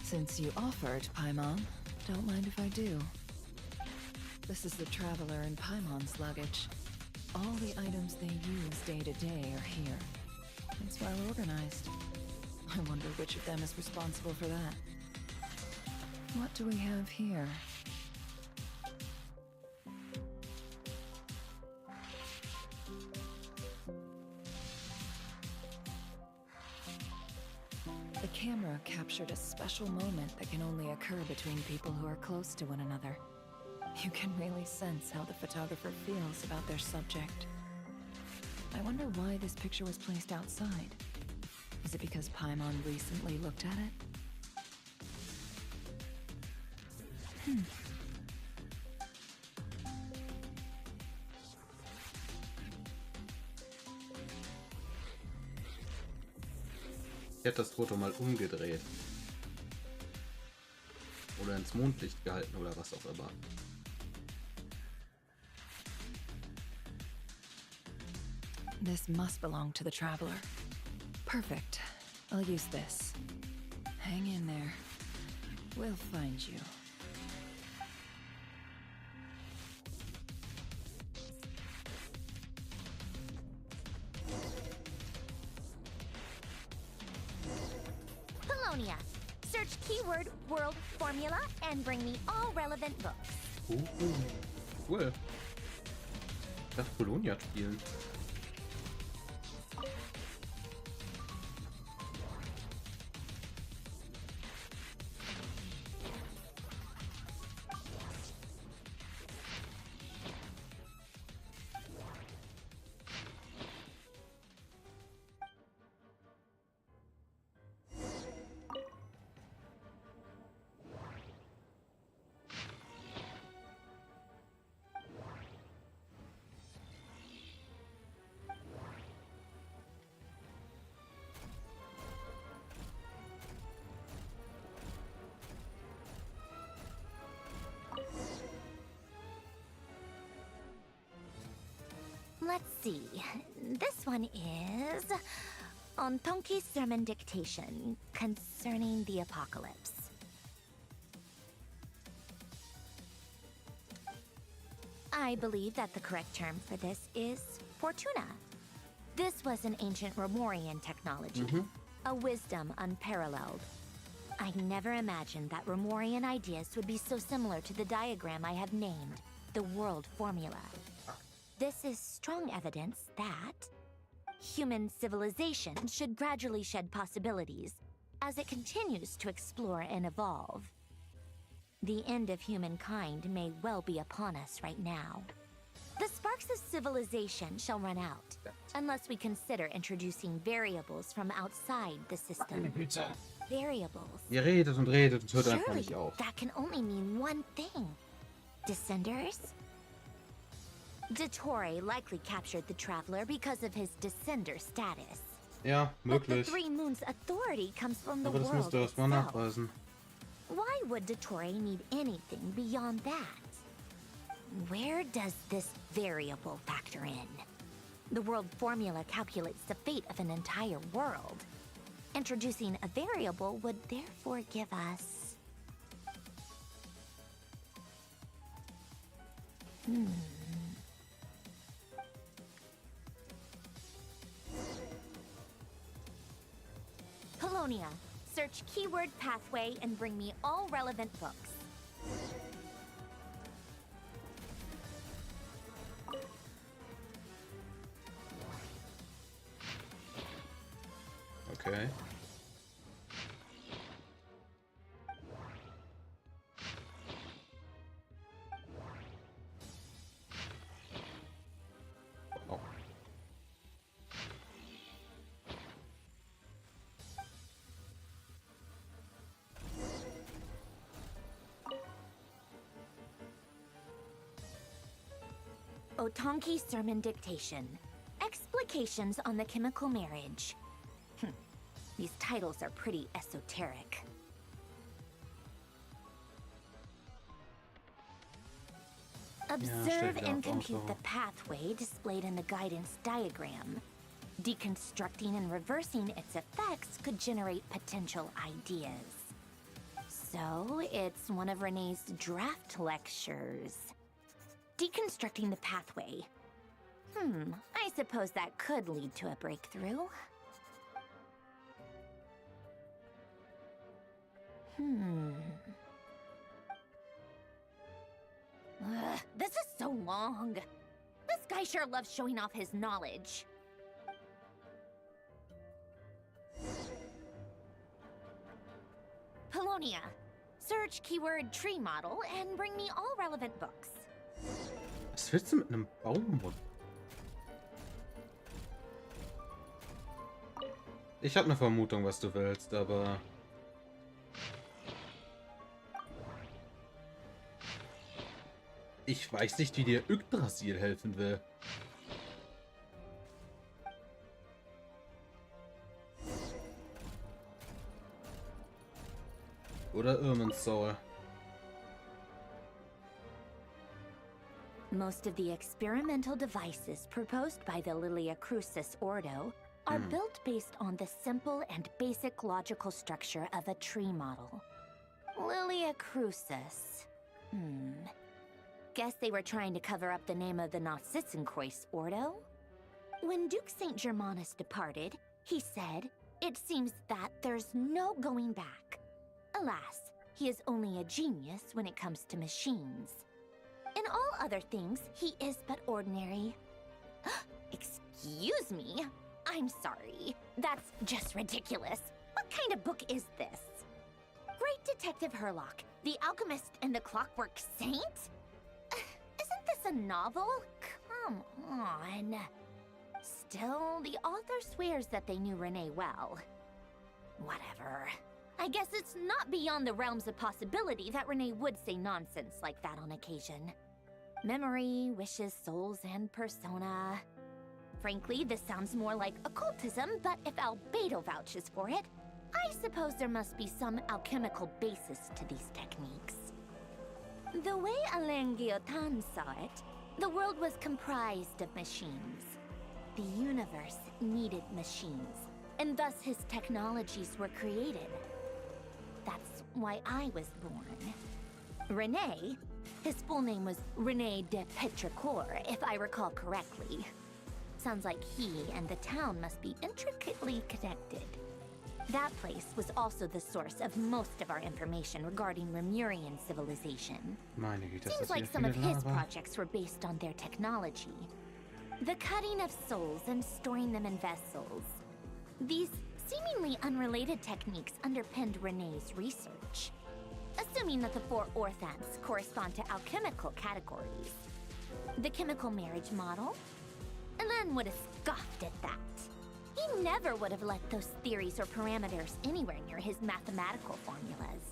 since you offered, Paimon, don't mind if I do. This is the Traveler and Paimon's luggage. All the items they use day to day are here. It's well organized. I wonder which of them is responsible for that. What do we have here? The camera captured a special moment that can only occur between people who are close to one another. You can really sense how the photographer feels about their subject. I wonder why this picture was placed outside. Is it because Paimon recently looked at it? Ich hätte das Foto mal umgedreht. Oder ins Mondlicht gehalten oder was auch immer. This must belong to the traveler. Perfect. I'll use this. Hang in there. We'll find you. Polonia. Search keyword world formula and bring me all relevant books. Cool. Ich darf Polonia spielen. Let's see. This one is on Tonki's sermon dictation concerning the apocalypse. I believe that the correct term for this is Fortuna. This was an ancient Romorian technology, a wisdom unparalleled. I never imagined that Romorian ideas would be so similar to the diagram I have named, the world formula. This is strong evidence that human civilization should gradually shed possibilities as it continues to explore and evolve. The end of humankind may well be upon us right now. The sparks of civilization shall run out, unless we consider introducing variables from outside the system. Variables. Ihr redet und redet und hört einfach nicht auf. That can only mean one thing. Descenders? Dottore likely captured the traveler because of his descender status. Ja, But the möglich. Three Moons authority comes from the Aber das world musst du erstmal itself. nachweisen. Why would Dottore need anything beyond that? Where does this variable factor in? The world formula calculates the fate of an entire world. Introducing a variable would therefore give us... Polonia. Search keyword pathway and bring me all relevant books. Okay. Oh. Otonki sermon dictation. Explications on the chemical marriage. These titles are pretty esoteric. Observe and compute the pathway displayed in the guidance diagram. Deconstructing and reversing its effects could generate potential ideas. So, it's one of Renee's draft lectures. Deconstructing the pathway. I suppose that could lead to a breakthrough. This is so long. This guy sure loves showing off his knowledge. Polonia. Search keyword tree model and bring me all relevant books. Was willst du mit einem Baumwood? Ich habe eine Vermutung, was du willst, aber... Ich weiß nicht, wie dir Yggdrasil helfen will. Oder Irminsoul. Most of the experimental devices proposed by the Lilia Crucis Ordo are built based on the simple and basic logical structure of a tree model. Lilia Crucis. Guess they were trying to cover up the name of the Narcissenkois Ordo? When Duke St. Germanus departed, he said, "It seems that there's no going back." Alas, he is only a genius when it comes to machines. In all other things, he is but ordinary. Excuse me? I'm sorry. That's just ridiculous. What kind of book is this? Great Detective Herlock, the Alchemist and the Clockwork Saint? Isn't this a novel? Come on. Still, the author swears that they knew Renee well. Whatever. I guess it's not beyond the realms of possibility that Renee would say nonsense like that on occasion. Memory, wishes, souls, and persona. Frankly, this sounds more like occultism, but if Albedo vouches for it, I suppose there must be some alchemical basis to these techniques. The way Alain Guillotin saw it, the world was comprised of machines. The universe needed machines, and thus his technologies were created. That's why I was born. Renee, his full name was Renee de Petrichor, if I recall correctly. Sounds like he and the town must be intricately connected. That place was also the source of most of our information regarding Remurian civilization. Seems like some of his projects were based on their technology. The cutting of souls and storing them in vessels. These seemingly unrelated techniques underpinned Renee's research. Assuming that the four orthants correspond to alchemical categories. The chemical marriage model? Alain would have scoffed at that. He never would have let those theories or parameters anywhere near his mathematical formulas.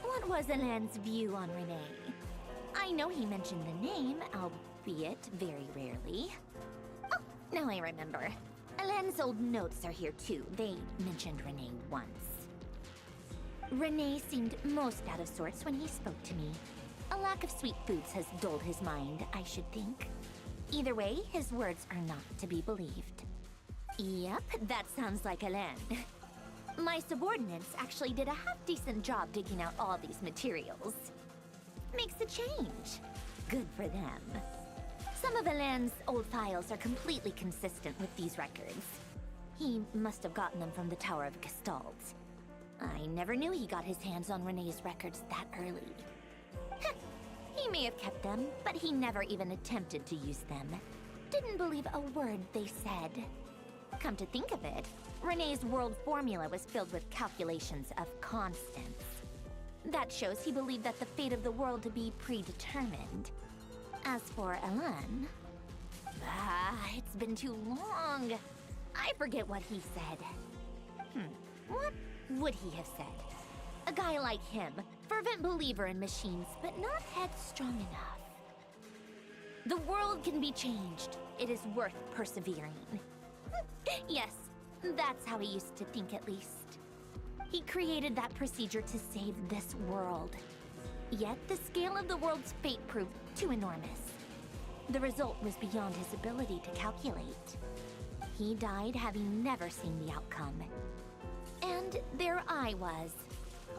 What was Alain's view on Renee? I know he mentioned the name, albeit very rarely. Oh, now I remember. Alain's old notes are here too. They mentioned Renee once. Renee seemed most out of sorts when he spoke to me. A lack of sweet foods has dulled his mind, I should think. Either way, his words are not to be believed. Yep, that sounds like Alain. My subordinates actually did a half-decent job digging out all these materials. Makes a change. Good for them. Some of Alain's old files are completely consistent with these records. He must have gotten them from the Tower of Gestalt. I never knew he got his hands on Renee's records that early. He may have kept them, but he never even attempted to use them. Didn't believe a word they said. Come to think of it, Renee's world formula was filled with calculations of constants. That shows he believed that the fate of the world to be predetermined. As for Alain... it's been too long. I forget what he said. What would he have said? A guy like him, fervent believer in machines, but not headstrong enough. The world can be changed. It is worth persevering. Yes, that's how he used to think at least. He created that procedure to save this world. Yet the scale of the world's fate proved too enormous. The result was beyond his ability to calculate. He died having never seen the outcome. And there I was,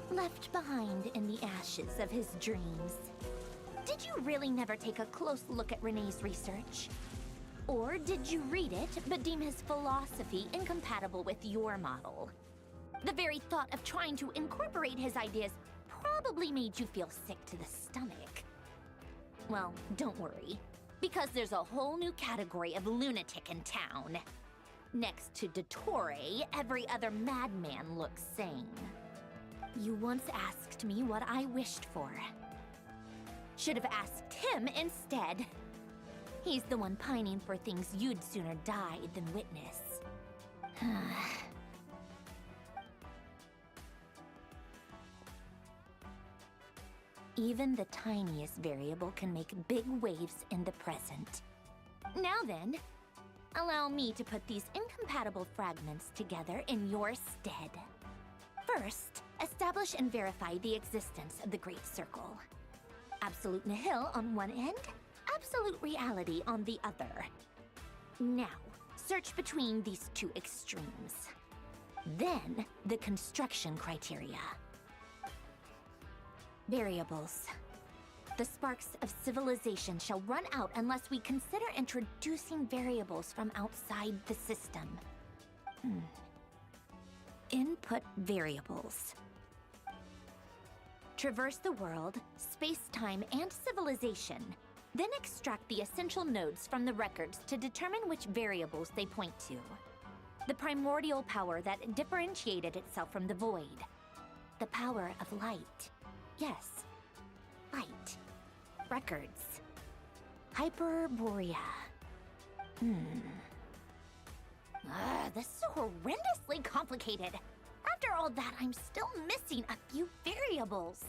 left behind in the ashes of his dreams. Did you really never take a close look at Renee's research? Or did you read it, but deem his philosophy incompatible with your model? The very thought of trying to incorporate his ideas probably made you feel sick to the stomach. Well, don't worry. Because there's a whole new category of lunatic in town. Next to Dottore, every other madman looks sane. You once asked me what I wished for. Should have asked him instead. He's the one pining for things you'd sooner die than witness. Even the tiniest variable can make big waves in the present. Now then, allow me to put these incompatible fragments together in your stead. First, establish and verify the existence of the Great Circle. Absolute nihil on one end, absolute reality on the other. Now, search between these two extremes. Then, the construction criteria. Variables. The sparks of civilization shall run out unless we consider introducing variables from outside the system. Input variables. Traverse the world, space-time, and civilization. Then extract the essential nodes from the records to determine which variables they point to. The primordial power that differentiated itself from the void. The power of light. Yes, light. Records. Hyperborea. This is horrendously complicated. After all that, I'm still missing a few variables.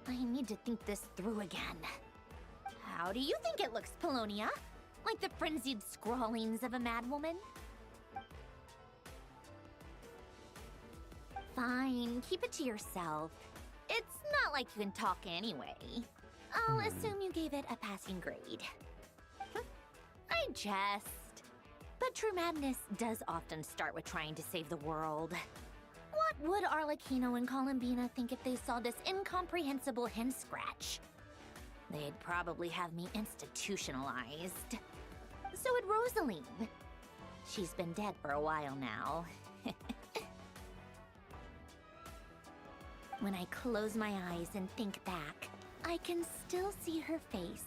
I need to think this through again. How do you think it looks, Polonia? Like the frenzied scrawlings of a madwoman? Fine, keep it to yourself. It's not like you can talk anyway. I'll assume you gave it a passing grade. I jest. But true madness does often start with trying to save the world. What would Arlecchino and Columbina think if they saw this incomprehensible hen scratch? They'd probably have me institutionalized. So would Rosaline. She's been dead for a while now. When I close my eyes and think back, I can still see her face.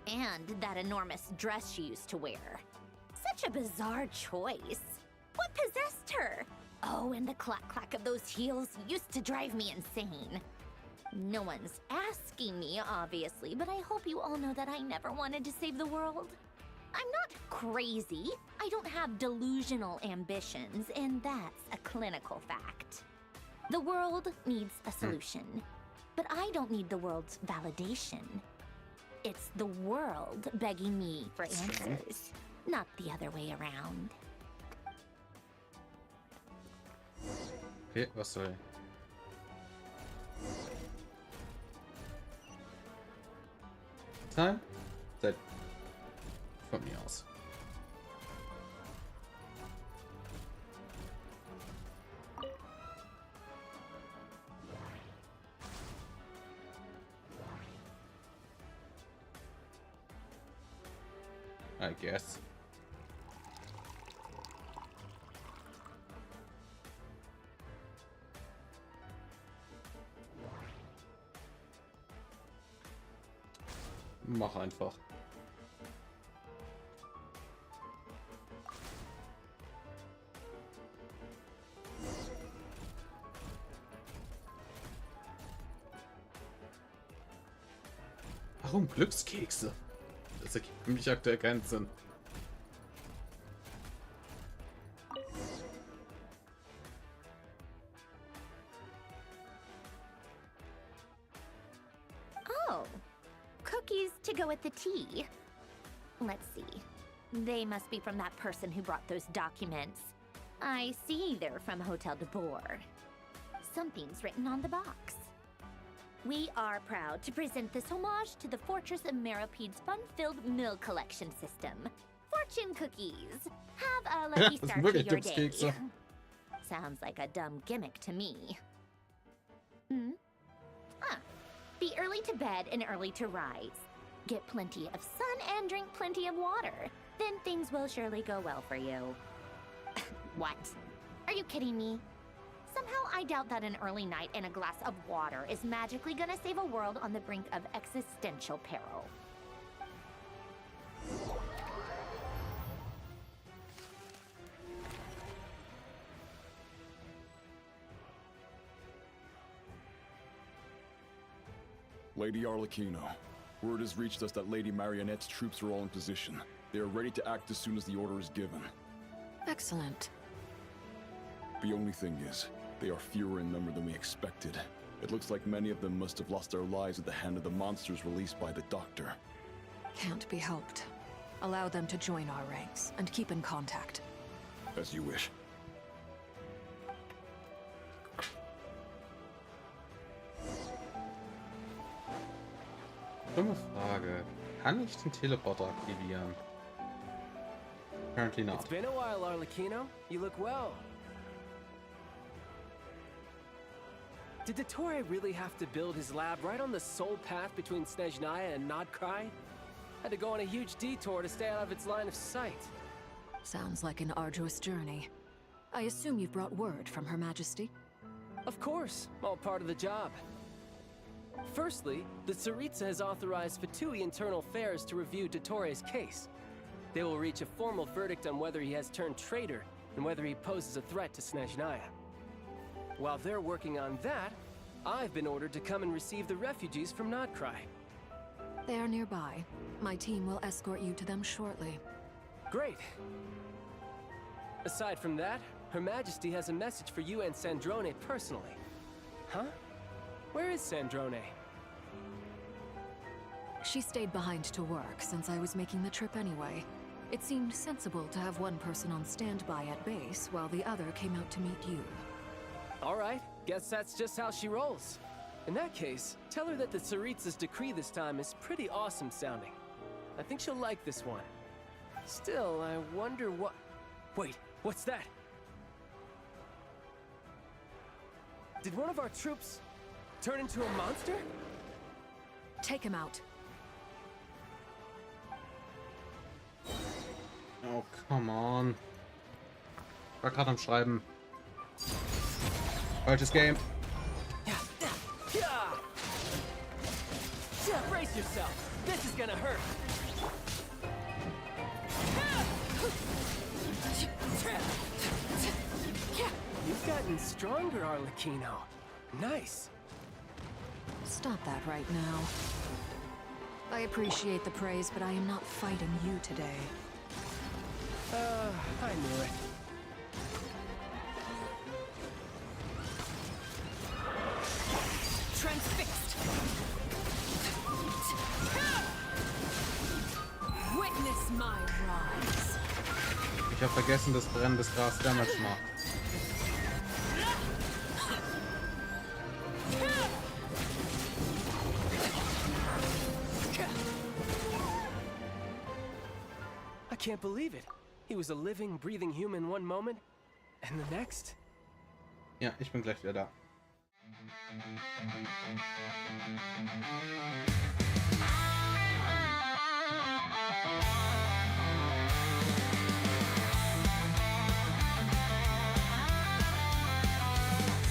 And that enormous dress she used to wear. Such a bizarre choice. What possessed her? Oh, and the clack-clack of those heels used to drive me insane. No one's asking me, obviously, but I hope you all know that I never wanted to save the world. I'm not crazy. I don't have delusional ambitions, and that's a clinical fact. The world needs a solution, but I don't need the world's validation. It's the world begging me for answers, not the other way around. Okay, was soll? Time? Seid von mir aus. I guess. Mach einfach. Warum Glückskekse? Das ergibt für mich aktuell keinen Sinn. Oh, cookies to go with the tea. Let's see. They must be from that person who brought those documents. I see they're from Hotel de Boer. Something's written on the box. We are proud to present this homage to the Fortress of Merapede's fun-filled meal collection system. Fortune cookies. Have a lucky start to your day. Sounds like a dumb gimmick to me. Be early to bed and early to rise. Get plenty of sun and drink plenty of water. Then things will surely go well for you. What? Are you kidding me? Somehow I doubt that an early night and a glass of water is magically gonna save a world on the brink of existential peril. Lady Arlecchino, word has reached us that Lady Marionette's troops are all in position. They are ready to act as soon as the order is given. Excellent. The only thing is, they are fewer in number than we expected. It looks like many of them must have lost their lives at the hand of the monsters released by the Doctor. Can't be helped. Allow them to join our ranks, and keep in contact. As you wish. Dumme Frage. Kann ich den Teleporter aktivieren? Apparently not. It's been a while, Arlecchino. You look well. Did Dottore really have to build his lab right on the sole path between Snezhnaya and Nodcry? Had to go on a huge detour to stay out of its line of sight. Sounds like an arduous journey. I assume you've brought word from Her Majesty? Of course, all part of the job. Firstly, the Tsaritsa has authorized Fatui Internal Affairs to review Dottore's case. They will reach a formal verdict on whether he has turned traitor and whether he poses a threat to Snezhnaya. While they're working on that, I've been ordered to come and receive the refugees from Nodcry. They are nearby. My team will escort you to them shortly. Great. Aside from that, Her Majesty has a message for you and Sandrone personally. Huh? Where is Sandrone? She stayed behind to work since I was making the trip anyway. It seemed sensible to have one person on standby at base while the other came out to meet you. All right, guess that's just how she rolls. In that case, tell her that the Tsaritsa's decree this time is pretty awesome sounding. I think she'll like this one. Still, I wonder what... Wait, what's that? Did one of our troops turn into a monster? Take him out. Oh, come on. Ich war gerade am Schreiben. Falsches Game. Brace yourself. This is gonna hurt. You've gotten stronger, Arlecchino. Nice. Stop that right now. I appreciate the praise, but I am not fighting you today. I knew it. Transfixed. Witness my rise. Ich habe vergessen, dass brennendes Gras Damage macht. I can't believe it. He was a living, breathing human one moment, and the next? Ja, ich bin gleich wieder da.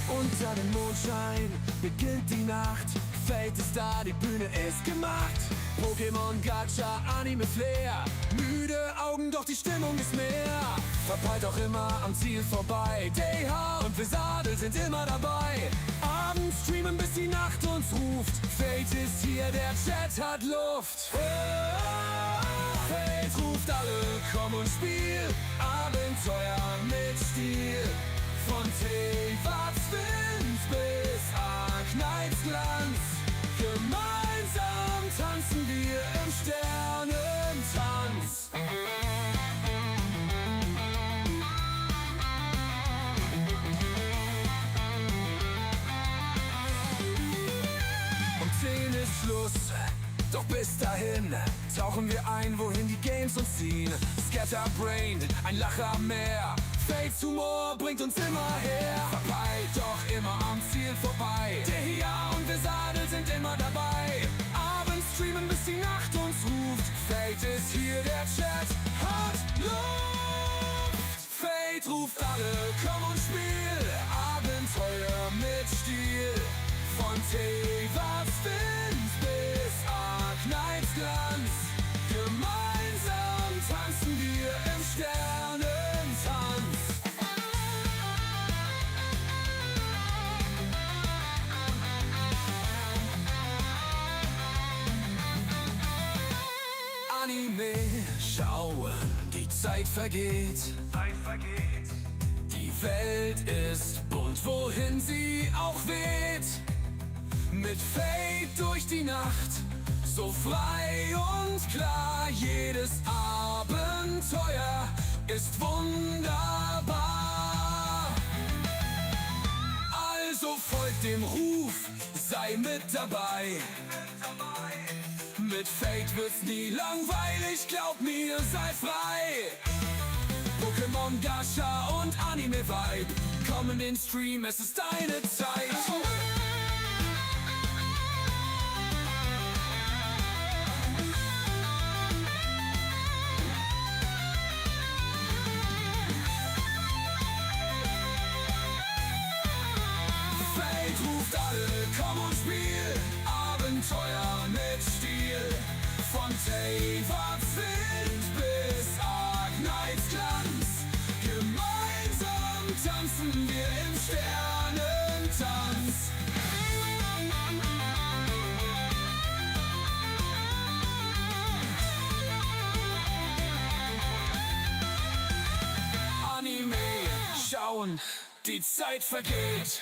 Unter dem Mondschein beginnt die Nacht. Fate ist da, die Bühne ist gemacht. Pokémon, Gacha, Anime, Flair. Müde Augen, doch die Stimmung ist mehr. Verpeilt auch immer am Ziel vorbei. DH und Vesadel sind immer dabei. Abends streamen, bis die Nacht uns ruft. Fate ist hier, der Chat hat Luft. Fate ruft alle, komm und spiel. Abenteuer mit Stil. Von Tevats Wind bis Arknights Glanz. Gemeinsam tanzen wir im Sternentanz. Um 10 ist Schluss, doch bis dahin tauchen wir ein, wohin die Games uns ziehen. Scatterbrained, ein Lacher mehr. Fates Humor bringt uns immer her. Verpeilt, doch immer am Ziel vorbei. Der hier und Vesadel sind immer dabei. Abends streamen, bis die Nacht uns ruft. Fate ist hier, der Chat hat Luft. Fate ruft alle, komm und spiel. Abenteuer mit Stil. Von Tevats Wind bis Arknights Glanz. Gemeinsam tanzen wir im Sternentanz. Zeit vergeht. Die Welt ist bunt, wohin sie auch weht. Mit Fate durch die Nacht, so frei und klar. Jedes Abenteuer ist wunderbar. Also folgt dem Ruf, sei mit dabei. Mit Fate wird's nie langweilig, glaub mir, sei frei. Pokémon, Gacha und Anime-Vibe, komm in den Stream, es ist deine Zeit. Fate ruft alle, komm und spiel, Abenteuer mit Stil. Von Teyvat's Wind bis Arknights Glanz, gemeinsam tanzen wir im Sternentanz. Anime schauen, die Zeit vergeht.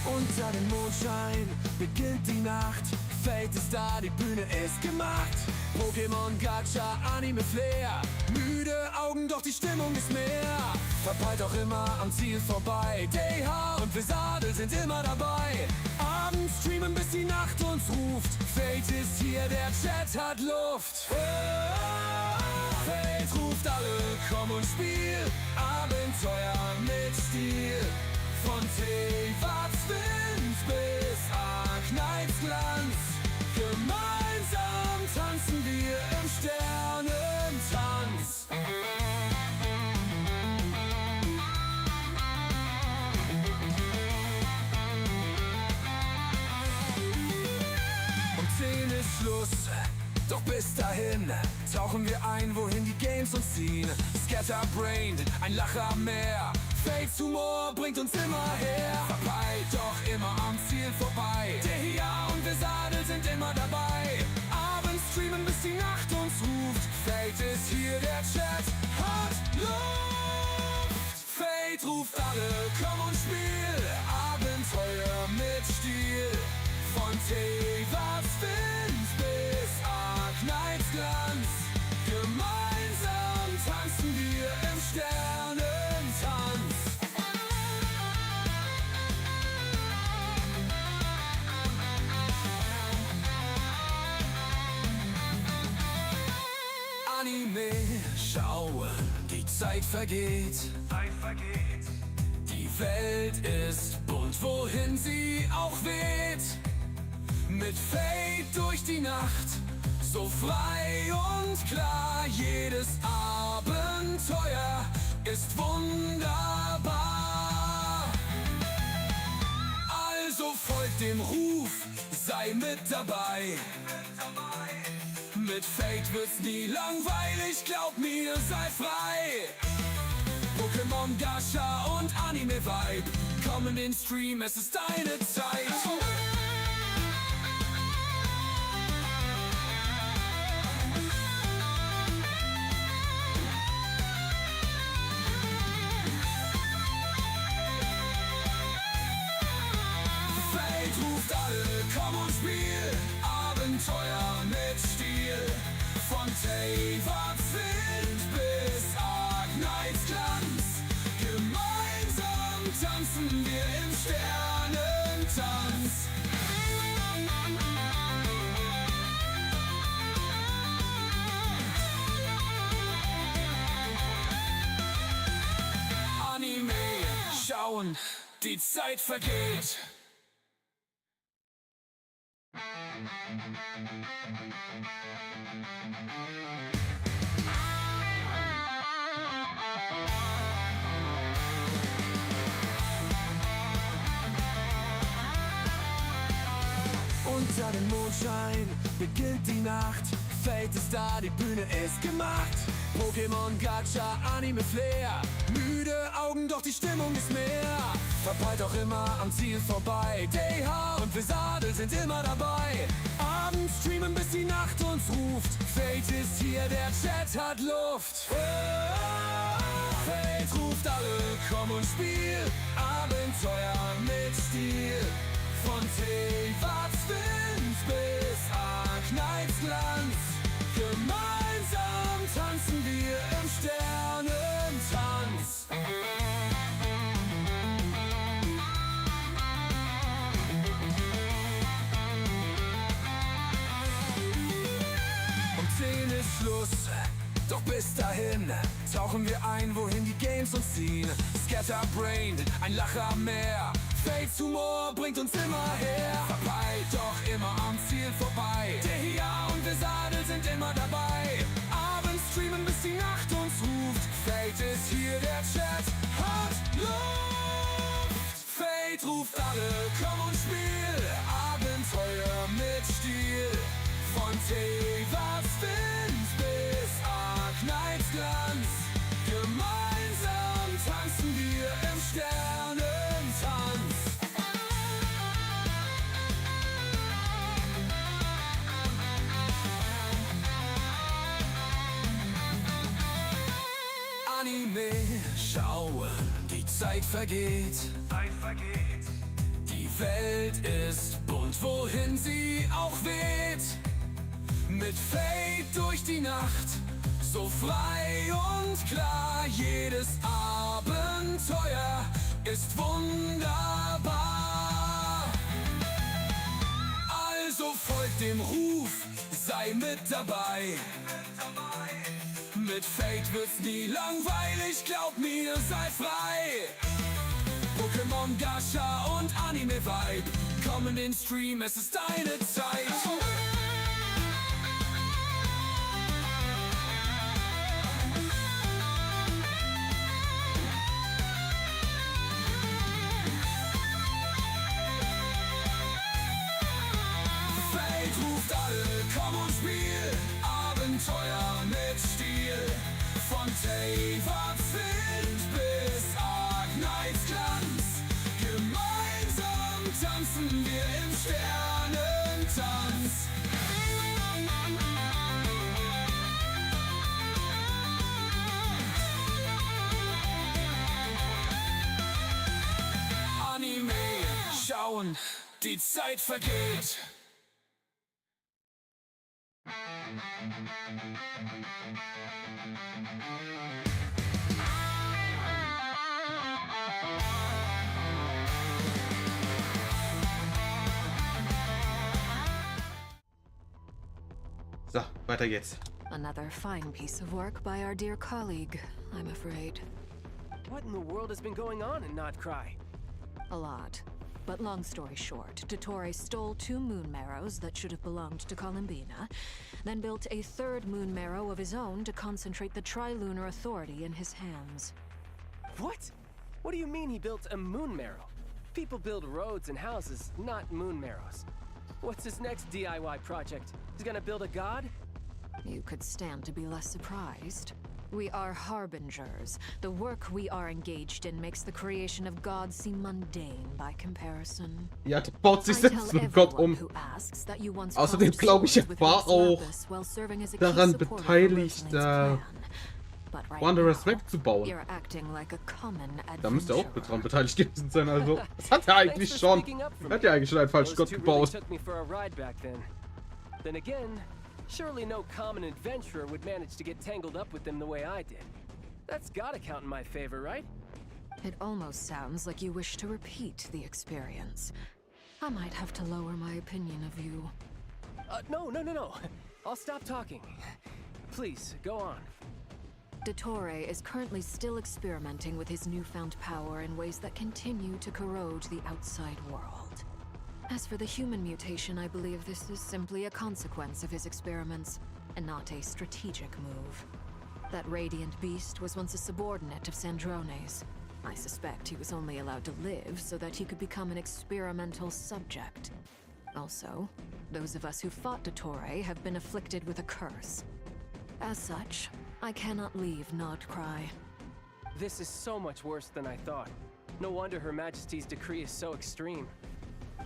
Unter dem Mondschein beginnt die Nacht. Fate ist da, die Bühne ist gemacht. Pokémon, Gacha, Anime, Flair. Müde Augen, doch die Stimmung ist mehr. Verpeilt auch immer am Ziel vorbei. DH und Vesadel sind immer dabei. Abends streamen, bis die Nacht uns ruft. Fate ist hier, der Chat hat Luft. Fate ruft alle, komm und spiel. Abenteuer mit Stil. Von Teyvat's Wind bis Arknights Glanz. Gemeinsam tanzen wir im Sternentanz. Um 10 ist Schluss, doch bis dahin tauchen wir ein, wohin die Games uns ziehen. Scatterbrained, ein Lacher mehr. Fates Humor bringt uns immer her. Verpeilt, doch immer am Ziel vorbei. Der hier und Vesadel sind immer dabei. Abends streamen, bis die Nacht uns ruft. Fate ist hier, der Chat hat Luft. Fate ruft alle, komm und spiel. Abenteuer mit Stil. Von Teyvat's Wind bis Arknights Glanz. Gemeinsam tanzen wir im Sternentanz. Anime schauen, die Zeit vergeht. Die Welt ist bunt, wohin sie auch weht. Mit Fate durch die Nacht, so frei und klar. Jedes Abenteuer ist wunderbar. Also folgt dem Ruf, sei mit dabei. Mit Fate wird's nie langweilig, glaub mir, sei frei. Pokémon, Gacha und Anime-Vibe, komm in den Stream, es ist deine Zeit. Fate ruft alle, komm und spiel. Abenteuer mit Stil. Von Teyvat's Wind bis Arknights Glanz. Gemeinsam tanzen wir im Sternentanz. Anime schauen, die Zeit vergeht. Unter dem Mondschein beginnt die Nacht. Fate ist da, die Bühne ist gemacht. Pokémon, Gacha, Anime, Flair. Müde Augen, doch die Stimmung ist mehr. Verpeilt auch immer am Ziel vorbei. DH und Vesadel sind immer dabei. Abends streamen, bis die Nacht uns ruft. Fate ist hier, der Chat hat Luft. Fate ruft alle, komm und spiel. Abenteuer mit Stil. Von Tevatswind bis Arknights Glanz. Gemeinsam tanzen wir im Sternentanz. Um 10 ist Schluss, doch bis dahin tauchen wir ein, wohin die Games uns ziehen. Scatterbrained, ein Lacher mehr. Fates Humor bringt uns immer her. Verpeilt, doch immer am Ziel vorbei. Der hier und Vesadel sind immer dabei. Abends streamen, bis die Nacht uns ruft. Fate ist hier, der Chat hat Luft. Fate ruft alle, komm und spiel. Abenteuer mit Stil. Von Tevatswind bis Arknights Glanz. Gemeinsam tanzen wir im Sternentanz. Anime schauen, die Zeit vergeht. Die Welt ist bunt, wohin sie auch weht. Mit Fate durch die Nacht, so frei und klar. Jedes Abenteuer ist wunderbar. Also folgt dem Ruf, sei mit dabei. Mit Fate wird's nie langweilig, glaub mir, sei frei. Pokémon, Gacha und Anime-Vibe. Komm in den Stream, es ist deine Zeit. Fate ruft alle, komm und spiel. Abenteuer mit Stil. Von Tevatswind bis Arknights Glanz. Gemeinsam tanzen wir im Sternentanz. Anime schauen, die Zeit vergeht. So, weiter geht's. Another fine piece of work by our dear colleague, I'm afraid. What in the world has been going on in Not Cry? A lot. But long story short, Dottore stole 2 moon marrows that should have belonged to Columbina, then built a 3rd moon marrow of his own to concentrate the Trilunar Authority in his hands. What? What do you mean he built a moon marrow? People build roads and houses, not moon marrows. What's his next DIY project? He's gonna build a god? You could stand to be less surprised. We are harbingers. The work we are engaged in makes the creation of gods seem mundane by comparison. Ja, der baut sich selbst mit Gott um. Außerdem glaube ich, er war auch daran beteiligt, Wanderers wegzubauen. Da müsste er auch daran beteiligt gewesen sein, also. Das hat er eigentlich schon. Er hat ja eigentlich schon einen falschen Gott gebaut. Then again, surely no common adventurer would manage to get tangled up with them the way I did. That's gotta count in my favor, right? It almost sounds like you wish to repeat the experience. I might have to lower my opinion of you. No. I'll stop talking. Please, go on. Dottore is currently still experimenting with his newfound power in ways that continue to corrode the outside world. As for the human mutation, I believe this is simply a consequence of his experiments, and not a strategic move. That radiant beast was once a subordinate of Sandrone's. I suspect he was only allowed to live so that he could become an experimental subject. Also, Those of us who fought Dottore have been afflicted with a curse. As such, I cannot leave Nodcry. This is so much worse than I thought. No wonder Her Majesty's decree is so extreme.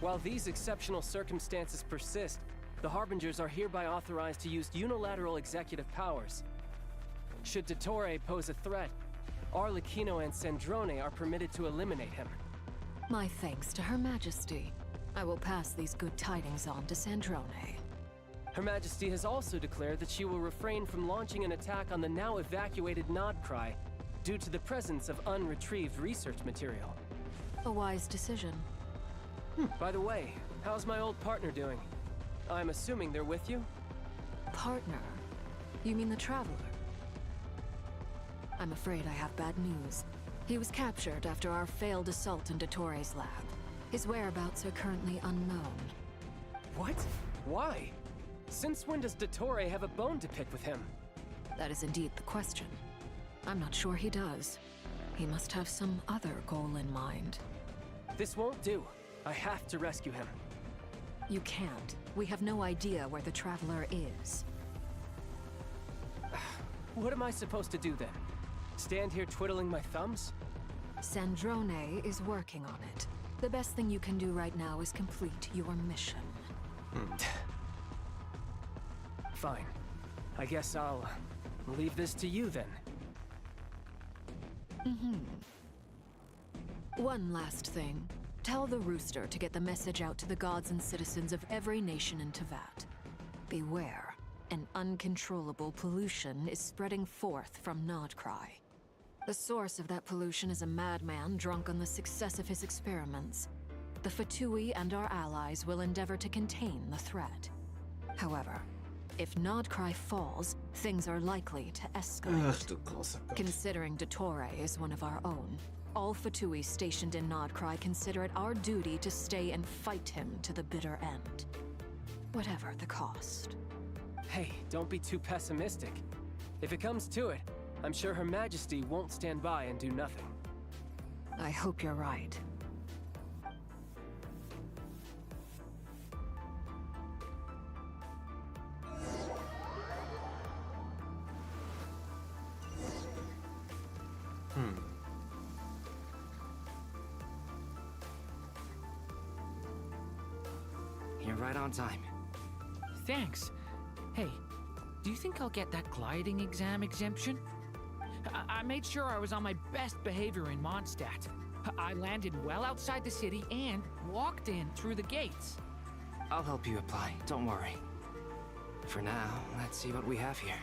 While these exceptional circumstances persist, the Harbingers are hereby authorized to use unilateral executive powers. Should Dottore pose a threat, Arlecchino and Sandrone are permitted to eliminate him. My thanks to Her Majesty. I will pass these good tidings on to Sandrone. Her Majesty has also declared that she will refrain from launching an attack on the now evacuated Nodcry due to the presence of unretrieved research material. A wise decision. By the way, how's my old partner doing? I'm assuming they're with you? Partner? You mean the Traveler? I'm afraid I have bad news. He was captured after our failed assault in Dottore's lab. His whereabouts are currently unknown. What? Why? Since when does Dottore have a bone to pick with him? That is indeed the question. I'm not sure he does. He must have some other goal in mind. This won't do. I have to rescue him. You can't. We have no idea where the Traveler is. What am I supposed to do then? Stand here twiddling my thumbs? Sandrone is working on it. The best thing you can do right now is complete your mission. Fine. I guess I'll leave this to you then. One last thing. Tell the Rooster to get the message out to the gods and citizens of every nation in Tevat. Beware. An uncontrollable pollution is spreading forth from Nodcry. The source of that pollution is a madman drunk on the success of his experiments. The Fatui and our allies will endeavor to contain the threat. However, if Nodcry falls, things are likely to escalate. Considering Dottore is one of our own, all Fatui stationed in Nodcry consider it our duty to stay and fight him to the bitter end. Whatever the cost. Hey, don't be too pessimistic. If it comes to it, I'm sure Her Majesty won't stand by and do nothing. I hope you're right. You're right on time. Thanks. Hey, do you think I'll get that gliding exam exemption? I made sure I was on my best behavior in Mondstadt. I landed well outside the city and walked in through the gates. I'll help you apply, don't worry. For now, let's see what we have here.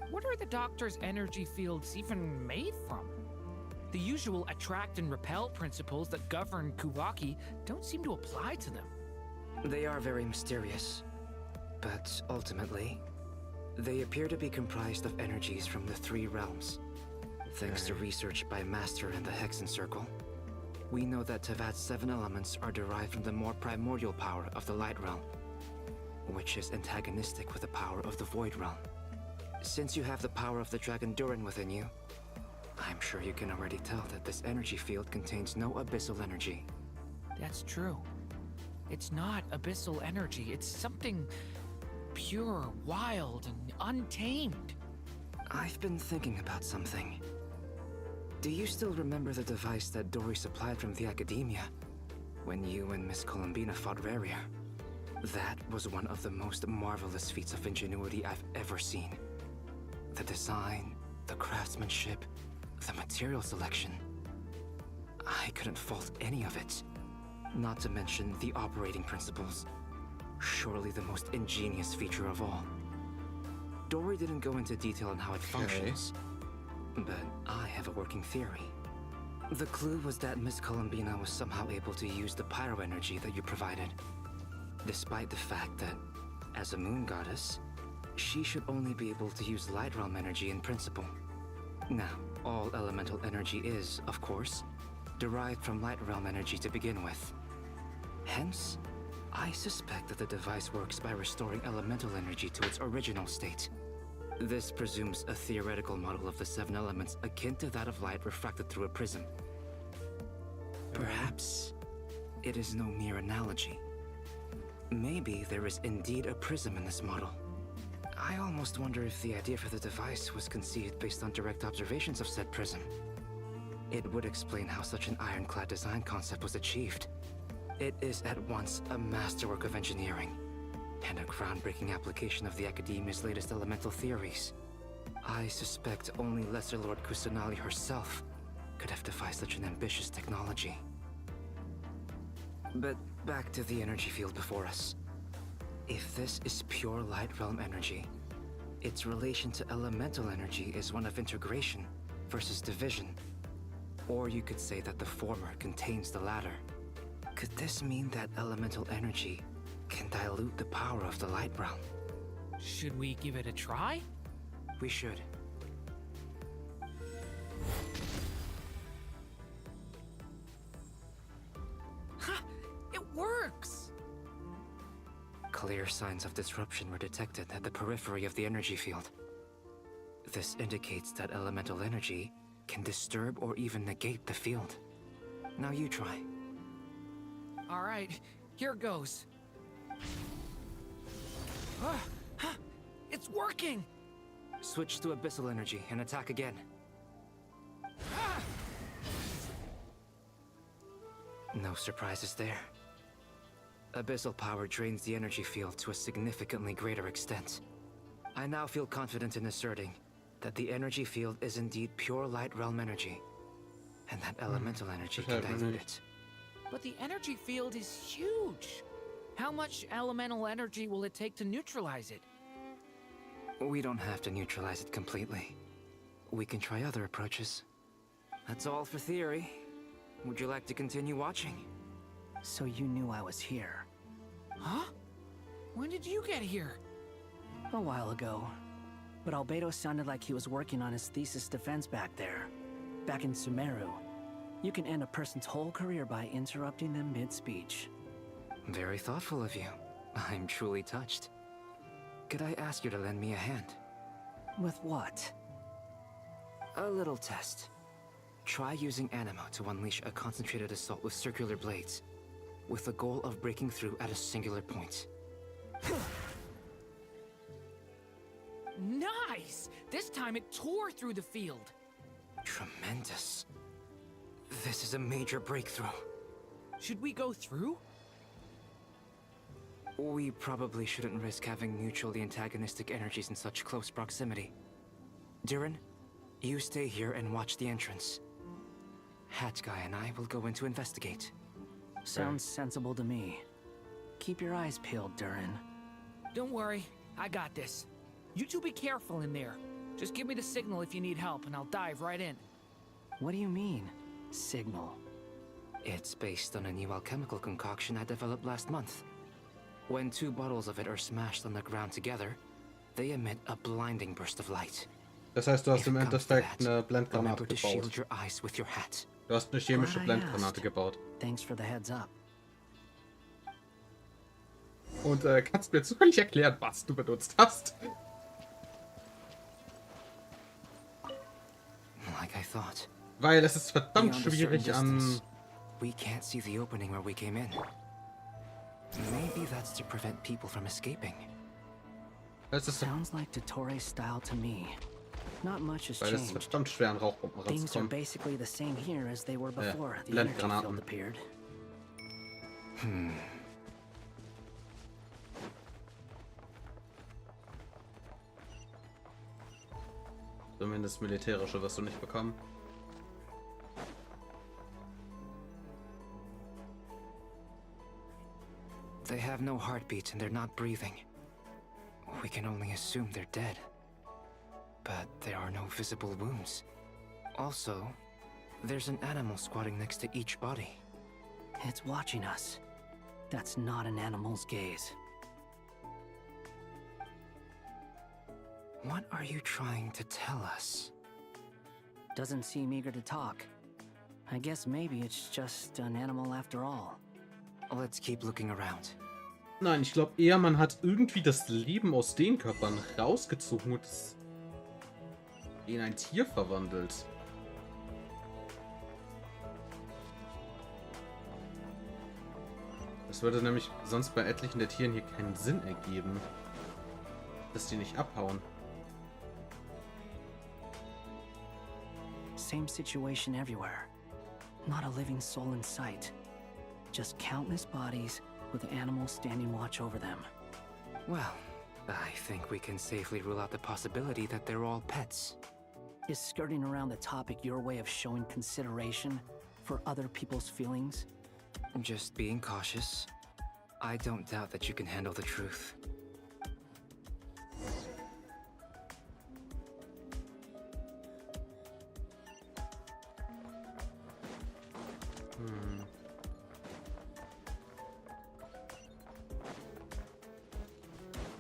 What are the Doctor's energy fields even made from? The usual attract and repel principles that govern Kuvaki don't seem to apply to them. They are very mysterious, but ultimately, they appear to be comprised of energies from the three realms. Thanks to research by Master in the Hexen Circle, we know that Tevat's 7 elements are derived from the more primordial power of the Light Realm, which is antagonistic with the power of the Void Realm. Since you have the power of the Dragon Durin within you, I'm sure you can already tell that this energy field contains no abyssal energy. That's true. It's not abyssal energy, it's something pure, wild, and untamed. I've been thinking about something. Do you still remember the device that Dory supplied from the Academia when you and Miss Columbina fought Rarier? That was one of the most marvelous feats of ingenuity I've ever seen. The design, the craftsmanship, the material selection. I couldn't fault any of it. Not to mention the operating principles. Surely the most ingenious feature of all. Dory didn't go into detail on how it functions, but I have a working theory. The clue was that Miss Columbina was somehow able to use the pyro energy that you provided, despite the fact that, as a moon goddess, she should only be able to use light realm energy in principle. Now, all elemental energy is, of course, derived from light realm energy to begin with. Hence, I suspect that the device works by restoring elemental energy to its original state. This presumes a theoretical model of the 7 elements akin to that of light refracted through a prism. Perhaps it is no mere analogy. Maybe there is indeed a prism in this model. I almost wonder if the idea for the device was conceived based on direct observations of said prism. It would explain how such an ironclad design concept was achieved. It is at once a masterwork of engineering and a groundbreaking application of the Academia's latest elemental theories. I suspect only Lesser Lord Kusanali herself could have devised such an ambitious technology. But back to the energy field before us. If this is pure light realm energy, its relation to elemental energy is one of integration versus division. Or you could say that the former contains the latter. Could this mean that elemental energy can dilute the power of the light realm? Should we give it a try? We should. It works! Clear signs of disruption were detected at the periphery of the energy field. This indicates that elemental energy can disturb or even negate the field. Now you try. Alright, here goes. It's working! Switch to abyssal energy and attack again. No surprises there. Abyssal power drains the energy field to a significantly greater extent. I now feel confident in asserting that the energy field is indeed pure light realm energy, and that elemental energy can dilute it. But the energy field is huge! How much elemental energy will it take to neutralize it? We don't have to neutralize it completely. We can try other approaches. That's all for theory. Would you like to continue watching? So you knew I was here? Huh? When did you get here? A while ago. But Albedo sounded like he was working on his thesis defense back there. Back in Sumeru. You can end a person's whole career by interrupting them mid-speech. Very thoughtful of you. I'm truly touched. Could I ask you to lend me a hand? With what? A little test. Try using Animo to unleash a concentrated assault with circular blades, with the goal of breaking through at a singular point. Nice! This time it tore through the field. Tremendous. This is a major breakthrough. Should we go through? We probably shouldn't risk having mutually antagonistic energies in such close proximity. Durin, you stay here and watch the entrance. Hat Guy and I will go in to investigate. Sounds sensible to me. Keep your eyes peeled, Durin. Don't worry, I got this. You two be careful in there. Just give me the signal if you need help and I'll dive right in. What do you mean, signal? It's based on a new alchemical concoction I developed last month. When 2 bottles of it are smashed on the ground together, they emit a blinding burst of light. Das heißt, du hast im Endeffekt eine Blendgranate to shield gebaut. your eyes with your hat. Du hast eine chemische Blendgranate gebaut. Thanks for the heads up. Und kannst mir zufällig erklären, was du benutzt hast? Like I thought. Weil es ist verdammt schwierig an... We can't see the opening where we came in. Maybe that's to prevent people from escaping. Sounds like Dottore style to me. Not much has Weil es changed. verdammt schwer an Rauchbomben Things are ranzukommen. basically the same here as they were before the energy Blendgranaten. field appeared. Zumindest militärische wirst du nicht bekommen. They have no heartbeat and they're not breathing. We can only assume they're dead. But there are no visible wounds. Also, there's an animal squatting next to each body. It's watching us. That's not an animal's gaze. What are you trying to tell us? Doesn't seem eager to talk. I guess maybe it's just an animal after all. Let's keep looking around. Nein, ich glaube eher, man hat irgendwie das Leben aus den Körpern rausgezogen und es in ein Tier verwandelt. Das würde nämlich sonst bei etlichen der Tieren hier keinen Sinn ergeben, dass die nicht abhauen. Same situation everywhere. Not a living soul in sight. Just countless bodies with animals standing watch over them. Well, I think we can safely rule out the possibility that they're all pets. Is skirting around the topic your way of showing consideration for other people's feelings? Just being cautious. I don't doubt that you can handle the truth.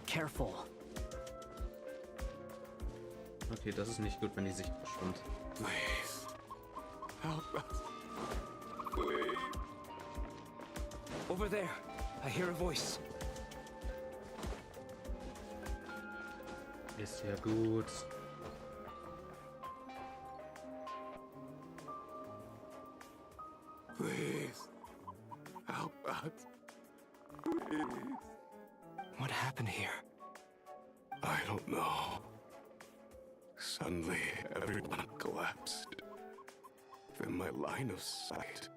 Careful. Okay, das ist nicht gut, wenn die Sicht verschwimmt. Please. Help us. Please. Over there. I hear a voice. Ist ja gut. Please. Help us. Please. What happened here? I don't know. Suddenly, everyone collapsed. Then my line of sight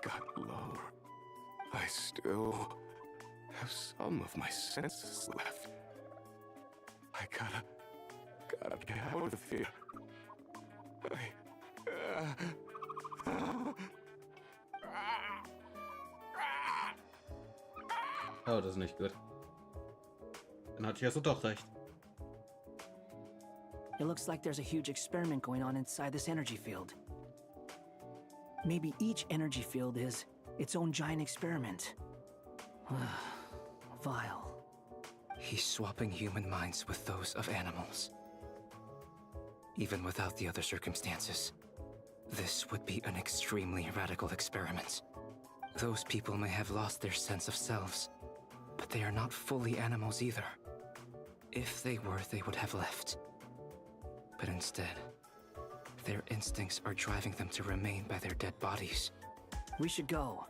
got lower. I still have some of my senses left. I gotta get out of here. Oh, das ist nicht gut. Dann hat Jesu doch recht. It looks like there's a huge experiment going on inside this energy field. Maybe each energy field is its own giant experiment. Vile. He's swapping human minds with those of animals. Even without the other circumstances, this would be an extremely radical experiment. Those people may have lost their sense of selves, but they are not fully animals either. If they were, they would have left. But instead, their instincts are driving them to remain by their dead bodies. We should go.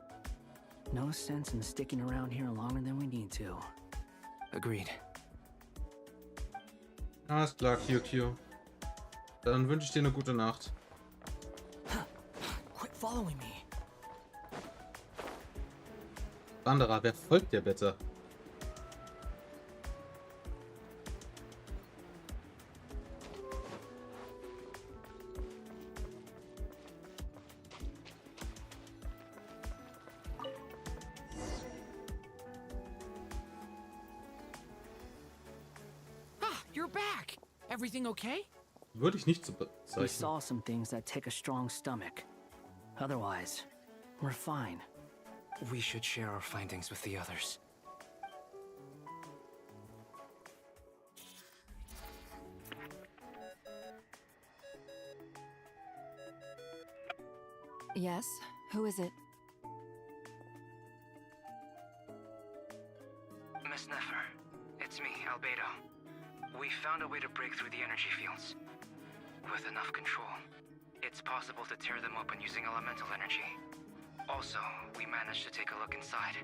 No sense in sticking around here longer than we need to. Agreed. Alles klar, QQ. Dann wünsche ich dir eine gute Nacht. Quit following me. Wanderer, wer folgt dir bitte? You're back! Everything okay? Würde ich nicht so We bezeichnen. saw some things that take a strong stomach. Otherwise, we're fine. We should share our findings with the others. Yes? Who is it? Miss Nefer, it's me, Albedo. We found a way to break through the energy fields. With enough control, it's possible to tear them open using elemental energy. Also, we managed to take a look inside.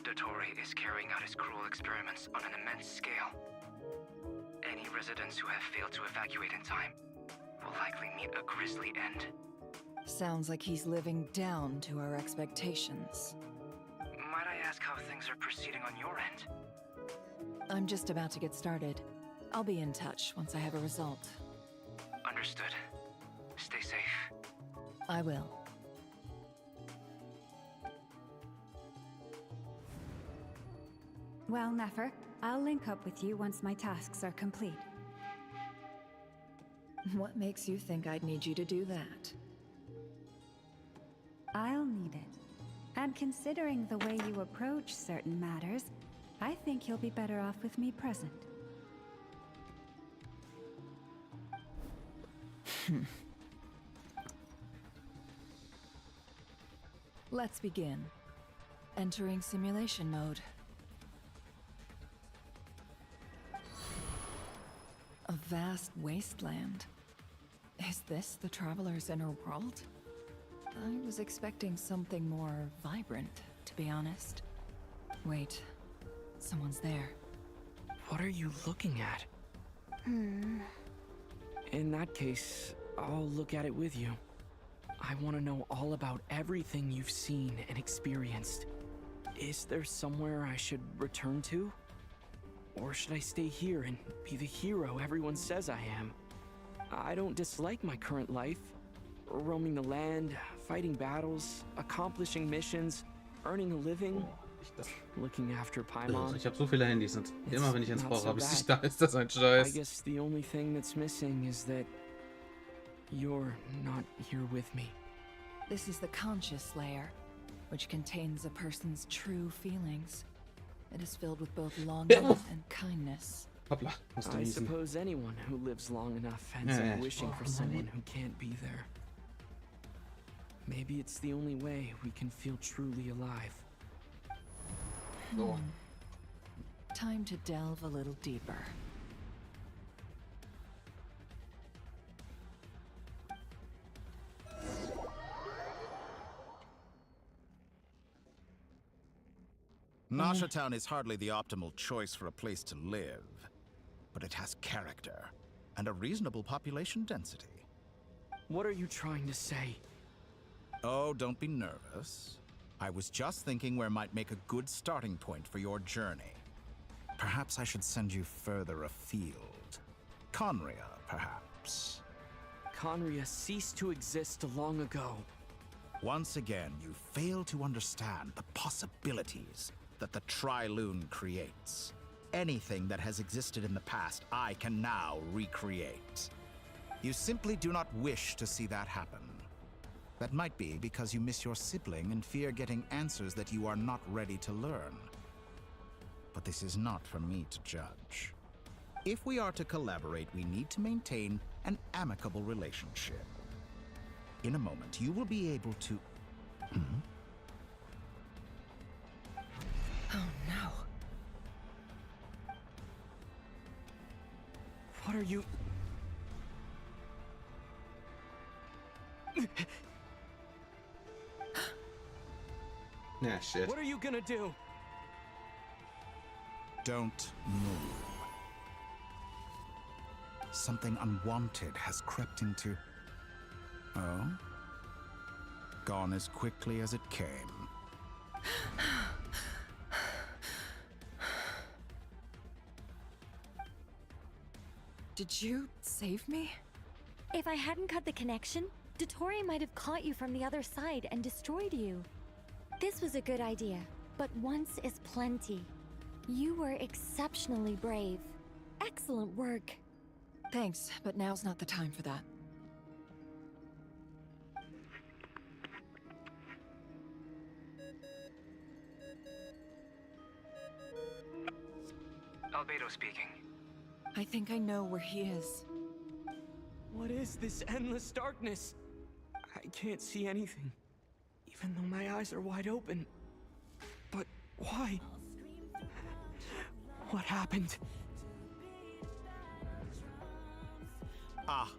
Dottore is carrying out his cruel experiments on an immense scale. Any residents who have failed to evacuate in time will likely meet a grisly end. Sounds like he's living down to our expectations. Might I ask how things are proceeding on your end? I'm just about to get started. I'll be in touch once I have a result. Understood. Stay safe. I will. Well, Nefer, I'll link up with you once my tasks are complete. What makes you think I'd need you to do that? I'll need it. And considering the way you approach certain matters, I think you'll be better off with me present. Let's begin. Entering simulation mode. A vast wasteland. Is this the Traveler's inner world? I was expecting something more vibrant. to be honest. Wait, someone's there. What are you looking at? In that case, I'll look at it with you. I want to know all about everything you've seen and experienced. Is there somewhere I should return to? Or should I stay here and be the hero everyone says I am? I don't dislike my current life. Roaming the land, fighting battles, accomplishing missions, earning a living, looking after Paimon. Ich habe so viele Handys und immer wenn ich eins brauche, habe ich nicht da. Ist das ein Scheiß? I guess the only thing that's missing is that you're not here with me. This is the conscious layer, which contains a person's true feelings. It is filled with both longing and kindness. Hoppla, musst du I niesen. suppose anyone who lives long enough ends up wishing for someone who can't be there. Maybe it's the only way we can feel truly alive. Time to delve a little deeper. Nasha Town is hardly the optimal choice for a place to live, but it has character and a reasonable population density. What are you trying to say? Oh, don't be nervous. I was just thinking where might make a good starting point for your journey. Perhaps I should send you further afield. Conria, perhaps. Conria ceased to exist long ago. Once again, you fail to understand the possibilities that the Tri-Lune creates. Anything that has existed in the past, I can now recreate. You simply do not wish to see that happen. That might be because you miss your sibling and fear getting answers that you are not ready to learn. But this is not for me to judge. If we are to collaborate, we need to maintain an amicable relationship. In a moment, you will be able to... Oh no. What are you... Nah, shit. What are you gonna do? Don't move. Something unwanted has crept into... Oh? Gone as quickly as it came. Did you save me? If I hadn't cut the connection, Dottore might have caught you from the other side and destroyed you. This was a good idea, but once is plenty. You were exceptionally brave. Excellent work. Thanks, but now's not the time for that. Albedo speaking. I think I know where he is. What is this endless darkness? I can't see anything, even though my eyes are wide open. But why? What happened? Ah,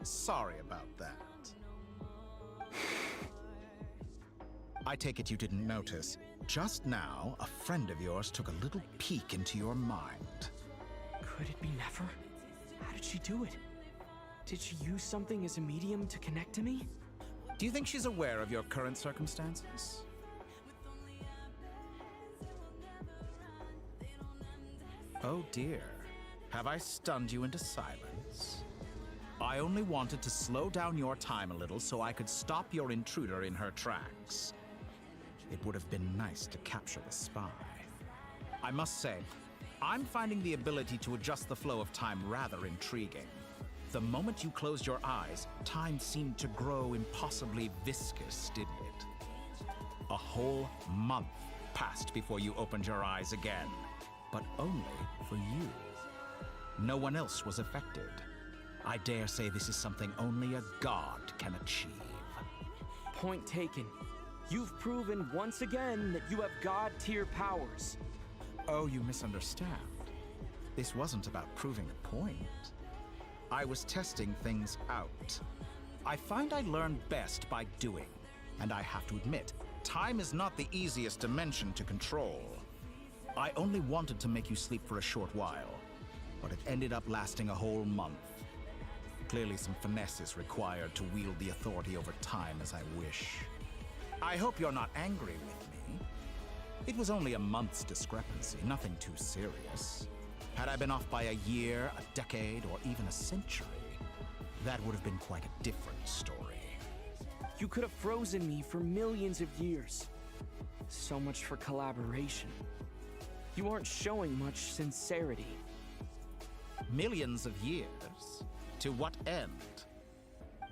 sorry about that. I take it you didn't notice. Just now, a friend of yours took a little peek into your mind. Could it be Nefer? How did she do it? Did she use something as a medium to connect to me? Do you think she's aware of your current circumstances? Oh dear. Have I stunned you into silence? I only wanted to slow down your time a little so I could stop your intruder in her tracks. It would have been nice to capture the spy. I must say, I'm finding the ability to adjust the flow of time rather intriguing. The moment you closed your eyes, time seemed to grow impossibly viscous, didn't it? A whole month passed before you opened your eyes again, but only for you. No one else was affected. I dare say this is something only a god can achieve. Point taken. You've proven once again that you have god-tier powers. Oh, you misunderstand. This wasn't about proving a point. I was testing things out. I find I learn best by doing. And I have to admit, time is not the easiest dimension to control. I only wanted to make you sleep for a short while, but it ended up lasting a whole month. Clearly some finesse is required to wield the authority over time as I wish. I hope you're not angry with me. It was only a month's discrepancy, nothing too serious. Had I been off by a year, a decade, or even a century, that would have been quite a different story. You could have frozen me for millions of years. So much for collaboration. You aren't showing much sincerity. Millions of years? To what end?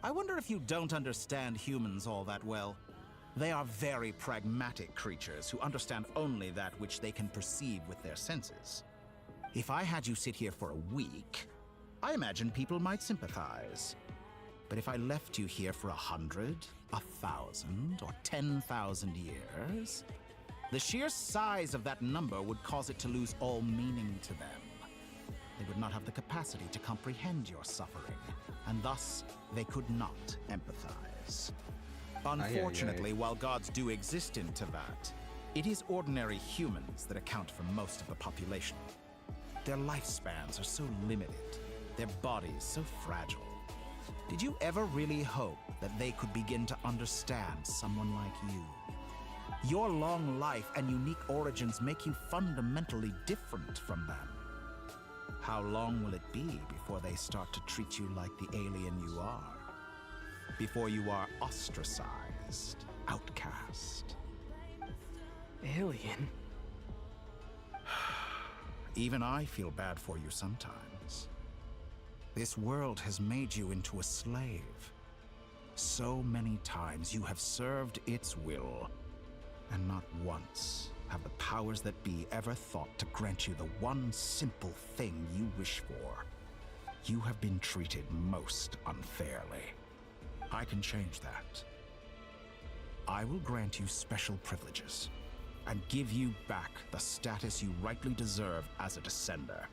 I wonder if you don't understand humans all that well. They are very pragmatic creatures who understand only that which they can perceive with their senses. If I had you sit here for a week, I imagine people might sympathize. But if I left you here for 100, 1,000, or 10,000 years, the sheer size of that number would cause it to lose all meaning to them. They would not have the capacity to comprehend your suffering, and thus they could not empathize. Unfortunately, while gods do exist in Teyvat, it is ordinary humans that account for most of the population. Their lifespans are so limited, their bodies so fragile. Did you ever really hope that they could begin to understand someone like you? Your long life and unique origins make you fundamentally different from them. How long will it be before they start to treat you like the alien you are? Before you are ostracized, outcast? Alien? Even I feel bad for you sometimes. This world has made you into a slave. So many times you have served its will, and not once have the powers that be ever thought to grant you the one simple thing you wish for. You have been treated most unfairly. I can change that. I will grant you special privileges and give you back the status you rightly deserve as a descender.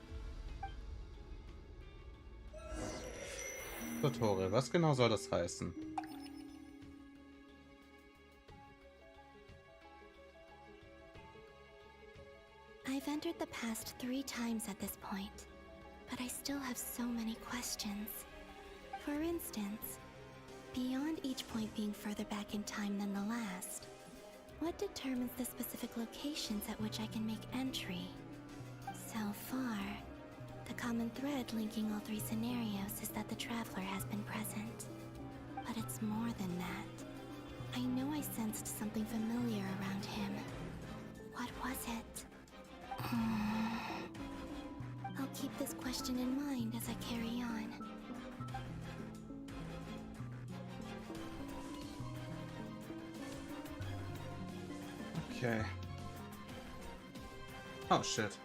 Tutorial, was genau soll das heißen? I've entered the past 3 times at this point, but I still have so many questions. For instance, beyond each point being further back in time than the last, what determines the specific locations at which I can make entry? So far, the common thread linking all 3 scenarios is that the Traveler has been present. But it's more than that. I know I sensed something familiar around him. What was it? I'll keep this question in mind as I carry on. Okay. Oh shit.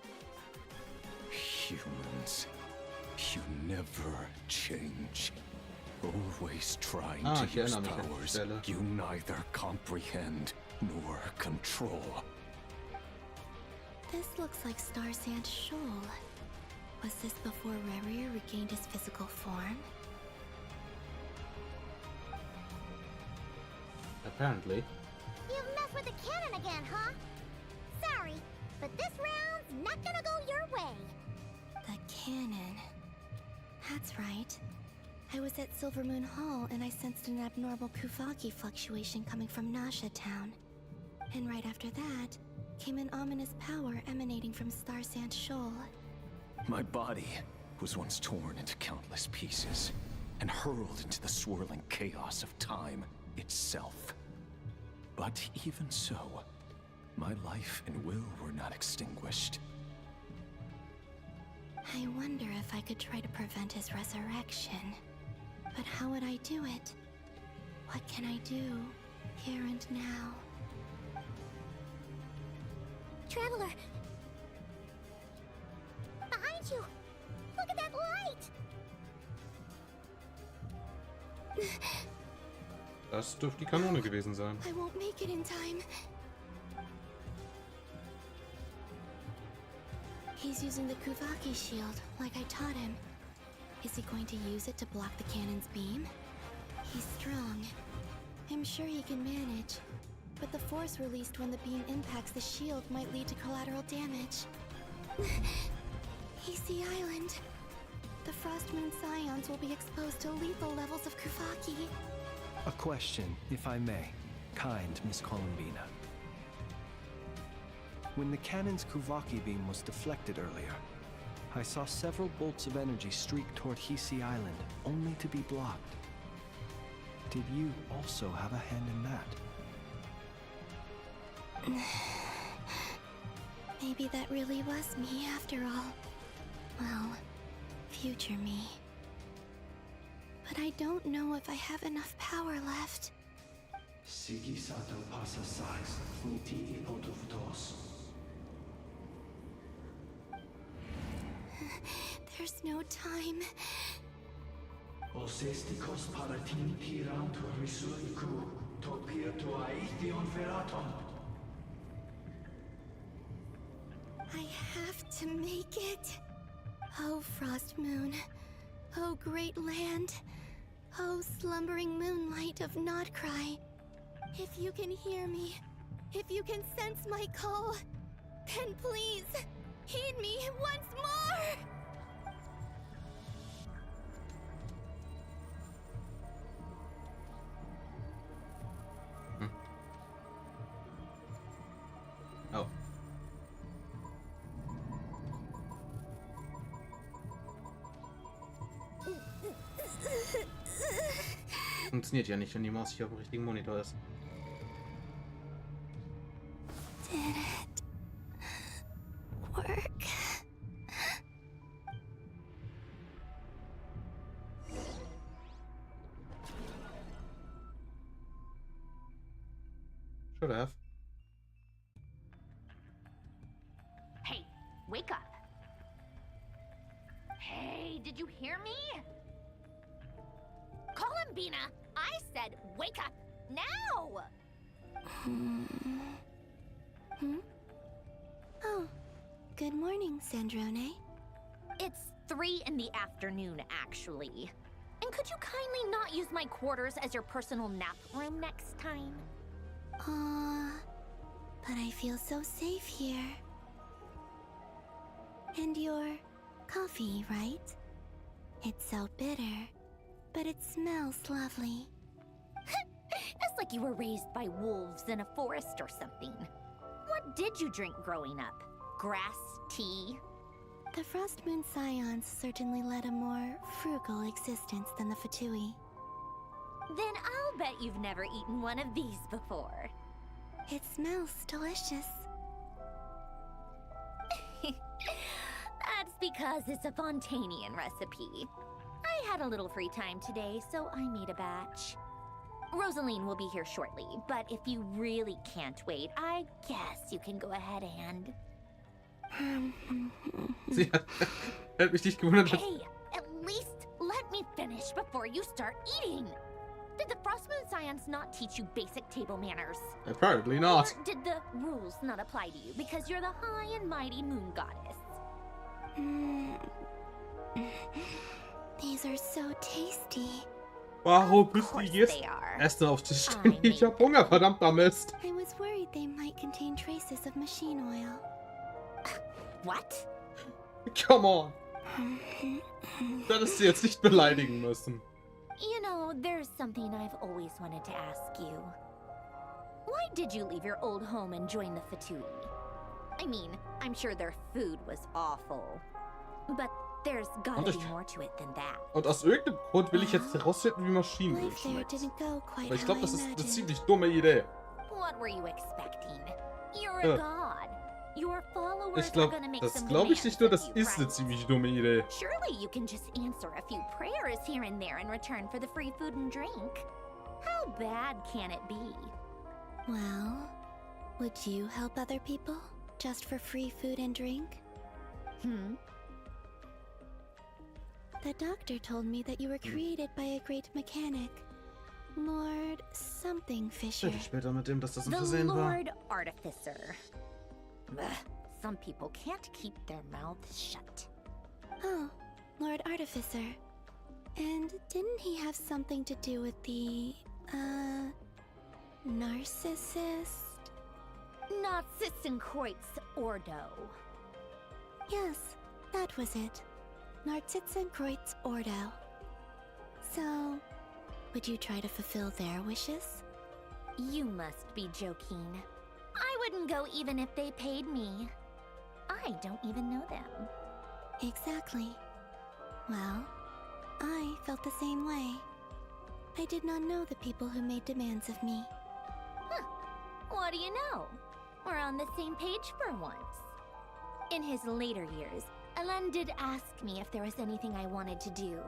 Humans, you never change. Always trying Ah, to use ich erinnere mich an die powers Stelle. you neither comprehend nor control. This looks like Star Sand Shoal. Was this before Rerir regained his physical form? Apparently. You messed with the cannon again, huh? Sorry, but this round's not gonna go your way. The cannon. That's right. I was at Silver Moon Hall and I sensed an abnormal Kuvaki fluctuation coming from Nasha Town. And right after that, came an ominous power emanating from Star Sand Shoal. My body was once torn into countless pieces and hurled into the swirling chaos of time itself. But even so, my life and will were not extinguished. I wonder if I could try to prevent his resurrection. But how would I do it? What can I do, here and now? Traveler! Behind you! Look at that light! Das dürfte die Kanone gewesen sein. I won't make it in time. He's using the Kuvaki shield, like I taught him. Is he going to use it to block the cannon's beam? He's strong, I'm sure he can manage. But the force released when the beam impacts the shield might lead to collateral damage. EC Island. The Frostmoon Scions will be exposed to lethal levels of Kuvaki. A question, if I may. Kind Miss Columbina. When the cannon's Kuvaki beam was deflected earlier, I saw several bolts of energy streak toward Hisi Island, only to be blocked. Did you also have a hand in that? Maybe that really was me after all. Well, future me. But I don't know if I have enough power left. There's no time. I have to make it. Oh, Frost Moon. Oh, great land. Oh, slumbering moonlight of Nodcry. If you can hear me, if you can sense my call, then please, heed me once more! Oh. Funktioniert ja nicht, wenn die Maus hier auf dem richtigen Monitor ist. Did it work? Should have. Hey, wake up. Hey, did you hear me? Columbina, I said wake up now! Oh, good morning, Sandrone. It's 3 in the afternoon, actually. And could you kindly not use my quarters as your personal nap room next time? But I feel so safe here. And your coffee, right? It's so bitter, but it smells lovely. It's like you were raised by wolves in a forest or something. What did you drink growing up? Grass tea? The Frostmoon Scions certainly led a more frugal existence than the Fatui. Then I'll bet you've never eaten one of these before. It smells delicious. That's because it's a Fontanian recipe. I had a little free time today, so I made a batch. Rosaline will be here shortly, but if you really can't wait, I guess you can go ahead and... Sie hat mich nicht gewundert. Hey, at least let me finish before you start eating. Did the Frostmoon Scions not teach you basic table manners? Apparently not. Or did the rules not apply to you because you're the high and mighty moon goddess? These are so tasty. Warum bist du jetzt erst auf Tisch stehen? Ich hab Hunger, verdammter Mist. I was worried they might contain traces of machine oil. What? Come on. Du hättest sie jetzt nicht beleidigen müssen. You know, there's something I've always wanted to ask you. Why did you leave your old home and join the Fatui? I mean, I'm sure their food was awful. But there's gotta be more to it than that. Und aus irgendeinem Grund will ich jetzt herausfinden, wie Maschinenöl schmeckt. Weil ich glaube, das ist eine ziemlich dumme Idee. What were you expecting? You're a god. Your followers Ich are glaube, gonna make das some glaube ich nicht nur, demands das of you, ist eine right? ziemlich dumme Idee. Surely you can just answer a few prayers here and there in return for the free food and drink. How bad can it be? Well, would you help other people just for free food and drink? The doctor told me that you were created by a great mechanic, Lord something Fisher. Rede später mit dem, dass das ein The Versehen war. Lord Artificer. Ugh, some people can't keep their mouths shut. Oh, Lord Artificer. And didn't he have something to do with the, Narcissist? Narzissenkreuz Ordo. Yes, that was it. Narzissenkreuz Ordo. So, would you try to fulfill their wishes? You must be joking. I wouldn't go even if they paid me. I don't even know them. Exactly. Well, I felt the same way. I did not know the people who made demands of me. Huh. What do you know? We're on the same page for once. In his later years, Alan did ask me if there was anything I wanted to do.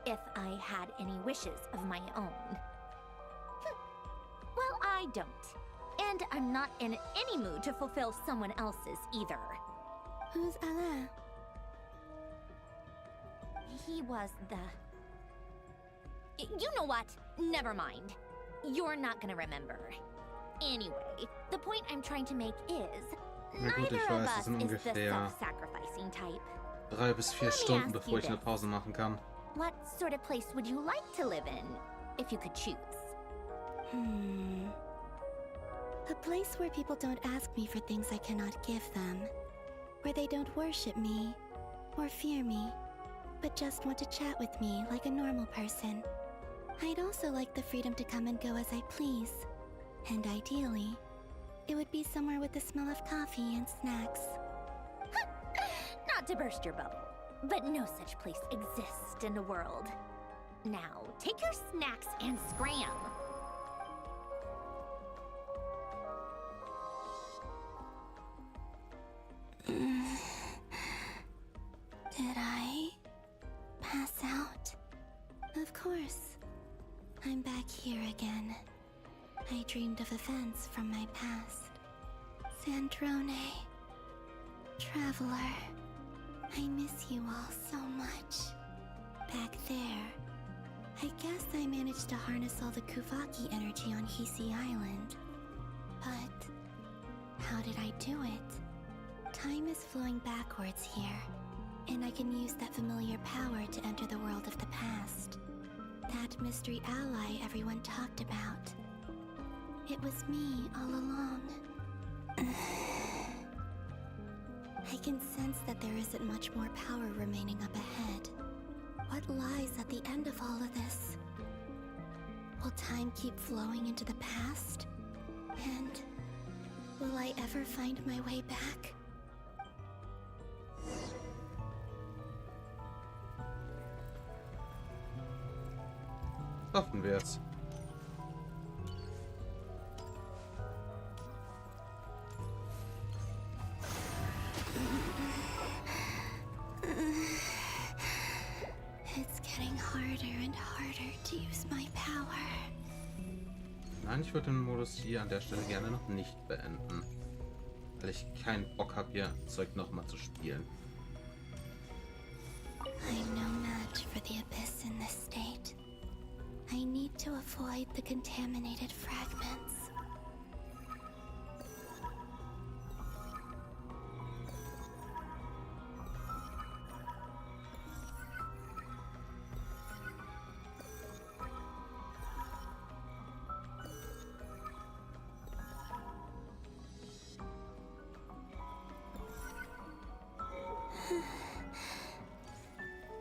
If I had any wishes of my own. Well, I don't. And I'm not in any mood to fulfill someone else's either. Who's Alain? He was the... You know what? Never mind. You're not gonna remember. Anyway, the point I'm trying to make is... Na gut, ich weiß, es sind ungefähr 3 bis 4 Stunden, bevor ich eine Pause machen kann. What sort of place would you like to live in, if you could choose? A place where people don't ask me for things I cannot give them. Where they don't worship me, or fear me, but just want to chat with me like a normal person. I'd also like the freedom to come and go as I please. And ideally, it would be somewhere with the smell of coffee and snacks. Not to burst your bubble, but no such place exists in the world. Now, take your snacks and scram. Did I pass out? Of course. I'm back here again. I dreamed of events from my past. Sandrone. Traveler. I miss you all so much. Back there. I guess I managed to harness all the Kuvaki energy on Hisi Island. But how did I do it? Time is flowing backwards here, and I can use that familiar power to enter the world of the past. That mystery ally everyone talked about. It was me all along. I can sense that there isn't much more power remaining up ahead. What lies at the end of all of this? Will time keep flowing into the past? And will I ever find my way back? Hoffen wir es. It's getting harder and harder to use my power. Nein, ich würde den Modus hier an der Stelle gerne noch nicht beenden, weil ich keinen Bock habe, hier Zeug nochmal zu spielen. I'm no match for the abyss in this state. I need to avoid the contaminated fragments.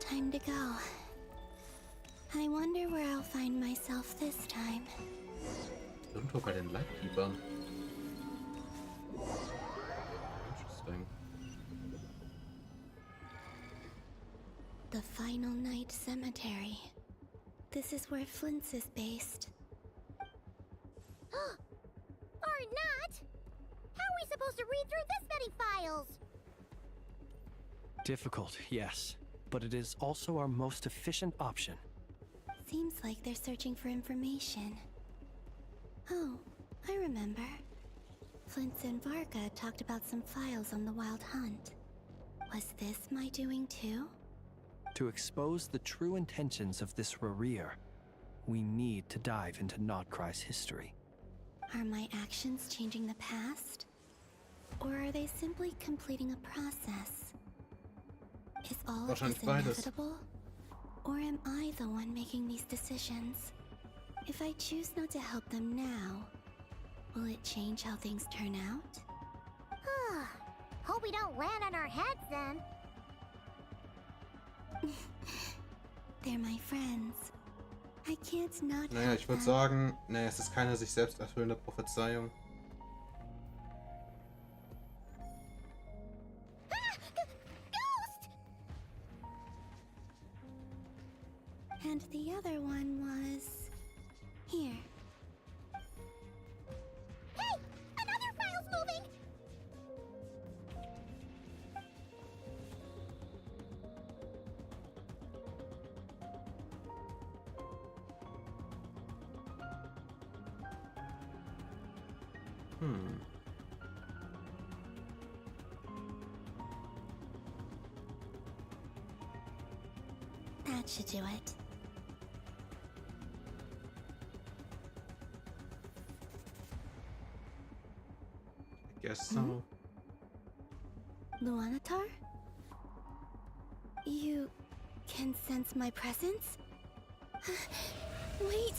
Time to go. I wonder where I'll find myself this time. Irgendwo bei den Lightkeepern. Interesting. The Final Night Cemetery. This is where Flint's is based. Or not? How are we supposed to read through this many files? Difficult, yes, but it is also our most efficient option. Seems like they're searching for information. Oh, I remember. Flint's and Varga talked about some files on the Wild Hunt. Was this my doing too? To expose the true intentions of this Rereer, we need to dive into Notcry's history. Are my actions changing the past? Or are they simply completing a process? Is all of this inevitable? Or am I the one making these decisions? If I choose not to help them now, will it change how things turn out? Hope we don't land on our heads then. They're my friends. I can't not Naja, ich würde sagen, naja, es ist keine sich selbst erfüllende Prophezeiung. Ghost! And the other one was here. Hey! Another file's moving! That should do it. I guess so. Luanatar? You can sense my presence? Wait!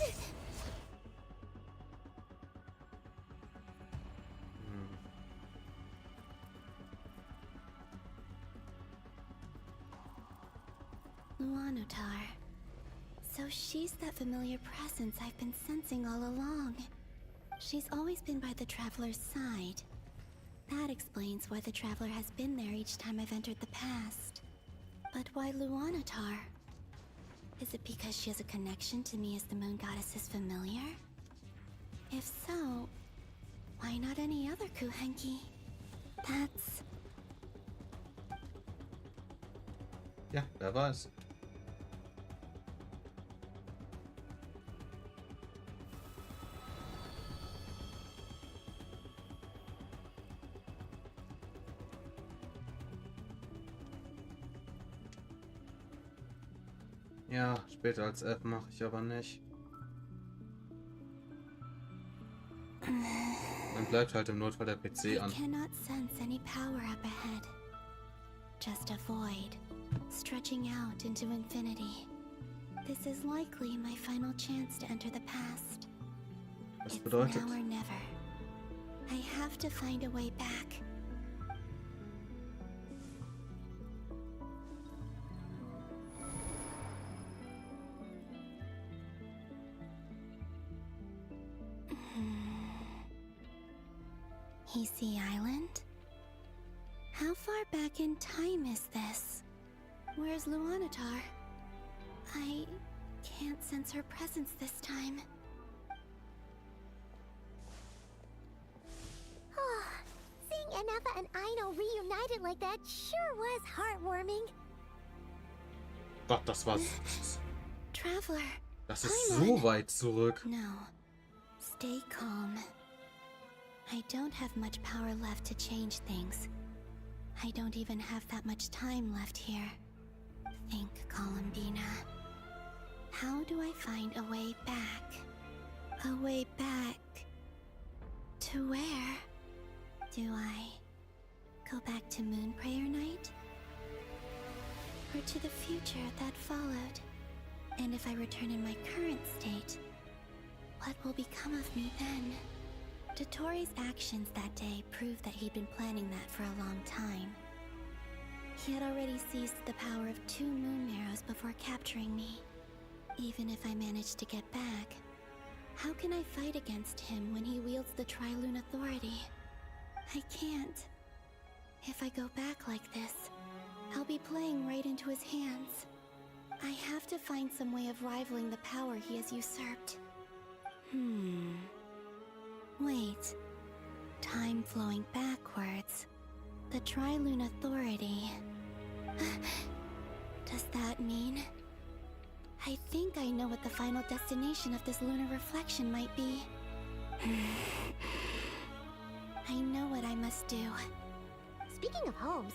Luanatar. So she's that familiar presence I've been sensing all along. She's always been by the Traveler's side. That explains why the Traveler has been there each time I've entered the past. But why Luanatar? Is it because she has a connection to me as the Moon Goddess's familiar? If so, why not any other Kuhenki? That's... Ja, wer weiß. Ja, später als App mache ich aber nicht. Dann bleibt halt im Notfall der PC an. I cannot sense any power up ahead. Just a void, stretching out into infinity. This is likely my final chance to enter the past. Das bedeutet... It's now or never. I have to find a way back. Hisi Island? How far back in time is this? Where's Luanatar? I can't sense her presence this time. Seeing Enefa and Aino reunited like that sure was heartwarming. Gott, das war... Traveler. Das ist so weit zurück. No. Stay calm. I don't have much power left to change things. I don't even have that much time left here. Think, Columbina. How do I find a way back? A way back... to where? Do I go back to Moon Prayer Night? Or to the future that followed? And if I return in my current state, what will become of me then? Dotori's actions that day proved that he'd been planning that for a long time. He had already seized the power of 2 moon arrows before capturing me. Even if I managed to get back, how can I fight against him when he wields the Tri-Lune Authority? I can't. If I go back like this, I'll be playing right into his hands. I have to find some way of rivaling the power he has usurped. Wait. Time flowing backwards. The Tri-Lune Authority. Does that mean... I think I know what the final destination of this lunar reflection might be. I know what I must do. Speaking of homes,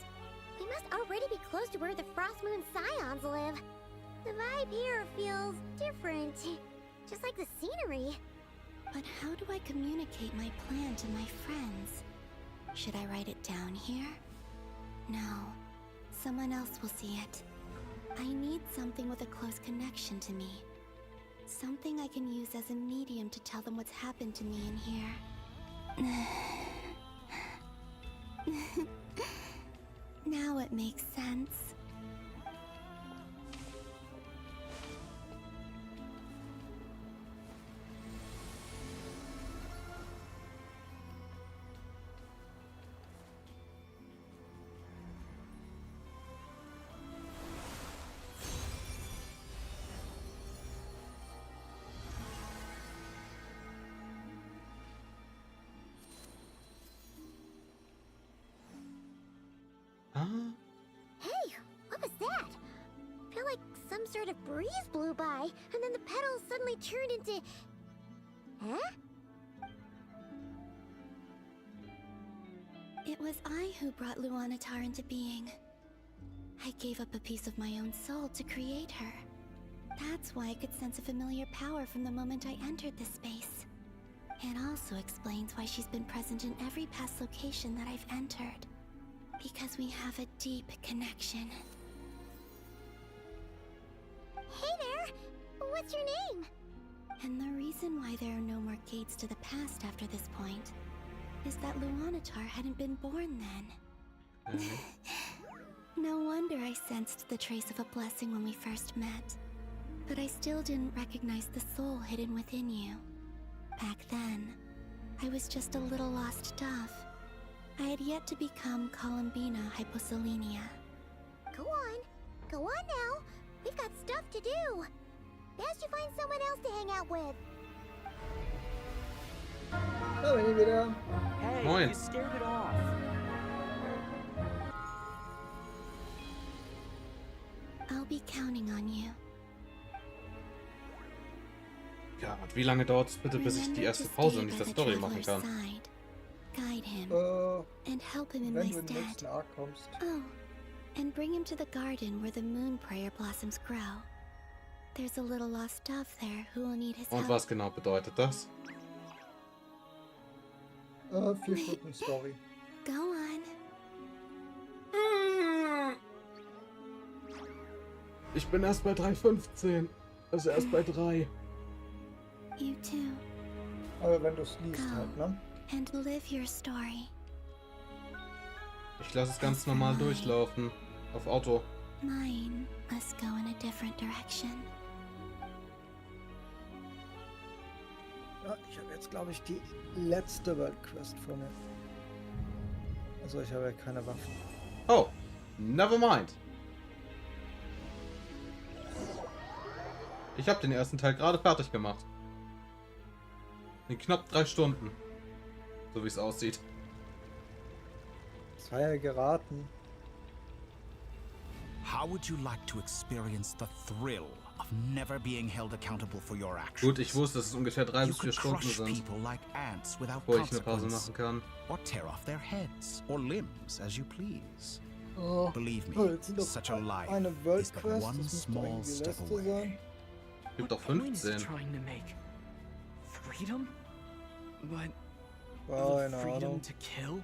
we must already be close to where the Frost Moon Scions live. The vibe here feels different, just like the scenery. But how do I communicate my plan to my friends? Should I write it down here? No. Someone else will see it. I need something with a close connection to me. Something I can use as a medium to tell them what's happened to me in here. Now it makes sense. Hey, what was that? I feel like some sort of breeze blew by, and then the petals suddenly turned into... Huh? It was I who brought Luanatar into being. I gave up a piece of my own soul to create her. That's why I could sense a familiar power from the moment I entered this space. It also explains why she's been present in every past location that I've entered. Because we have a deep connection. Hey there! What's your name? And the reason why there are no more gates to the past after this point is that Luanatar hadn't been born then. No wonder I sensed the trace of a blessing when we first met. But I still didn't recognize the soul hidden within you. Back then, I was just a little lost dove. I had yet to become Columbina Hyposelenia. Go on now. We've got stuff to do. Best you find someone else to hang out with. Da bin ich wieder. Hey, Moin. you scared it off. I'll be counting on you. Ja, und wie lange dauert es bitte, bis ich die erste Pause und nicht der Story machen kann? Guide him and help him in Wenn my du in den stead. nächsten Arc kommst. Oh, and bring him to the garden where the moon prayer blossoms grow. There's a little lost dove there who will need his Und help. was genau bedeutet das? 4 Stunden Story. Go on. Ich bin erst bei 3,15. Also erst bei 3. You too. Aber wenn du es liest halt, ne? And live your story. Ich lasse es ganz normal durchlaufen. Auf Auto. Mine must go in a different direction. Ja, ich habe jetzt, glaube ich, die letzte Weltquest vor mir. Also ich habe ja keine Waffen. Oh, never mind. Ich habe den ersten Teil gerade fertig gemacht. In knapp 3 Stunden. So wie es aussieht. Das war ja geraten. How would you like to experience the thrill of never being held accountable for your actions? Gut, ich wusste, dass es ungefähr 3 bis 4 Stunden sind, Like ants without wo ich eine Pause machen kann. Or tear off their heads or limbs as you please. Oh, Believe oh, me, jetzt sind doch such a life eine is but Weltquest, one das müsste small eigentlich die step letzte away. sein. Gibt doch What point is 15. trying to make? Freedom? But Keine the freedom Ahnung. to kill?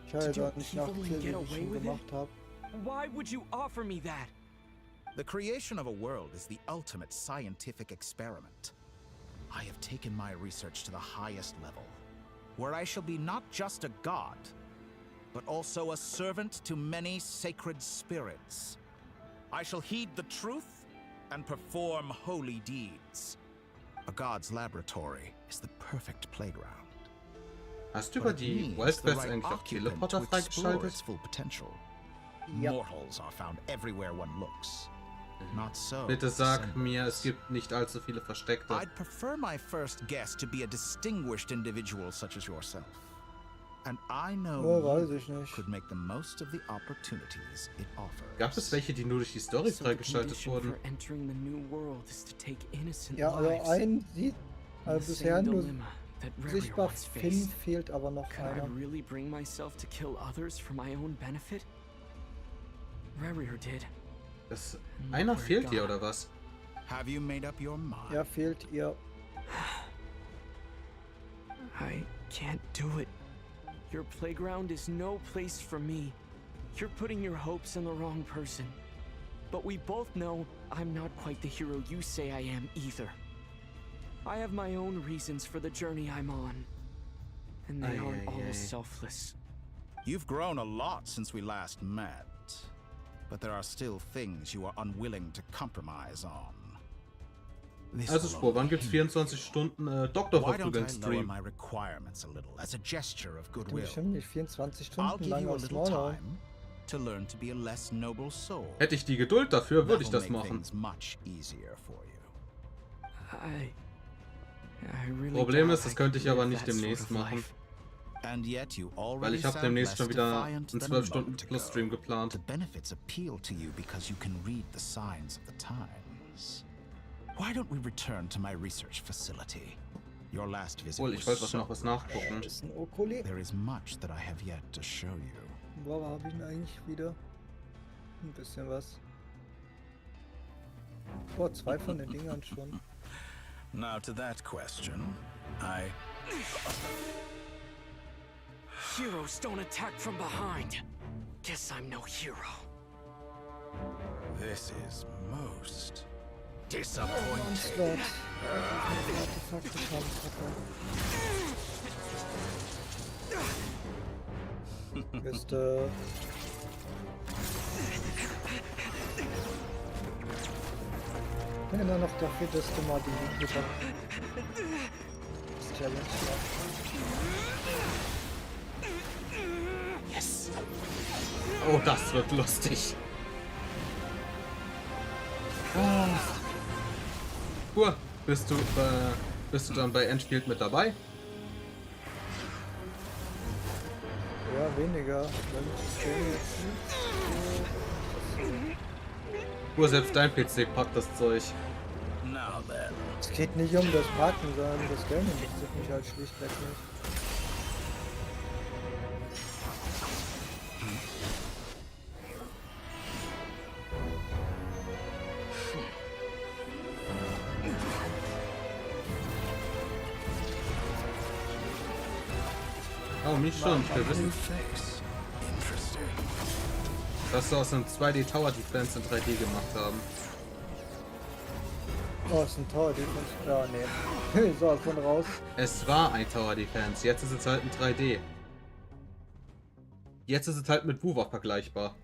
Ich habe To do jetzt nicht evil and nachgezählt, get wie ich away schon with it? gemacht habe. Why would you offer me that? The creation of a world is the ultimate scientific experiment. I have taken my research to the highest level, where I shall be not just a god, but also a servant to many sacred spirits. I shall heed the truth and perform holy deeds. A god's laboratory is the perfect playground. Hast du über die Weltquest eigentlich auch Teleporter freigeschaltet? Full potential. Ja. Mortals are found everywhere one looks. Not so. Bitte sag mir, es gibt nicht allzu viele Versteckte. I'd prefer my first guest to be a distinguished individual such as yourself. And I know weiß you ich nicht. could make the most of the opportunities it offers. Gab es welche, die nur durch die Story So the freigeschaltet condition wurden? for entering the new world is to take innocent Ja, also lives. ein sieht The bisher same nur dilemma that Rary sichtbar once Finn, faced. fehlt aber noch Could I einer. really bring myself to kill others for my own benefit? Rarier did. Das, einer fehlt hier, oder was? Have you made up your mind? Ja, fehlt ihr. I can't do it. Your playground is no place for me. You're putting your hopes on the wrong person. But we both know I'm not quite the hero you say I am either. I have my own reasons for the journey I'm on. And they aren't all selfless. You've grown a lot since we last met. But there are still things you are unwilling to compromise on. Also Spur, wann gibt's 24 Stunden Doktorverfügung Stream? My requirements a little as a gesture of Du goodwill. bestimmt nicht 24 I'll Stunden give lang you a aufs little Maul hauen. time to learn to be a less noble soul. Hätte ich die Geduld dafür, würde ich das That'll make machen. things much easier for you. I really Problem doubt ist, das I könnte ich could aber live nicht that demnächst sort of machen. life. And yet you Weil already ich habe sound demnächst less schon wieder defiant einen than a 12 Stunden moment plus ago. Stream geplant. The benefits appeal to you because you can read the signs of the times. Why don't we return to my research facility? Your last visit Obwohl, ich wollte noch was so nachgucken. Das ist ein Okuli. There is much that I have yet to show you. Wo habe ich ihn eigentlich wieder? Ein bisschen was. Oh, 2 von den Dingern schon. Now to that question, Heroes don't attack from behind. Guess I'm no hero. This is most Onslaught. disappointing. Artefakte haben, Kacke. Müsste... Ich bin immer noch dafür, dass du mal die Hütte das Challenge machst. Yes. Oh, das wird lustig. Cool. Bist du dann bei Endspiel mit dabei? Ja, weniger. Wenn ich das Game jetzt Nur selbst dein PC packt das Zeug. Now then. Es geht nicht um das Packen, sondern das Game interessiert mich halt schlichtweg nicht. Oh, mich schon. Ich will wissen, dass sie aus einem 2D Tower Defense in 3D gemacht haben. Oh, ist ein Tower Defense. Ja, nee. Ich sah von raus. Es war ein Tower Defense, jetzt ist es halt in 3D. Jetzt ist es halt mit WoW vergleichbar.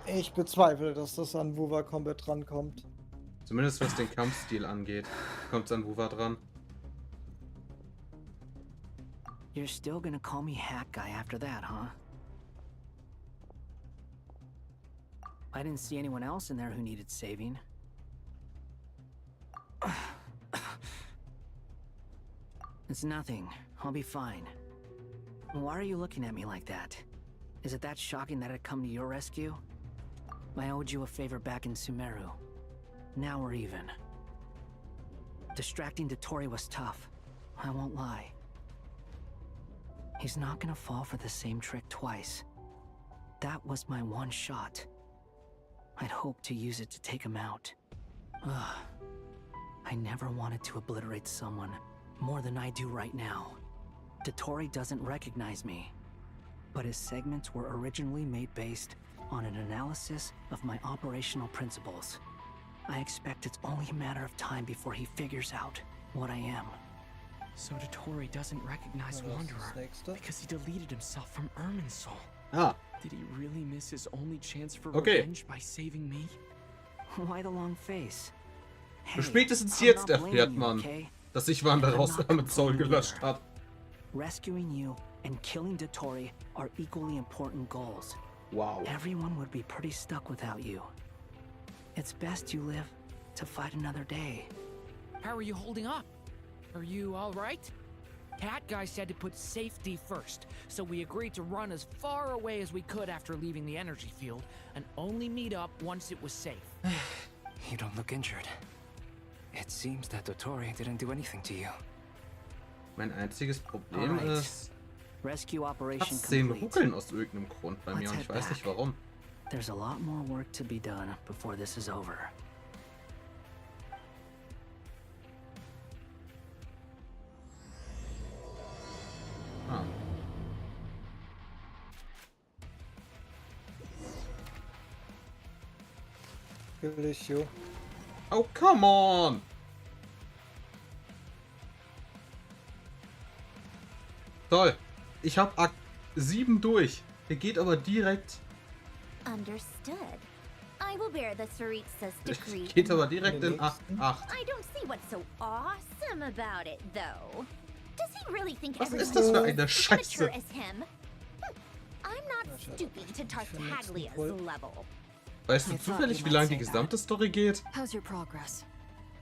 Ich bezweifle, dass das an WoW Combat rankommt. Zumindest was den Kampfstil angeht, kommt es an WoW dran. You're still gonna call me Hat Guy after that, huh? I didn't see anyone else in there who needed saving. It's nothing. I'll be fine. Why are you looking at me like that? Is it that shocking that I'd come to your rescue? I owed you a favor back in Sumeru. Now we're even. Distracting Dotori was tough. I won't lie. He's not gonna fall for the same trick twice. That was my one shot. I'd hoped to use it to take him out. Ugh. I never wanted to obliterate someone more than I do right now. Dotori doesn't recognize me, but his segments were originally made based on an analysis of my operational principles. I expect it's only a matter of time before he figures out what I am. So Dotori doesn't recognize Wanderer because he deleted himself from Irminsul. Ah. Did he really miss his only chance for Okay. revenge by saving me? Why the long face? Hey, Spätestens I'm jetzt not blaming erfährt you, man, okay? dass ich Wanderer aus mit Soul gelöscht habe. Rescuing you and killing Dotori are equally important goals. Wow. Everyone would be pretty stuck without you. It's best you live to fight another day. How are you holding up? Are you all right? Cat Guy said to put safety first, so we agreed to run as far away as we could after leaving the energy field, and only meet up once it was safe. You don't look injured. It seems that Dotori didn't do anything to you. Mein einziges Problem Alright. ist, Rescue ich operation hab's 10 complete. Ruckeln aus irgendeinem Grund bei mir Let's und ich head weiß nicht back. warum. There's a lot more work to be done before this is over. Ah. Will ich, jo. Oh, come on! Toll. Ich habe Akt 7 durch. Der geht aber direkt... Understood. I will bear the Saritsa's decree. Geht aber direkt in Akt 8. I don't see what's so awesome about it, though. Does he really think Was ist everyone's das für eine as Scheiße? immature as him? I'm not stooping to Tartaglia's level. Weißt du zufällig, wie lange die gesamte Story geht? How's your progress?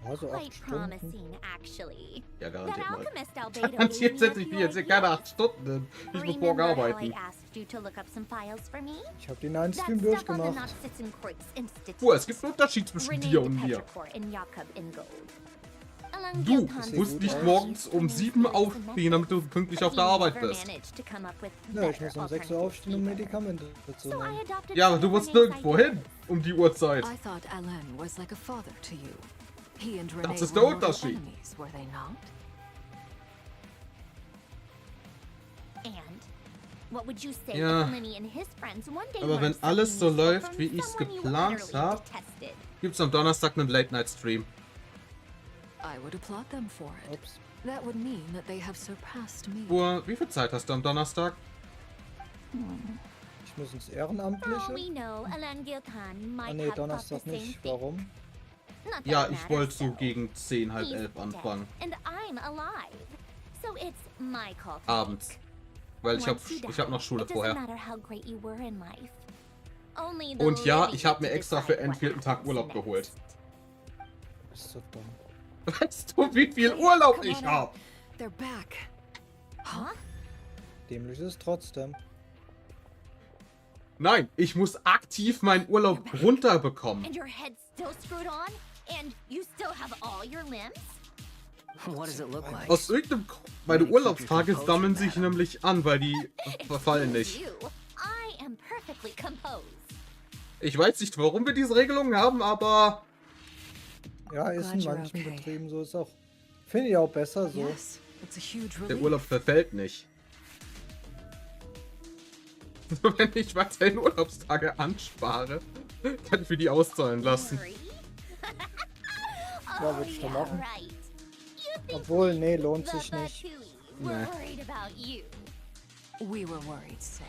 Also Quite 8 Stunden. promising, actually. Ja, That garantiert mal. alchemist Albedo Garantiert setze ich gave mir me a jetzt hier few keine ideas. 8 Stunden. Ich muss morgen Remember how I arbeiten. asked you to look up some files for me? Ich habe den einen That Stream stuff on the durchgemacht. Nazissenkreuz Institute. Es gibt einen Unterschied zwischen dir und mir. Du musst nicht morgens um 7 aufstehen, damit du pünktlich auf der Arbeit bist. Ja, ich muss um 6 Uhr aufstehen, um Medikamente zu nehmen. Ja, aber du musst nirgendwo hin um die Uhrzeit. I thought Alain was like a father to you. He and Das Renee ist der were mortal Unterschied. enemies, were they not? Ja, aber wenn alles so läuft, wie ich es geplant habe, gibt es am Donnerstag einen Late-Night-Stream. I would applaud them for it. That would mean that they have surpassed me. Wie viel Zeit hast du am Donnerstag? Ich muss ins Ehrenamtliche. Ah nee, Donnerstag nicht. Warum? Ja, ich wollte so gegen 10, halb 11 anfangen. Abends. Weil ich hab noch Schule vorher. Und ja, ich habe mir extra für den 4. Tag Urlaub geholt. Das ist so dumm. Weißt du, wie viel Urlaub ich habe? They're back. Huh? Dämlich ist es trotzdem. Nein, ich muss aktiv meinen Urlaub runterbekommen. And your head's still screwed on? And you still have all your limbs? What does it look like? Aus irgendeinem Grund, meine Urlaubstage sammeln sich nämlich an, weil die verfallen nicht. I am perfectly composed. Ich weiß nicht, warum wir diese Regelungen haben, aber... Ja, ist in manchen Betrieben so, ist auch. Finde ich auch besser so. Der Urlaub verfällt nicht. Wenn ich weiterhin Urlaubstage anspare, kann ich mir die auszahlen lassen. Ja, würde ich doch machen. Obwohl, nee, lohnt sich nicht. Nee. We were worried sick.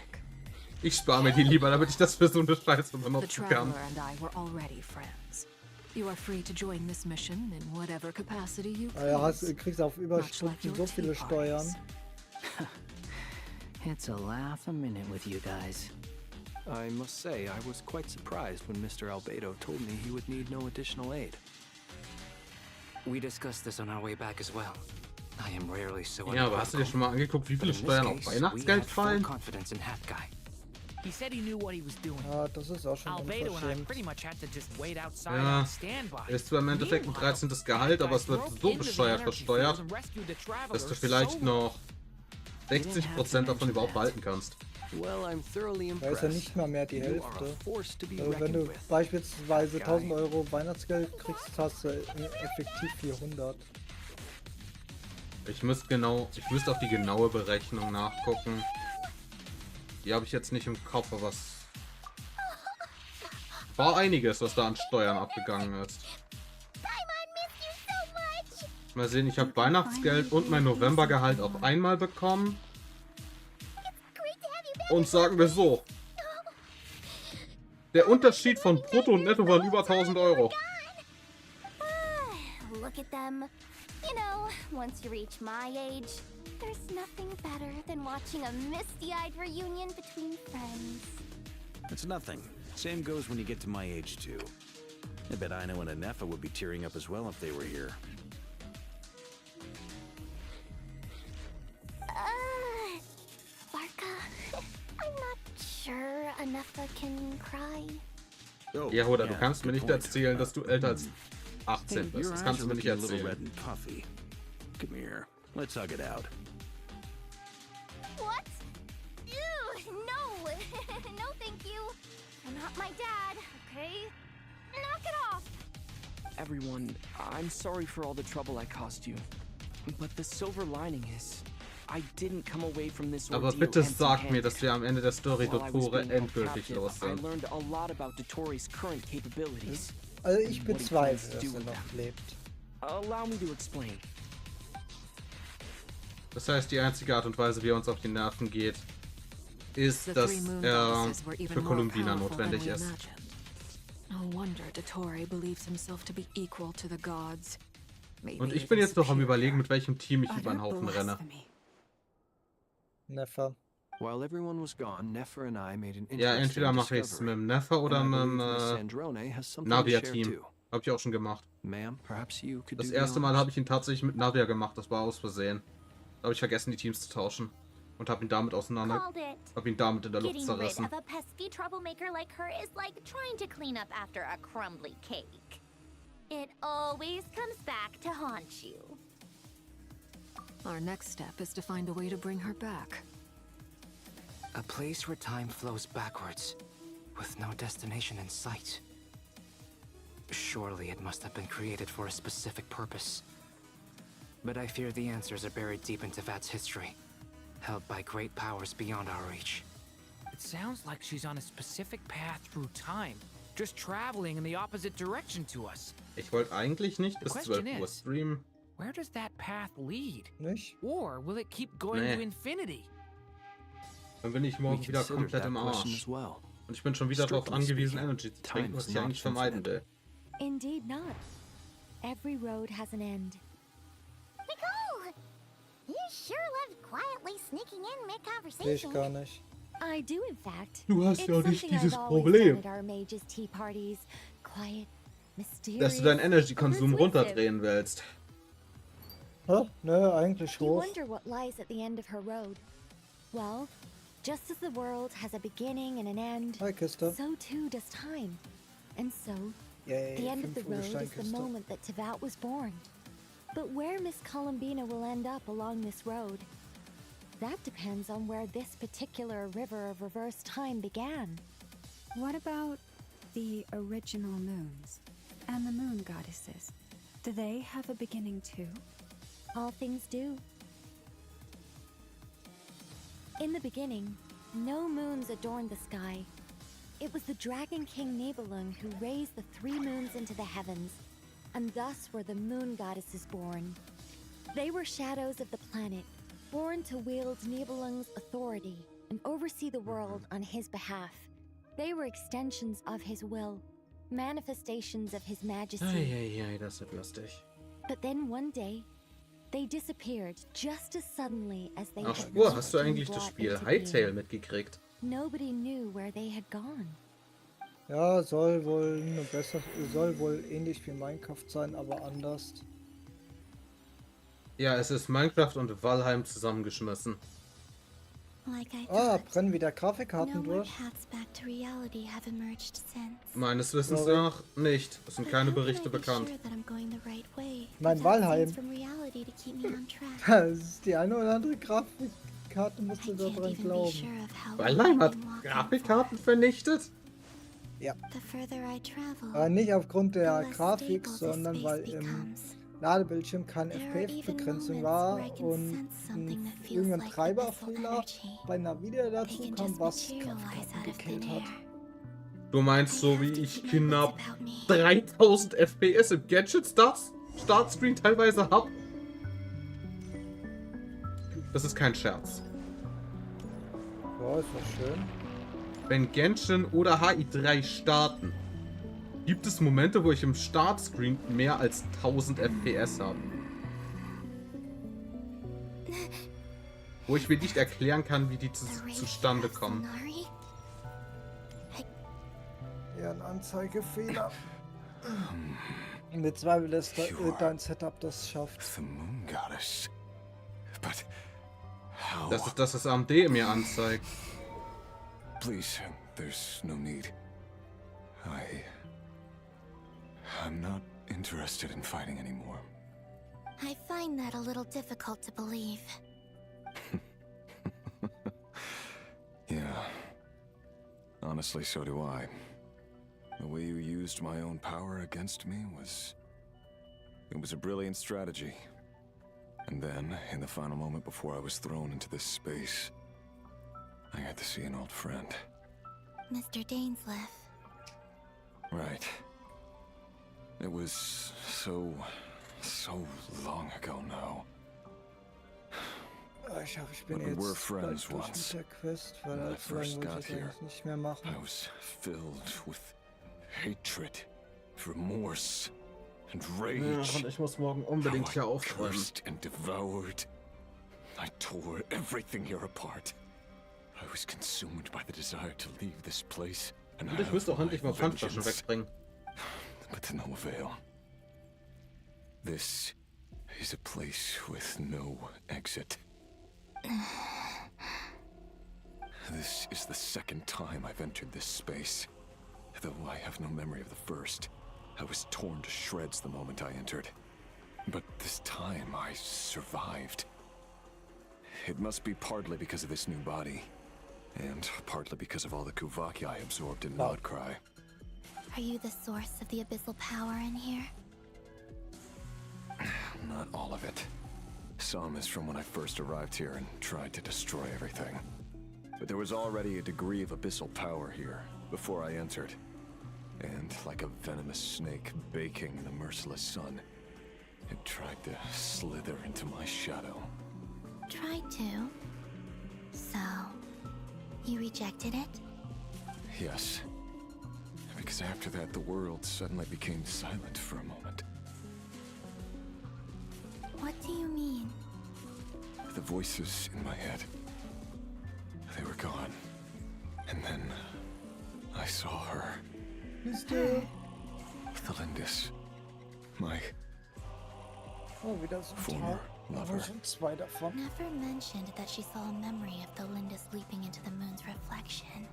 Ich spare mir die lieber, damit ich das für so eine Scheiße The benutzen kann. Traveler and I were already friends. You are free to join this mission in whatever capacity you please. Ja, kriegst auf Überstunden so viele Steuern. It's a laugh a minute with you guys. I must say, I was quite surprised when Mr. Albedo told me he would need no additional aid. We discussed this on our way back as well. I am rarely so Ja, aber hast du dir schon mal angeguckt, wie viele Steuern auf Weihnachtsgeld fallen? Confidence in Hat Guy. He said he knew what he was doing. Ja, das ist auch schon Albedo and I unverschämt. pretty much had to just wait outside Ja, on standby. ist zwar im Endeffekt ein 13. Gehalt, aber es wird so bescheuert versteuert, dass du vielleicht noch 60% davon überhaupt behalten kannst. Da ist ja nicht mal mehr die Hälfte. Also wenn du beispielsweise 1000 Euro Weihnachtsgeld kriegst, hast du effektiv 400. Ich müsste auf die genaue Berechnung nachgucken. Die habe ich jetzt nicht im Kopf, aber es war einiges, was da an Steuern abgegangen ist. Mal sehen, ich habe Weihnachtsgeld und mein Novembergehalt auf einmal bekommen. Und sagen wir so, der Unterschied von Brutto und Netto waren über 1000 Euro. Look at them. You know, once you reach my age, there's nothing better than watching a misty-eyed reunion between friends. It's nothing. Same goes when you get to my age, too. I bet Ino and Anefa would be tearing up as well if they were here. Barca, I'm not sure Anefa can cry. Ja, oder du kannst mir nicht erzählen, dass du älter als 18 bist. Das kannst du mir nicht You're a little red erzählen. and puffy. Come here. Let's hug it out. What? Ew, no! No, thank you. You're not my dad, okay? Knock it off! Everyone, I'm sorry for all the trouble I caused you. But the silver lining is, I didn't come away from this ordeal Aber bitte sag mir, empty-handed. dass wir am Ende der Story While I was Dottore being held endgültig captive, los I sind. learned a lot about Dottores current capabilities. Also ich and what he bezweifle, plans to dass do er with noch them. lebt. Allow me to explain. Das heißt, die einzige Art und Weise, wie er uns auf die Nerven geht, ist, dass er für Columbina notwendig ist. Und ich bin jetzt noch am Überlegen, mit welchem Team ich über den Haufen renne. Neffa. While everyone was gone, Neffa and I made an Ja, entweder mache ich es mit dem Neffa oder mit dem Navia-Team. Habe ich auch schon gemacht. Das erste Mal habe ich ihn tatsächlich mit Navia gemacht, das war aus Versehen. Da habe ich vergessen, die Teams zu tauschen. Und habe ihn damit habe ihn damit in der Luft zerrissen. Getting rid of a pesky troublemaker like her is like trying to clean up after a crumbly cake. It always comes back to haunt you. Our next step is to find a way to bring her back. A place where time flows backwards, with no destination in sight. Surely it must have been created for a specific purpose. But I fear the answers are buried deep into Vat's history, held by great powers beyond our reach. It sounds like she's on a specific path through time, just traveling in the opposite direction to us. Ich wollte eigentlich nicht bis 12 Uhr streamen. Where does that path lead? Nicht? Or will it keep going to infinity? Dann bin ich morgen wieder komplett im Arsch. Und ich bin schon wieder darauf angewiesen, Energy zu trinken, was ich eigentlich vermeiden will. Indeed not. Every road has an end. Nicole! You sure loved quietly sneaking in mid-conversation. Sehe ich gar nicht. I do, in fact. Du hast It's ja nicht something dieses I've always Problem, done at our mages' tea parties. Quiet, mysterious, dass du deinen Energy-Konsum persuasive. runterdrehen willst. Hä? Nö, eigentlich You hoch. wonder what lies at the end of her road. Well, just as the world has a beginning and an end, Hi, Kiste. so too does time. And so, Yay, the end of the 5 road is the Steinkiste. moment that Tevat was born. But where Miss Columbina will end up along this road, that depends on where this particular river of reverse time began. What about the original moons and the moon goddesses? Do they have a beginning too? All things do. In the beginning, no moons adorned the sky. It was the Dragon King Nibelung who raised the 3 moons into the heavens, and thus were the moon goddesses born. They were shadows of the planet, born to wield Nibelung's authority and oversee the world on his behalf. They were extensions of his will, manifestations of his majesty. Eieiei, das wird lustig. But then one day, they disappeared just as suddenly as they Ach, had Spur, hast du been eigentlich das brought Spiel into Hytale being. mitgekriegt? Nobody knew where they had gone. Ja, soll wohl ähnlich wie Minecraft sein, aber anders. Ja, es ist Minecraft und Valheim zusammengeschmissen. Like I Ah, thought, brennen wieder Grafikkarten no more durch. paths back to reality have emerged since. Meines Wissens Sorry. nach nicht. Es sind keine How can I Berichte be bekannt. sure that I'm going the right way Mein without Valheim. scenes from reality to keep me on track? Das ist die eine oder andere Grafikkarte, musst du da Can't dran even be glauben. sure of how Valheim long hat I'm walking Grafikkarten vernichtet? Ja. for. The further I travel, Aber nicht aufgrund the der less Grafik, stable the sondern space weil im becomes. Ladebildschirm keine There are even FPS-Begrenzung moments war where I can und sense something that feels irgendein like the Treiberfehler energy. bei Nvidia dazu They can kam, just was materialize Grafikkarten out of thin gekillt hat. air. Du meinst so wie ich knapp 3000 FPS im Genshin Startscreen teilweise hab? Das ist kein Scherz. Ja, ist doch schön. Wenn Genshin oder HI3 starten, gibt es Momente, wo ich im Startscreen mehr als 1000 FPS habe. Wo ich mir nicht erklären kann, wie die zustande kommen. Ja, ein Anzeigefehler. Mit Zweifel, dass dein Setup das schafft. The moon goddess. But how? Das ist das, was AMD mir anzeigt. Please, there's no need. I'm not interested in fighting anymore. I find that a little difficult to believe. Yeah. Honestly, so do I. The way you used my own power against me was... It was a brilliant strategy. And then, in the final moment before I was thrown into this space, I got to see an old friend. Mr. Dainsleif. Right. It was so long ago now. Ich bin When we were jetzt friends bald durch once, mit der Quest, weil when I allzu lange first wollte got ich das here, eigentlich nicht mehr machen. I was filled with hatred, remorse, and rage. Ja, und ich muss morgen unbedingt hier aufräumen. Cursed and devoured. I tore everything here apart. I was consumed by the desire to leave this place and Und ich müsste auch endlich mal Pfandflaschen wegbringen. But to no avail. This is a place with no exit. This is the second time I've entered this space. Though I have no memory of the first. I was torn to shreds the moment I entered. But this time I survived. It must be partly because of this new body. And partly because of all the Kuvaki I absorbed in Nodcry. Are you the source of the abyssal power in here? Not all of it. Some is from when I first arrived here and tried to destroy everything. But there was already a degree of abyssal power here before I entered. And like a venomous snake baking in the merciless sun, it tried to slither into my shadow. Tried to? So, you rejected it? Yes. Because after that, the world suddenly became silent for a moment. What do you mean? The voices in my head, they were gone. And then I saw her. Mr. Thelindis. My Oh, wieder so ein former lover. schon zwei davon. Never mentioned that she saw a memory of the Lindis leaping into the moon's reflection.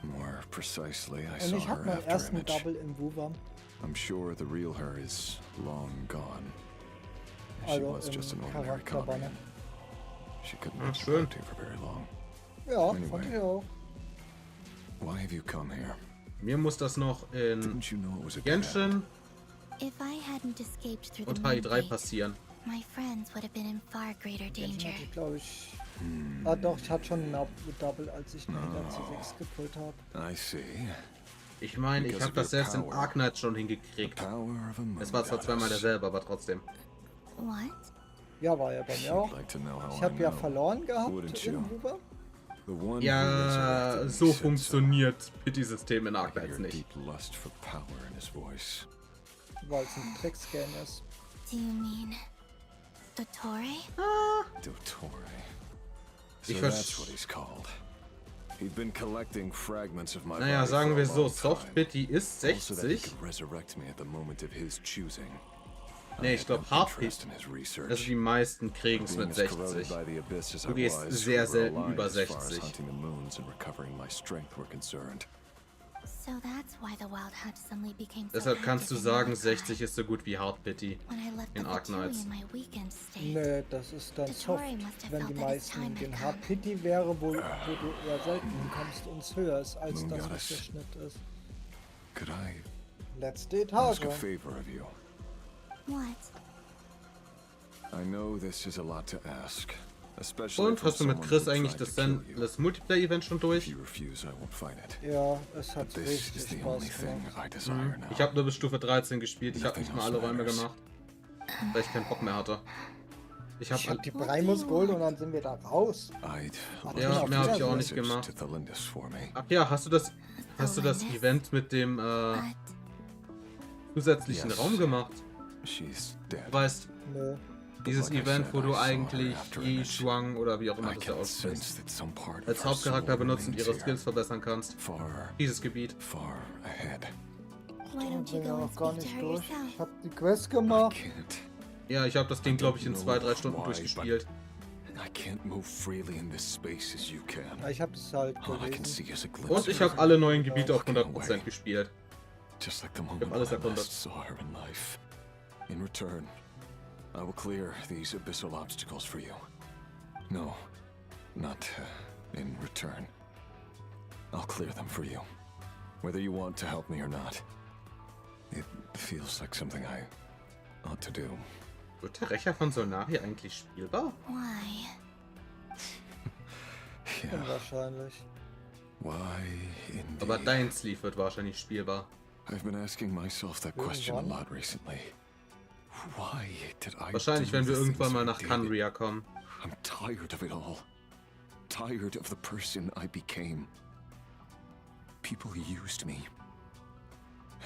More precisely, I Und saw ich hab her meinen after ersten image. Double im Wuwam. I'm sure the real her is long gone. She Also was just an im ordinary Charakterbanner. copy. She couldn't Ah, have schön. been for very long. Ja, Anyway. fand ich auch. Why have you come here? Mir muss das noch in Didn't you know it was a Genshin If I hadn't escaped through the und moon HI3 gate, passieren. my friends would have been in far greater danger. Ich glaube ich. Ah doch, ich hatte schon einen Double, als ich einen C6 gepult habe. I see. Ich meine, ich habe das selbst in Arknight schon hingekriegt. Es war zwar zweimal derselbe, aber trotzdem. What? Ja, war ja bei mir auch. Ich habe ja verloren gehabt im Wuwam. Ja, so funktioniert Pity-System in Arknights nicht. Weil es ein Trickscan ist. Do you mean Dottore? Dottore. Ich So that's what he's called. He'd been collecting fragments of my Naja, body sagen for wir a so, long Soft time. Pity ist Also that he 60. could resurrect me at the moment of his choosing. Ne, ich glaube Hard Pity. Also die meisten kriegen es mit 60. Du gehst sehr selten über 60. So that's why the Wild Hunt suddenly became so Deshalb kannst du active in sagen, Nodcry. 60 ist so gut wie Hard Pity When I left in the Arknights. in my weekend state. Nee, das ist dann Dottore Soft. must have Wenn felt die that his meisten time den had Hard Pity wäre, wo du eher selten hinkommst und es höher ist, als Moon das, was Goddess. der Schnitt ist. Could I Letzte ask a Etage. favor of you? What? I know this is a lot to ask, especially Und from hast du mit someone Chris who eigentlich tried das to kill you. das Multiplayer-Event schon durch? If you refuse, I won't fight it. Ja, es hat But this is richtig the only Spaß thing gemacht. I desire now. Ich habe nur bis Stufe 13 gespielt. Ich habe nicht mal alle Räume matters. gemacht, weil ich keinen Bock mehr hatte. Ich Ich habe hab die Primus Gold und dann sind wir da raus. Ja, mehr habe ich auch nicht gemacht. Ach ja, hast du das Event mit dem zusätzlichen Raum gemacht? Du weißt, Nö. dieses Event, wo du eigentlich Yi, Shuang oder wie auch immer das da aussprichst, als Hauptcharakter benutzt und ihre Skills verbessern kannst. Dieses Gebiet. Why don't you bin ja go and noch gar speak to nicht her durch. yourself? Ich hab die Quest gemacht. Ja, ich habe das Ding, glaube ich, in 2-3 Stunden durchgespielt. I can't move freely in this space as you can. Ja, ich hab es halt All I can gelesen. see is a glimpse Und ich of habe her. alle neuen Gebiete auf 100% gespielt. Just like the Ich moment habe alles I erkundet. last saw her in life. In return, I will clear these abyssal obstacles for you. No, not in return. I'll clear them for you, whether you want to help me or not. It feels like something I ought to do. Wird der Rächer von Solnari eigentlich spielbar? Why? Yeah, Wahrscheinlich. why indeed? Aber dein Sleeve wird wahrscheinlich spielbar. I've been asking myself that question a lot recently. Why did I Wahrscheinlich, do wenn wir the irgendwann things mal I nach did? Kanria kommen. I'm tired of it all. Tired of the person I became. People used me.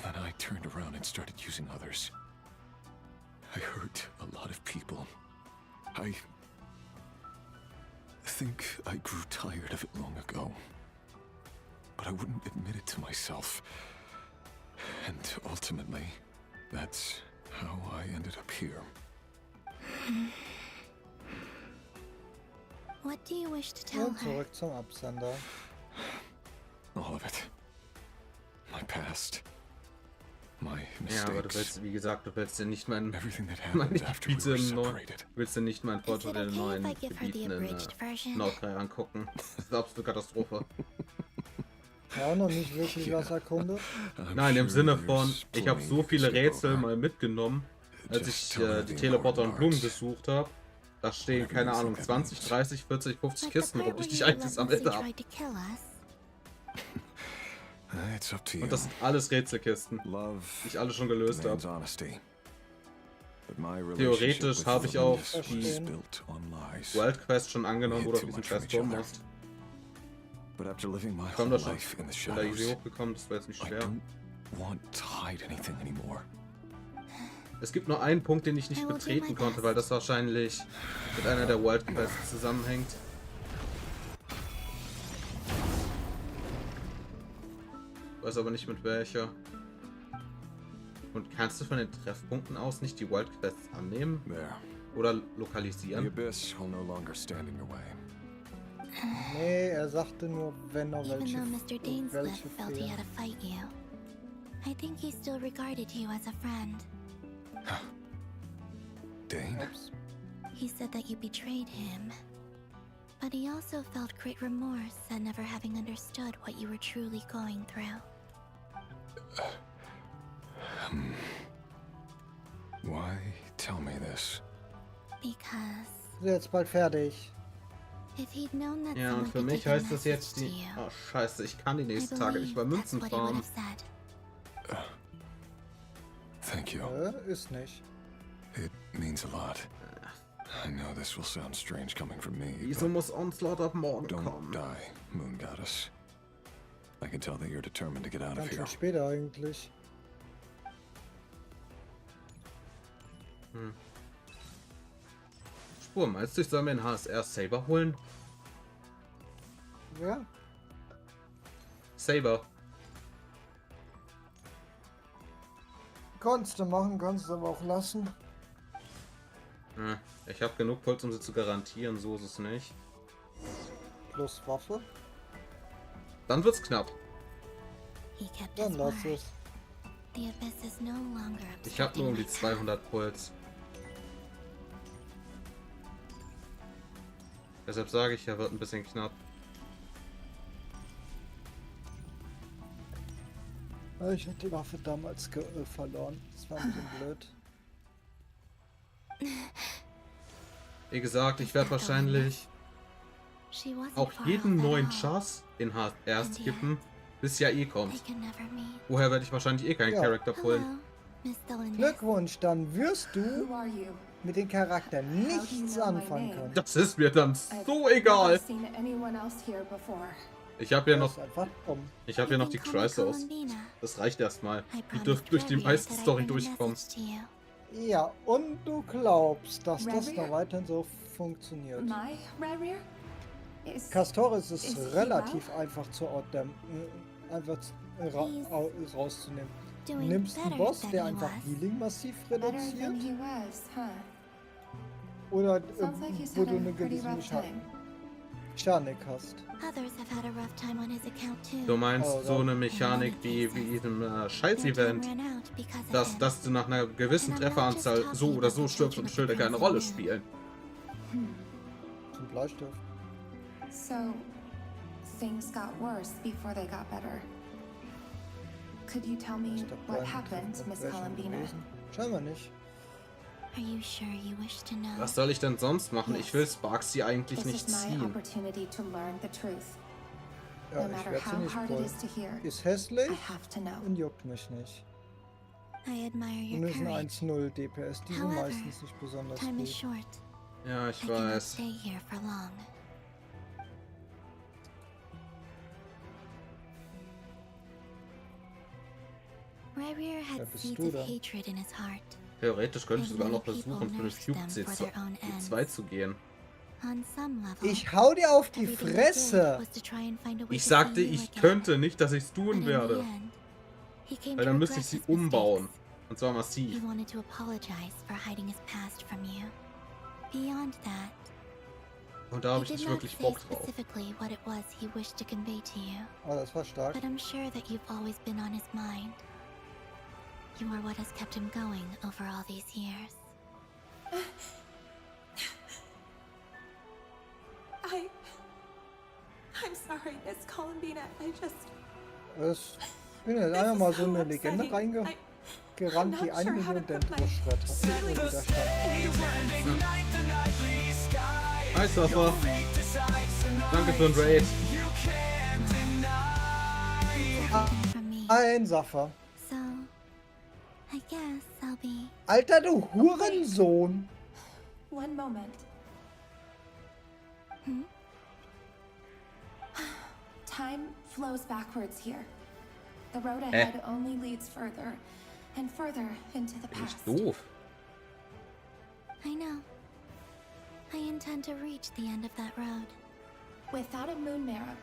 And then I turned around and started using others. I hurt a lot of people. I think I grew tired of it long ago. But I wouldn't admit it to myself. And ultimately, that's how I ended up here. What do you wish to tell Und her? zurück zum Absender. All of it. My past. My Ja, aber du mistakes. willst, wie gesagt, du willst ja nicht mein Everything that meine happened after we Gebiete were im neuen, separated. willst du nicht mein Fortschritt in den neuen if I give her the Gebieten in abridged version? Nordkorea angucken. Das ist eine absolute Katastrophe. Ja, auch noch nicht wirklich was erkundet. Nein, im Sinne von, ich habe so viele Rätsel mal mitgenommen, als ich die Teleporter und Blumen besucht habe. Da stehen, keine Ahnung, 20, 30, 40, 50 Kisten rum, die ich nicht eingesammelt habe. Und das sind alles Rätselkisten, die ich alle schon gelöst habe. Theoretisch habe ich auch die World Quest schon angenommen, wo du auf diesen Quest kommen musst. Ich komm da schon. Ich bin da easy hochgekommen, das war jetzt nicht schwer. Es gibt nur einen Punkt, den ich nicht betreten konnte, weil das wahrscheinlich mit einer der World Quests zusammenhängt. Weiß aber nicht mit welcher. Und kannst du von den Treffpunkten aus nicht die World Quests annehmen? Oder lokalisieren? Nee, er sagte nur, wenn noch Even welche, though Mr. Dainsleif welche felt he had to fehlen. fight you, I think he still regarded you as a friend. Dane? He said that you betrayed him. But he also felt great remorse at never having understood what you were truly going through. Why tell me this? Because Ist jetzt bald fertig. if he'd known that Ja, someone und für could mich take a heißt das message jetzt to die... you, Oh, scheiße, ich kann die I nächsten Tage nicht mal believe that's Münzen what he would farmen. have said. Thank you. Ist nicht. It means a lot. I know this will sound strange coming from me, Wieso muss Onslaught ab morgen don't kommen? die, Moon Goddess. I can tell that you're determined to get out of Ganz here. schön später eigentlich. Spur, meinst du, ich soll mir einen HSR Saber holen? Ja. Saber. Kannst du machen, kannst du aber auch lassen. Ich habe genug Puls, um sie zu garantieren, so ist es nicht. Plus Waffe. Dann wird's knapp. He kept Dann his lass word. es. The abyss is no longer Ich habe nur um die obstructing my 200 Puls. Deshalb sage ich, er wird ein bisschen knapp. Ich habe die Waffe damals verloren. Das war ein bisschen blöd. Wie gesagt, ich werde wahrscheinlich She wasn't auch far jeden off at neuen all. Chance in erst skippen, bis ja eh They kommt. can never meet. Woher werde ich wahrscheinlich eh keinen Ja. Charakter pullen. Hello, Miss Delaney. Glückwunsch, dann wirst du mit den Charakteren nichts anfangen können. Das ist mir dann so egal. Ich habe ja noch, ich habe ja noch die Chrysos. Das reicht erstmal. Die dürften durch die meiste Story durchkommen. Ja, und du glaubst, dass das noch weiterhin so funktioniert. Castoris ist relativ einfach zu rauszunehmen. Du nimmst einen Boss, der einfach Healing massiv reduziert. Oder wo du eine gewisse Mechanik hast. Others have had a rough time on his account too. Du meinst so eine Mechanik wie diesem Scheiß-Event, dass du nach einer gewissen Trefferanzahl so oder so stirbst und Schilder keine Rolle spielen. Zum Bleistift. So, things got worse before they got better. Could you tell me what happened, Miss Columbina? Scheinbar nicht. Are you sure you wish to know? Was soll ich denn sonst machen? Ich will Sparksy eigentlich nicht ziehen. Ja, ich werde sie nicht wollen. Ist hässlich und juckt mich nicht. I admire Und your ist ein courage. 1-0 DPS, die sind However, meistens nicht besonders time is gut. short. Ja, ich I cannot weiß. stay here for long. Rarier had seeds of hatred in his heart. Theoretisch könnte ich sogar noch versuchen, für eine Q2 zu gehen. Ich hau dir auf die Fresse! Ich sagte, ich könnte, nicht, dass ich es tun werde. Weil dann müsste ich sie umbauen. Und zwar massiv. Und da habe ich nicht wirklich Bock drauf. Oh, das war stark. You are what has kept him going over all these years. I'm sorry, Miss Columbina. Ich bin jetzt einfach mal so eine Legende reingerannt, die 1 Million Dendro-Schwert hat. Ohne Widerstand. Hi, Safa. Danke für den Raid. Ein Safa. So, I guess I'll be... Alter, du Hurensohn! One moment. Time flows backwards here. The road ahead only leads further and further into the past. Doof. I know. I intend to reach the end of that road. Without a moon marrow,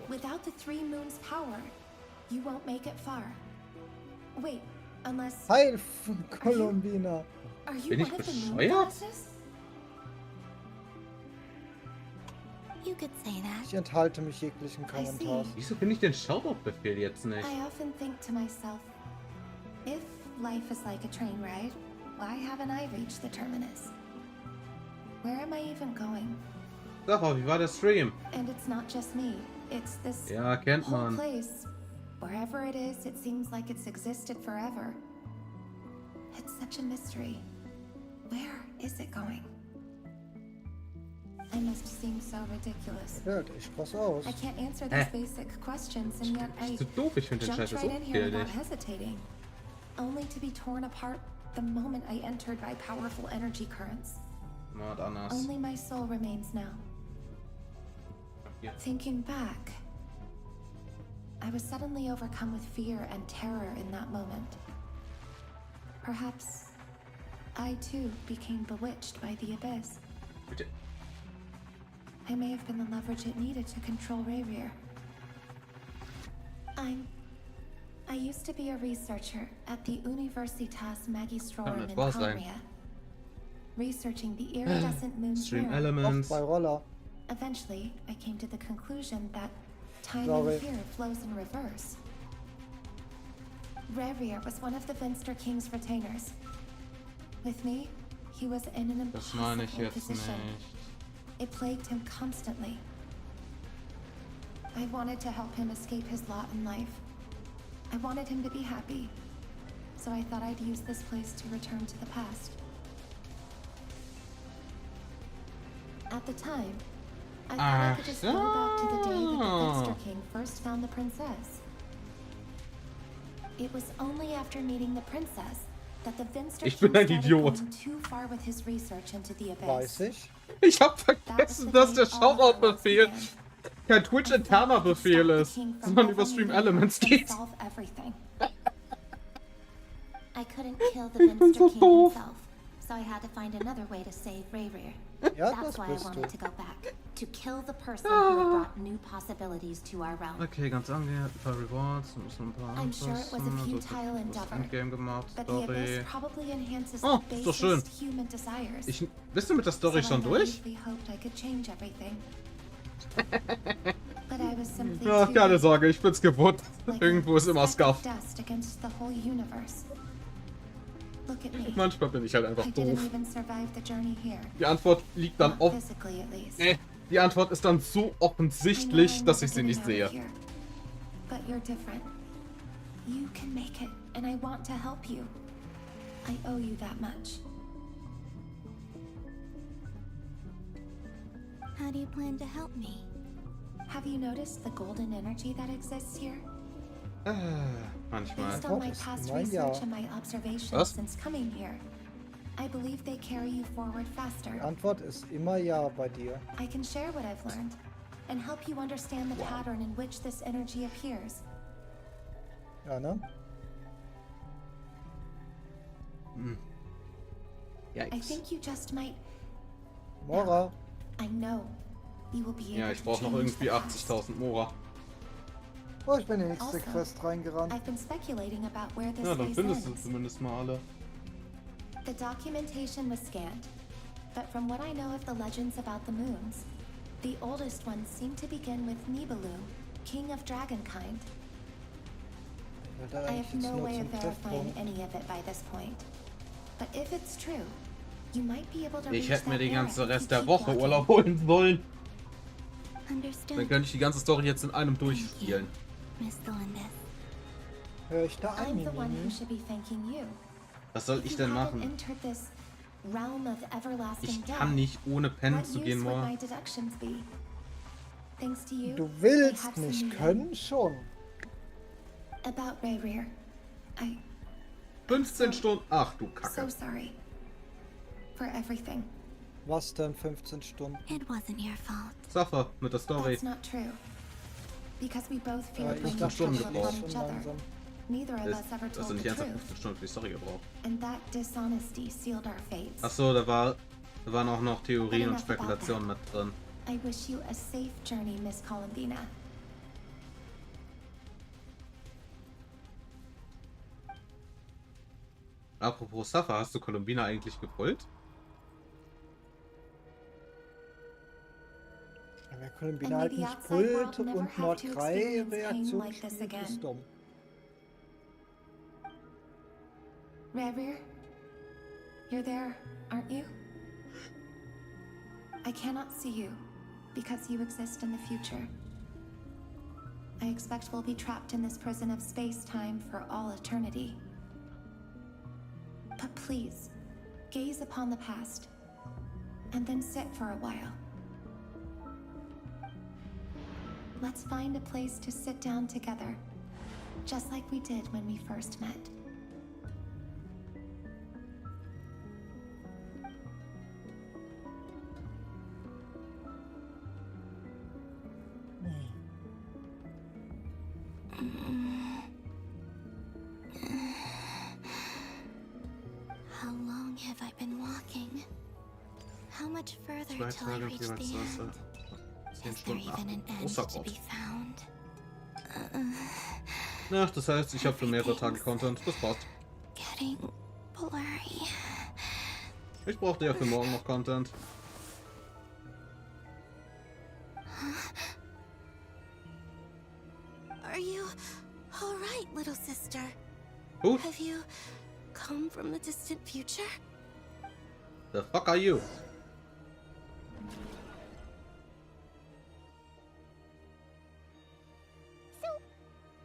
without the 3 moons' power, you won't make it far. Wait, unless... Hi, Columbina. Are you Bin ich one of the moon bescheuert? goddesses? You could say that. Ich enthalte mich jeglichen Kommentars. Wieso finde ich den Shoutout-Befehl jetzt nicht? I often think to myself, if life is like a train ride, why haven't I reached the terminus? Where am I even going? Safa, wie war der Stream? And it's not just me. It's this Ja, kennt whole man. place. Wherever it is, it seems like it's existed forever. It's such a mystery. Where is it going? I must seem so ridiculous. Ja, ich pass aus. I can't answer these basic questions, and yet I Zu doof, ich finde den jumped Scheiß right in here without so hesitating, only to be torn apart the moment I entered by powerful energy currents. Not anders. Only my soul remains now. Ja. Thinking back, I was suddenly overcome with fear and terror in that moment. Perhaps I too became bewitched by the abyss. Bitte. I may have been the leverage it needed to control Rayrear. I used to be a researcher at the Universitas Magistrorum in Conria, researching the iridescent moon's Stream mirror. Elements. Bei Roller. Eventually, I came to the conclusion that time in here flows in reverse. Rayrear was one of the Finster King's retainers. With me, he was in an Das meine ich impossible jetzt position. nicht. It plagued him constantly. I wanted to help him escape his lot in life. I wanted him to be happy. So I thought I'd use this place to return to the past. At the time, I thought I could just go back to the day that the Finster King first found the princess. It was only after meeting the princess that the Finster Ich King bin ein started Idiot. going too far with his research into the abyss. Weiß ich. Ich hab vergessen, dass der Shoutout-Befehl kein Twitch-interner Befehl ist, sondern über Stream Elements geht. I couldn't kill the Finster King himself, so I had to find another way to save Rayrear. Ja, That's das why I bist wanted du. to go back. To kill the person who had brought new possibilities to our realm. Okay, ganz angehört, ein paar Rewards, ein paar I'm sure it was a Anpassen, futile endeavor, Endgame gemacht, but the Story. abyss probably enhances Oh, the ist doch schön. basest human desires. Bist du mit der Story So schon I durch? naively hoped I could change everything. But I was simply Ach, too keine Sorge, ich bin's gewohnt. like Irgendwo ist immer a speck of Scuff. dust against the whole universe. Look at me. Manchmal bin ich halt einfach I didn't doof. even survive the journey here. Die Antwort liegt dann Not oft. physically, at least. Die Antwort ist dann so offensichtlich, dass ich sie nicht sehe. But you're different. You can make it, and I want to help you. I owe you that much. How do you plan to help me? Have you noticed the golden energy that exists here? Manchmal. Based on my past research and my observations Was? since coming here, I believe they carry you forward faster. Die Antwort ist immer ja bei dir. I can share what I've learned and help you understand the pattern in which this energy appears. Ja, ne? I think you just might. Mora. I know you will be able Ja, ich brauche noch irgendwie 80.000 Mora. Oh, ich bin in die nächste Quest reingerannt. I've been speculating about where this Ja, dann phase findest du ends. zumindest mal alle. The documentation was scanned, but from what I know of the legends about the moons, the oldest ones seem to begin with Nibelung, king of dragonkind. I have no way of verifying any of it by this point. But if it's true, you might be able to Ich reach hätte mir that den era ganzen if Rest you der keep Woche walking. Urlaub holen sollen. Understood. Dann könnte ich die ganze Story jetzt in einem durchspielen. Miss Delindis. Hör ich da an, I'm the one who should be thanking you. Was soll ich denn You haven't machen? entered this realm of everlasting Ich death. kann nicht ohne pennen What zu use gehen, would Mora. my deductions be? Thanks to you, Du I willst have some nicht new können schon. About Rear. 15 Stunden. Ach du So Kacke. sorry for everything. Was denn 15 Stunden? It wasn't your fault. Sache mit der Story. That's not true. Because we both feared ich bringing hab Stunden trouble upon gebraucht. each other. Neither of us ever Hast du told nicht the ernsthaft truth, 15 Stunden für die Story gebraucht? and that dishonesty sealed our fates. Achso, da waren auch noch Theorien und Spekulationen mit drin. I wish you a safe journey, Miss Columbina. Apropos Safa, hast du Columbina eigentlich gebrüllt? Wenn Columbina halt nicht brüllt und Nordkrei-Reaktion spielt, ist dumm. Rear, you're there, aren't you? I cannot see you because you exist in the future. I expect we'll be trapped in this prison of space-time for all eternity. But please, gaze upon the past, and then sit for a while. Let's find a place to sit down together, just like we did when we first met. How long have I been walking? How much further 2 till I Tage, reach 4 the end? 10 Is there Stunden. even an Ach, end großer to be Gott. found? Ach, das heißt, ich habe für mehrere Tage Content. Das passt. Getting blurry. Ich brauchte ja für morgen noch Content. Are you all right, little sister? Who? Have you come from the distant future? The fuck are you? So,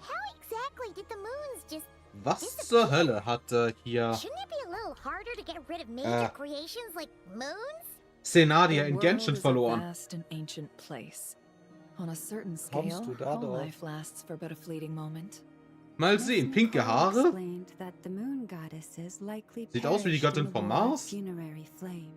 how exactly did the moons just Was zur Hölle hat hier Shouldn't it be a little harder to get rid of major creations like moons? Senadia The in world Genshin is a verloren? vast and ancient place. On a certain Kommst scale, du da all drauf? life lasts for but a fleeting moment. Mal sehen, pinke Haare? Explained that the moon goddesses likely Sieht aus wie die perished in Göttin the vom war of Mars. funerary flame.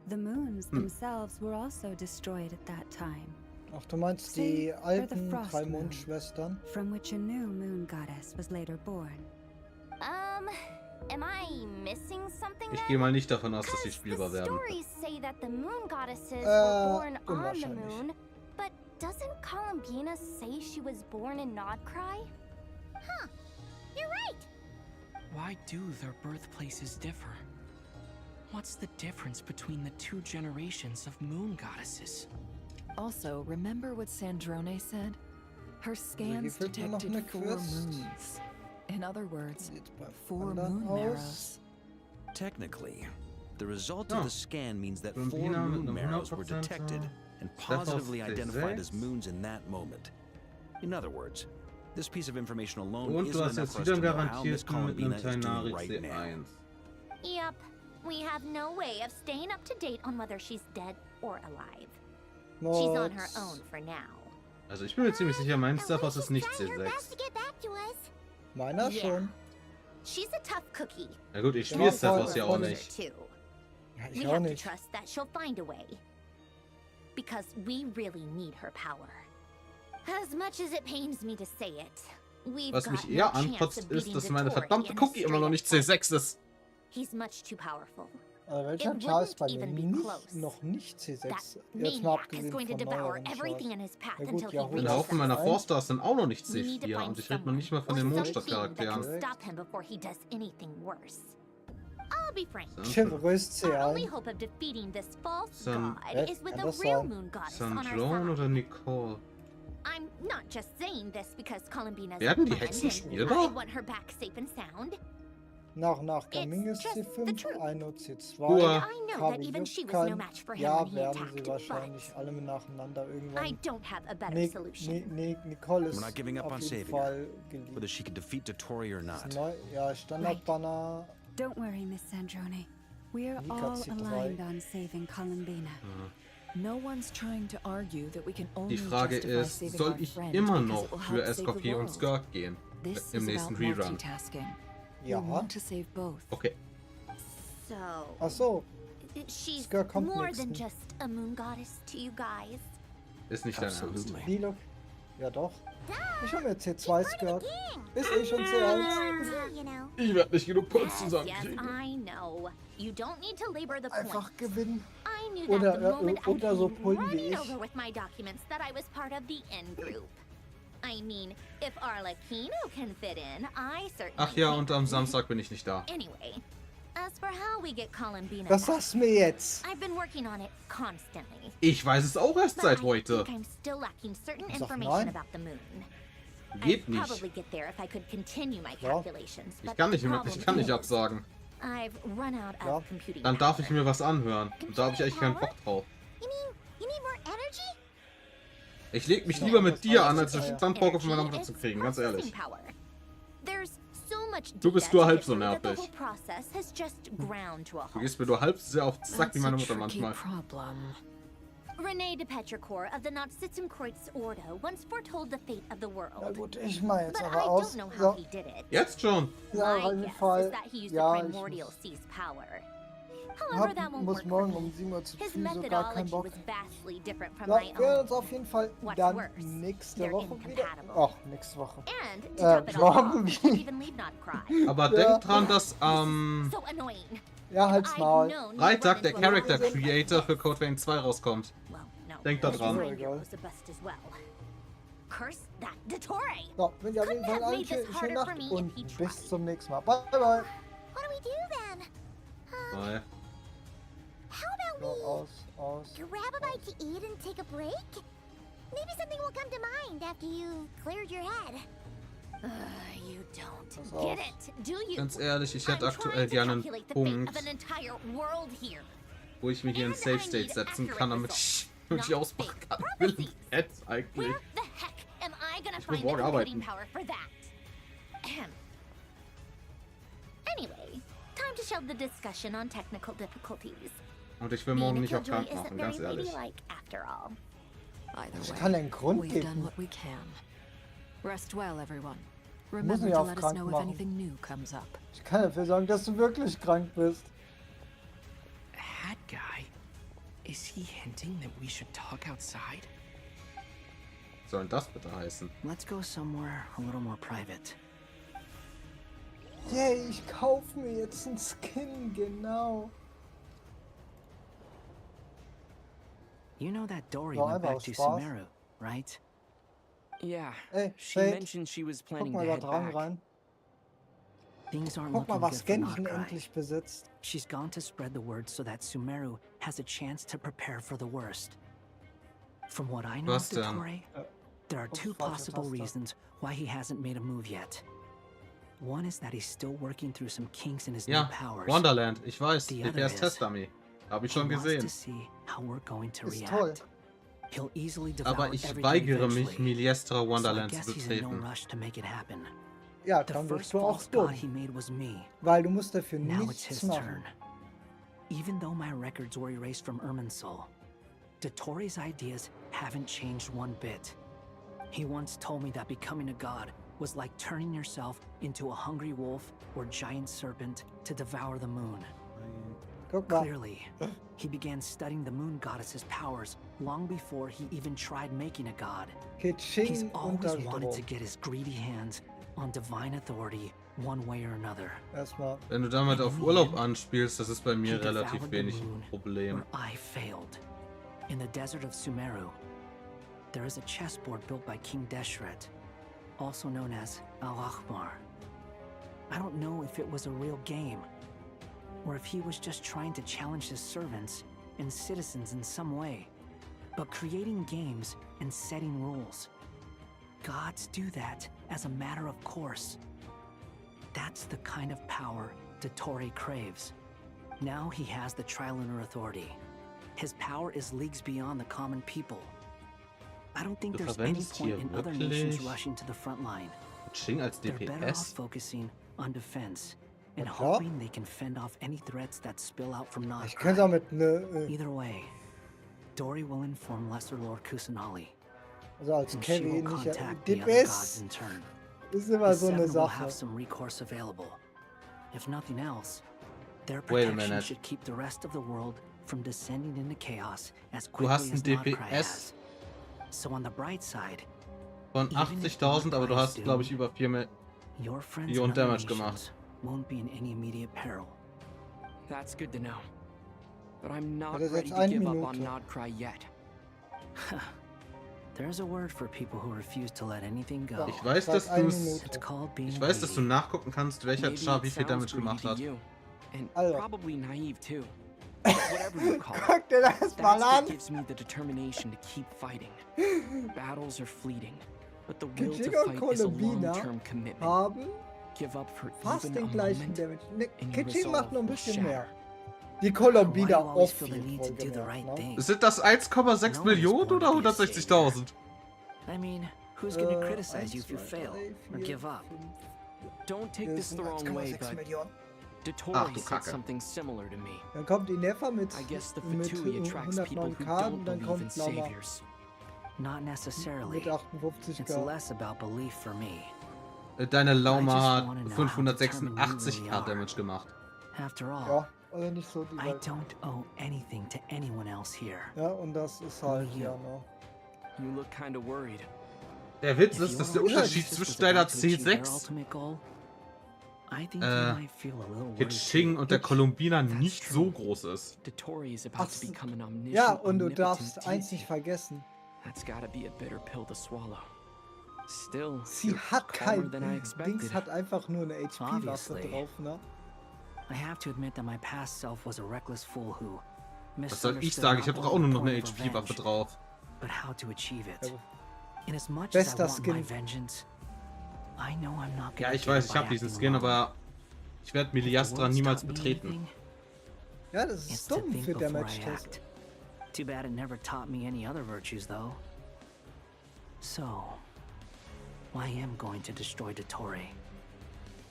The moons themselves were also destroyed at that time, Ach, du meinst Same die for the alten frost drei moon. Mondschwestern? from which a new moon goddess was later born. Am I missing something Ich then? gehe mal nicht davon aus, dass sie spielbar werden. Stories say that the moon goddesses were born on the unwahrscheinlich. moon, but doesn't Columbina say she was born in Nodcry? Huh, you're right. Why do their birthplaces differ? What's the difference between the two generations of moon goddesses? Also, remember what Sandrone said? Her scans fehlt nur noch detected eine 4 Quest. moons. In other words, Sieht beim 4 anderen moon aus. marrows. Technically, the result Oh. of the scan means that 4 Columbina mit moon einem marrows were 100% detected and Treffer auf positively identified as D6. moons in that moment. In other words, this piece of information alone Und du isn't hast enough jetzt for us wieder to know how Miss garantiert mit einem Columbina is doing Tainari right now. C1. Yep, we have no way of staying up to date on whether she's dead or alive. She's on her Mods. own for now. Also ich bin mir ziemlich sicher, mein Stuff ist nicht Trying her best C6. to get back to us. Meiner Yeah. schon. She's a tough cookie. Na gut, ich spiele Sephiroth ja auch nicht. Ja, We ich auch have to nicht. trust that she'll find a way. Because we really need her power. As much as it pains me to say it, we've Was got mich no eher chance ankotzt, of ist, beating dass meine Dottore verdammte in a Cookie immer noch nicht straight-up C6 ist. He's much too powerful. Welcher It Char ist bei wouldn't mir even be nicht, close. noch nicht C6? That Jetzt mal maniac is abgesehen going to von devour neueren everything Chars. in his path Ja gut, until he ja, Ein reaches Haufen meiner us. 4-Stars sind auch noch nicht We need to C4 find und ich rede noch nicht mal von or den something that Mondstadtcharakteren. can stop him before he does anything worse. I'll be frank. Größt Our only C1. hope of defeating this false San- god is with Kann a das real sein? moon goddess on our Sandrone side. oder Nicole? I'm not just saying this because Columbina's Werden die a friend Hexen and spielbar? I want her back safe and sound. Nach Gaming ist C5, Aino C2, Uah. I know that even she was no Kaviukan. match for him Ja, when he werden attacked, sie wahrscheinlich alle nacheinander I irgendwann. don't have a better solution. Nicole We're ist not giving up auf on jeden saving her, Fall geliebt. whether she can defeat Dottore or not. Ja, Standardbanner. Don't worry, Miss Sandrone. We're Mika all C3. aligned on saving Columbina. No one's trying to argue that we can only Die Frage justify ist, saving soll our ich friend immer because noch it will für help save the SKP und world. Skirk gehen? This Im is nächsten about Rerun. multitasking. Ja. We want to save both. Okay. So, Ach so, she's Skirk kommt more nächsten. than just a moon goddess to you guys. Ist nicht dein Ernst. Absolutely. Lilok. Ja doch. Ich habe mir C2 Skirt. Ist eh schon C1. You know. Ich werde nicht genug Points Yes, zusammenkriegen. I know. You don't need to labor the point. Einfach gewinnen. I knew Oder, that the moment I oder so came Pullen wie running ich. over with my documents that I was part of the N group. I mean, if Arlecchino can fit in, I certainly Ach ja, can. und am Samstag bin ich nicht da. Anyway, as for how we get Columbina Was back, sagst du mir jetzt? I've been working on it constantly. Ich weiß es auch erst seit But I heute. think I'm still lacking certain Sag information nein. about the moon. Geht I'd nicht. probably get there if I could continue my Ja. calculations. Ich but kann the nicht, problem ich kann nicht is, absagen. I've run out Ja. of computing Dann darf power. ich mir was anhören. Und da habe ich eigentlich keinen Bock drauf. You need more energy? Ich leg mich lieber mit dir an, als den Sandbock auf meiner Mutter zu kriegen, ganz ehrlich. Power. There's so much Du bist data nur to halb get so through that the nervig. whole process has just ground to a Du halt. gehst mir nur halb so sehr auf den Sack wie That's meine a Mutter tricky manchmal. problem. René de Petrichor of the Nazissenkreuz Ordo once foretold the fate of the Na world. gut, ich mach jetzt But aber I aus. don't know how So, he did it. Jetzt schon. ja, My auf jeden guess Fall. is that he used Ja, the ich primordial sea's power. However, that won't muss work for morgen me. um 7 Uhr zu His früh, so gar keinen methodology Bock. was vastly different from Ja, my wir hören own. uns auf jeden Fall What's dann worse, nächste they're Woche wieder. incompatible. Ach, nächste Woche. And to top it all morgen off, even leave not cry. Aber denkt dran, dass am So annoying. Ja, halt's Maul. Freitag der Character Creator für Code Vein 2 rauskommt. Well, no. Denkt da This dran. design bureau is a bust as well. Curse that Dottore! So, wünsche auf jeden Fall Couldn't allen have made this schöne harder for Nacht me und if he bis zum nächsten Mal. Bye, bye. What do we do then? Bye. How about So, aus. grab a bite to eat and take a break? Maybe something will come to mind after you cleared your head. You don't Pass get auf. it, do you? Ganz ehrlich, ich hätte I'm aktuell trying to gerne einen calculate the fate Punkt, of an entire world here. wo ich mir hier einen Safe State setzen kann, damit ich wirklich ausmachen kann. Ich will jetzt eigentlich. Where the heck am I gonna Ich muss find the morgen computing arbeiten. power for that? Ahem. Anyway, time to shelve the discussion on technical difficulties. Und ich will Being morgen a nicht auf killjoy krank isn't machen, very ganz ehrlich. ladylike after all. Either Ich way, kann einen Grund we've done geben. what we can. Rest well, everyone. Muss Remember mich to auf let us krank know if machen. anything new comes up. Ich kann dafür sagen, dass du wirklich krank bist. Hat guy? Is he hinting that we should talk outside? Was soll denn das bitte heißen? Let's go somewhere a little more private. Yay, ich kaufe mir jetzt einen Skin, genau. You know that Dory Ja, went einfach back aus to Spaß. Sumeru, right? Yeah. Ey, She Fate, mentioned she was guck planning mal to da head dran back. rein. Things aren't Guck mal, looking was good for Genshin Nocrai. endlich besitzt. She's gone to spread the word so that Sumeru has a chance to prepare for the worst. From what I know of Was denn? Dottore, there are two falsche possible Taste. reasons why he hasn't made a move yet. One is that he's still working through some kinks in his Ja, new powers. Wonderland, ich weiß. The DPS other Test is- Dummy. Habe ich He schon wants gesehen. to see how we're going to Ist toll. react. He'll easily devour Aber ich everything weigere mich, eventually. Miliestra So I Wonderland zu guess he's in no betreten. rush to make it happen. Ja, The dann first wirst du auch false god dumm. he made was me. Weil du musst dafür Now it's nichts his machen. turn. Even though my records were erased from Irminsul, Dottore's ideas haven't changed one bit. He once told me that becoming a god was like turning yourself into a hungry wolf or giant serpent to devour the moon. Clearly, he began studying the moon goddess's powers long before he even tried making a god. He's always wanted to get his greedy hands on divine authority one way or another. Wenn du damit auf Urlaub anspielst, das ist bei mir relativ wenig ein Problem. I failed. In the desert of Sumeru, there is a chessboard built by King Deshret, also known as Al-Akhbar. I don't know if it was a real game, or if he was just trying to challenge his servants and citizens in some way. But creating games and setting rules, gods do that as a matter of course. That's the kind of power Dottore craves. Now he has the Trilunar Authority. His power is leagues beyond the common people. I don't think there's any point in other nations rushing to the front line. They're better off focusing on defense and hoping they can fend off any threats that spill out from Nod. Either way, Dory will inform Lesser Lord Kusanali. Also als and she Carry will nicht. contact the other gods in turn. Ist immer The so eine Seven will Sache. have some recourse available. If nothing else, their protection should keep the rest of the world from descending into chaos as quickly as Nodcry has. So on the bright side, Von 80.000, aber du hast, glaube ich, über 4 your friends Millionen and other Damage gemacht. nations won't be in any immediate peril. That's good to know. But I'm not Das ist ready jetzt to eine give up Minute. on Nodcry yet. There's a word for people who refuse to let anything go. Ich weiß, dass It's called being ich weiß, dass du greedy. nachgucken kannst, welcher Maybe Char it wie viel sounds Damage greedy gemacht to hat. you, and Also. probably naive too. But whatever you call it, Guck dir das that's mal what an. gives me the determination to keep fighting. Battles are fleeting, but the will to Kitsching und fight is a Columbina long-term commitment. haben Give up for fast even den a gleichen moment, Damage. Ne, and your Kitsching macht noch ein resolve will bisschen shatter. mehr. Die Columbina Why do you always auf feel the jeden need Fall to do the right gemerkt, ne? thing? Sind das 1,6 Millionen oder 160.000? I mean, who's gonna criticize you if you fail or give up? Don't take this the wrong way, but Dottore Ach, du said Kacke. something similar to me. Dann kommt die Nefa mit I guess the mit Fatui attracts people who 109k don't und dann believe in kommt Lama saviors. Not necessarily. mit 58k. It's less about belief for me. Deine Lauma I just hat wanna know how determined you 586k really are. Damage gemacht. After all, Ja, also nicht so die I Welt. don't owe anything to anyone else here. Ja, und das ist halt, Only you. ja, ne? You look kind of worried. Der Witz If ist, dass der your Unterschied sisters zwischen was deiner about to achieve their C6, ultimate goal, I think you might feel a little worried Kitsching too. und der Columbina nicht so groß ist. Dottore is about to become an omniscient, Ja, und du omnipotent darfst eins deity. nicht vergessen. That's gotta be a bitter pill to swallow. Still, Sie you're hat calmer kein than I expected. Dings, hat einfach nur eine HP-Waffe Obviously. drauf, ne? I have to admit that my past self was a reckless fool who Was soll ich misunderstood sagen? Ich not habe doch auch only nur noch the eine point of HP-Waffe revenge, drauf. but how to achieve it. In as much as I Bester want my Skin. vengeance, I know I'm not Ja, gonna ich get weiß, it ich by habe diesen acting Skin, alone. aber ich werde Miliastra Words niemals taught me betreten. anything, Ja, das it's ist to dumm think für before Damage I Test. act. Too bad it never taught me any other virtues, though. So, I am going to destroy Dottore,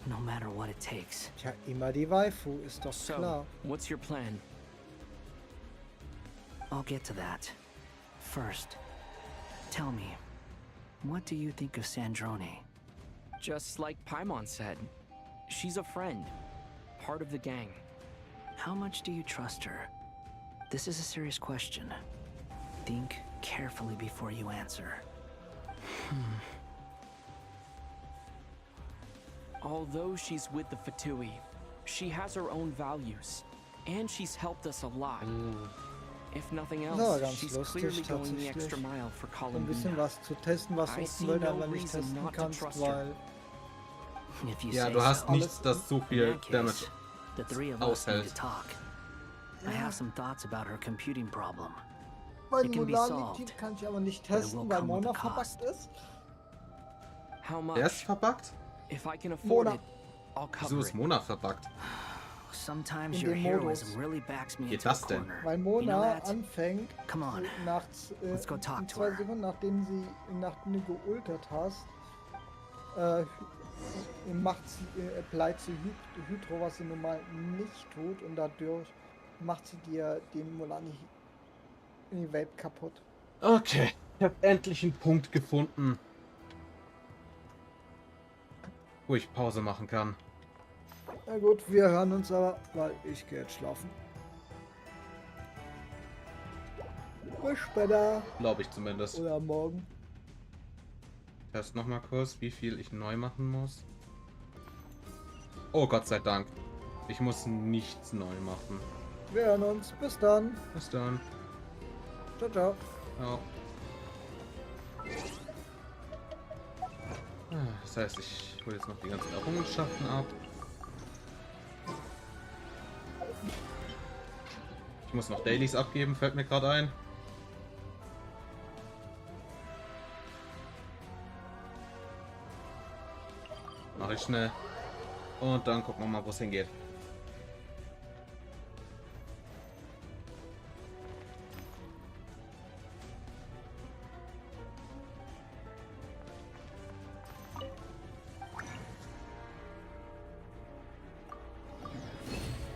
no matter what it takes. Tja, immer die Waifu, ist doch So, klar. what's your plan? I'll get to that. First, tell me, what do you think of Sandrone? Just like Paimon said, she's a friend, part of the gang. How much do you trust her? This is a serious question. Think carefully before you answer. Although she's with the Fatui, she has her own values, and she's helped us a lot. If nothing Das war else, ganz she's lustig, clearly going the extra tatsächlich. mile for Ein bisschen Columbina. was zu testen, was du I offen see will, no aber nicht reason testen not to kannst, trust her. weil If you Ja, say du hast so. nichts, das so In viel that case, Damage the three of us need aushält. to talk. I have some thoughts about her computing problem. Mein It can be Modality solved, kann ich aber nicht but it testen, will weil come with Mona a cost. verpackt ist. How much? Der ist verbuggt? If I can afford Mona. it, I'll Wieso cover ist it. Mona verbuggt? Sometimes In your dem heroism Modus. really backs me Geht into a das denn? corner. Weil You know Mona that? anfängt, Come on. nach Let's go talk to 2 her. Sekunden, nachdem du geultert hast, bleibt sie Hydro, was sie normal nicht tut, und dadurch macht sie dir den Molani in die Welt kaputt. Okay, ich habe endlich einen Punkt gefunden. wo ich Pause machen kann. Na gut, wir hören uns aber, weil ich gehe jetzt schlafen. Bis später. Glaube ich zumindest. Oder morgen. Test nochmal kurz, wie viel ich neu machen muss. Oh, Gott sei Dank. Ich muss nichts neu machen. Wir hören uns. Bis dann. Bis dann. Ciao, ciao. Ja. Das heißt, ich hole jetzt noch die ganzen Errungenschaften ab. Ich muss noch Dailies abgeben, fällt mir gerade ein. Mache ich schnell. Und dann gucken wir mal, wo es hingeht.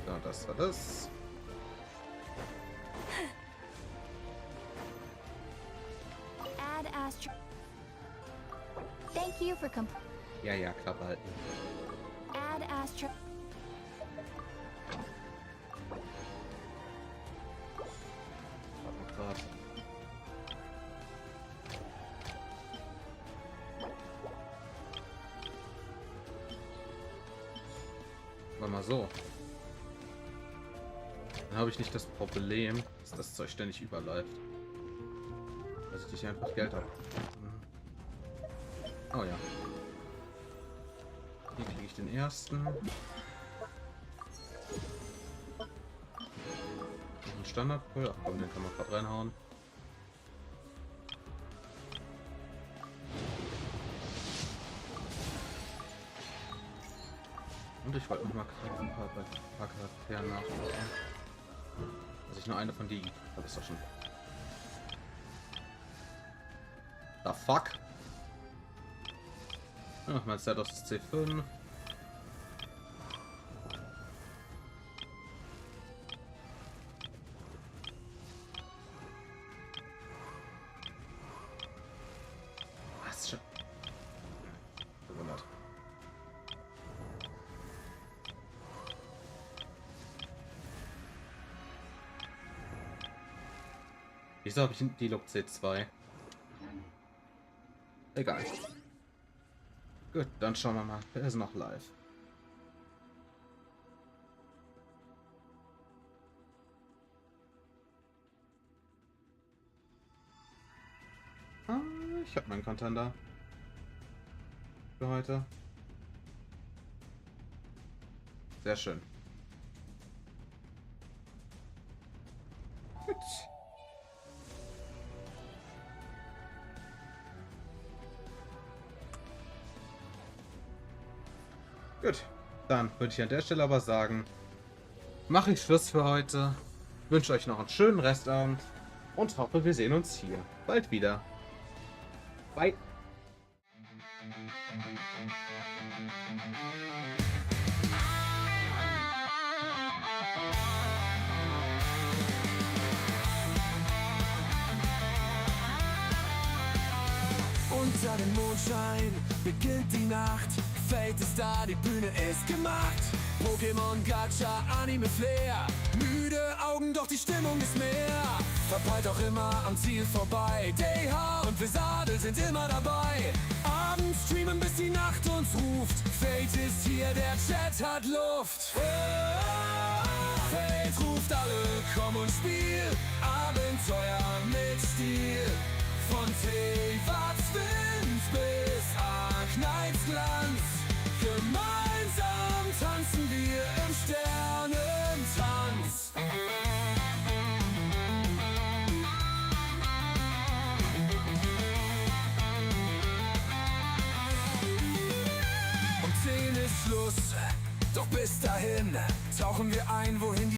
So, das war das. Add Astro. Thank you for Ja, ja, Klappe halten. Add Astro. Grad. War mal so. Dann habe ich nicht das Problem, dass das Zeug ständig überläuft. Dass ich nicht einfach Geld habe. Oh ja. Hier kriege ich den ersten. Noch ein Standardpull. Ach komm, den kann man gerade reinhauen. Und ich wollte noch mal ein paar Charakteren nachschauen. Also ich nur eine von die habe ich doch schon. The fuck? Ach, mein Set aus C5. Was schon? Verwundert. Wieso habe ich die Look C2? Egal. Gut, dann schauen wir mal. Wer ist noch live? Ich habe meinen Contender für heute. Sehr schön. Gut. Gut, dann würde ich an der Stelle aber sagen, mache ich Schluss für heute, wünsche euch noch einen schönen Restabend und hoffe, wir sehen uns hier bald wieder. Bye. Unter dem Mondschein beginnt die Nacht. Fate ist da, die Bühne ist gemacht. Pokémon, Gacha, Anime, Flair. Müde Augen, doch die Stimmung ist mehr. Verpeilt auch immer am Ziel vorbei. Dayha und Visadel sind immer dabei. Abends streamen, bis die Nacht uns ruft. Fate ist hier, der Chat hat Luft. Fate ruft alle, komm und spiel. Abenteuer mit Stil. Von Tevatwind bis Arknights Glanz. Gemeinsam tanzen wir im Sternentanz. Um 10 ist Schluss, doch bis dahin tauchen wir ein, wohin die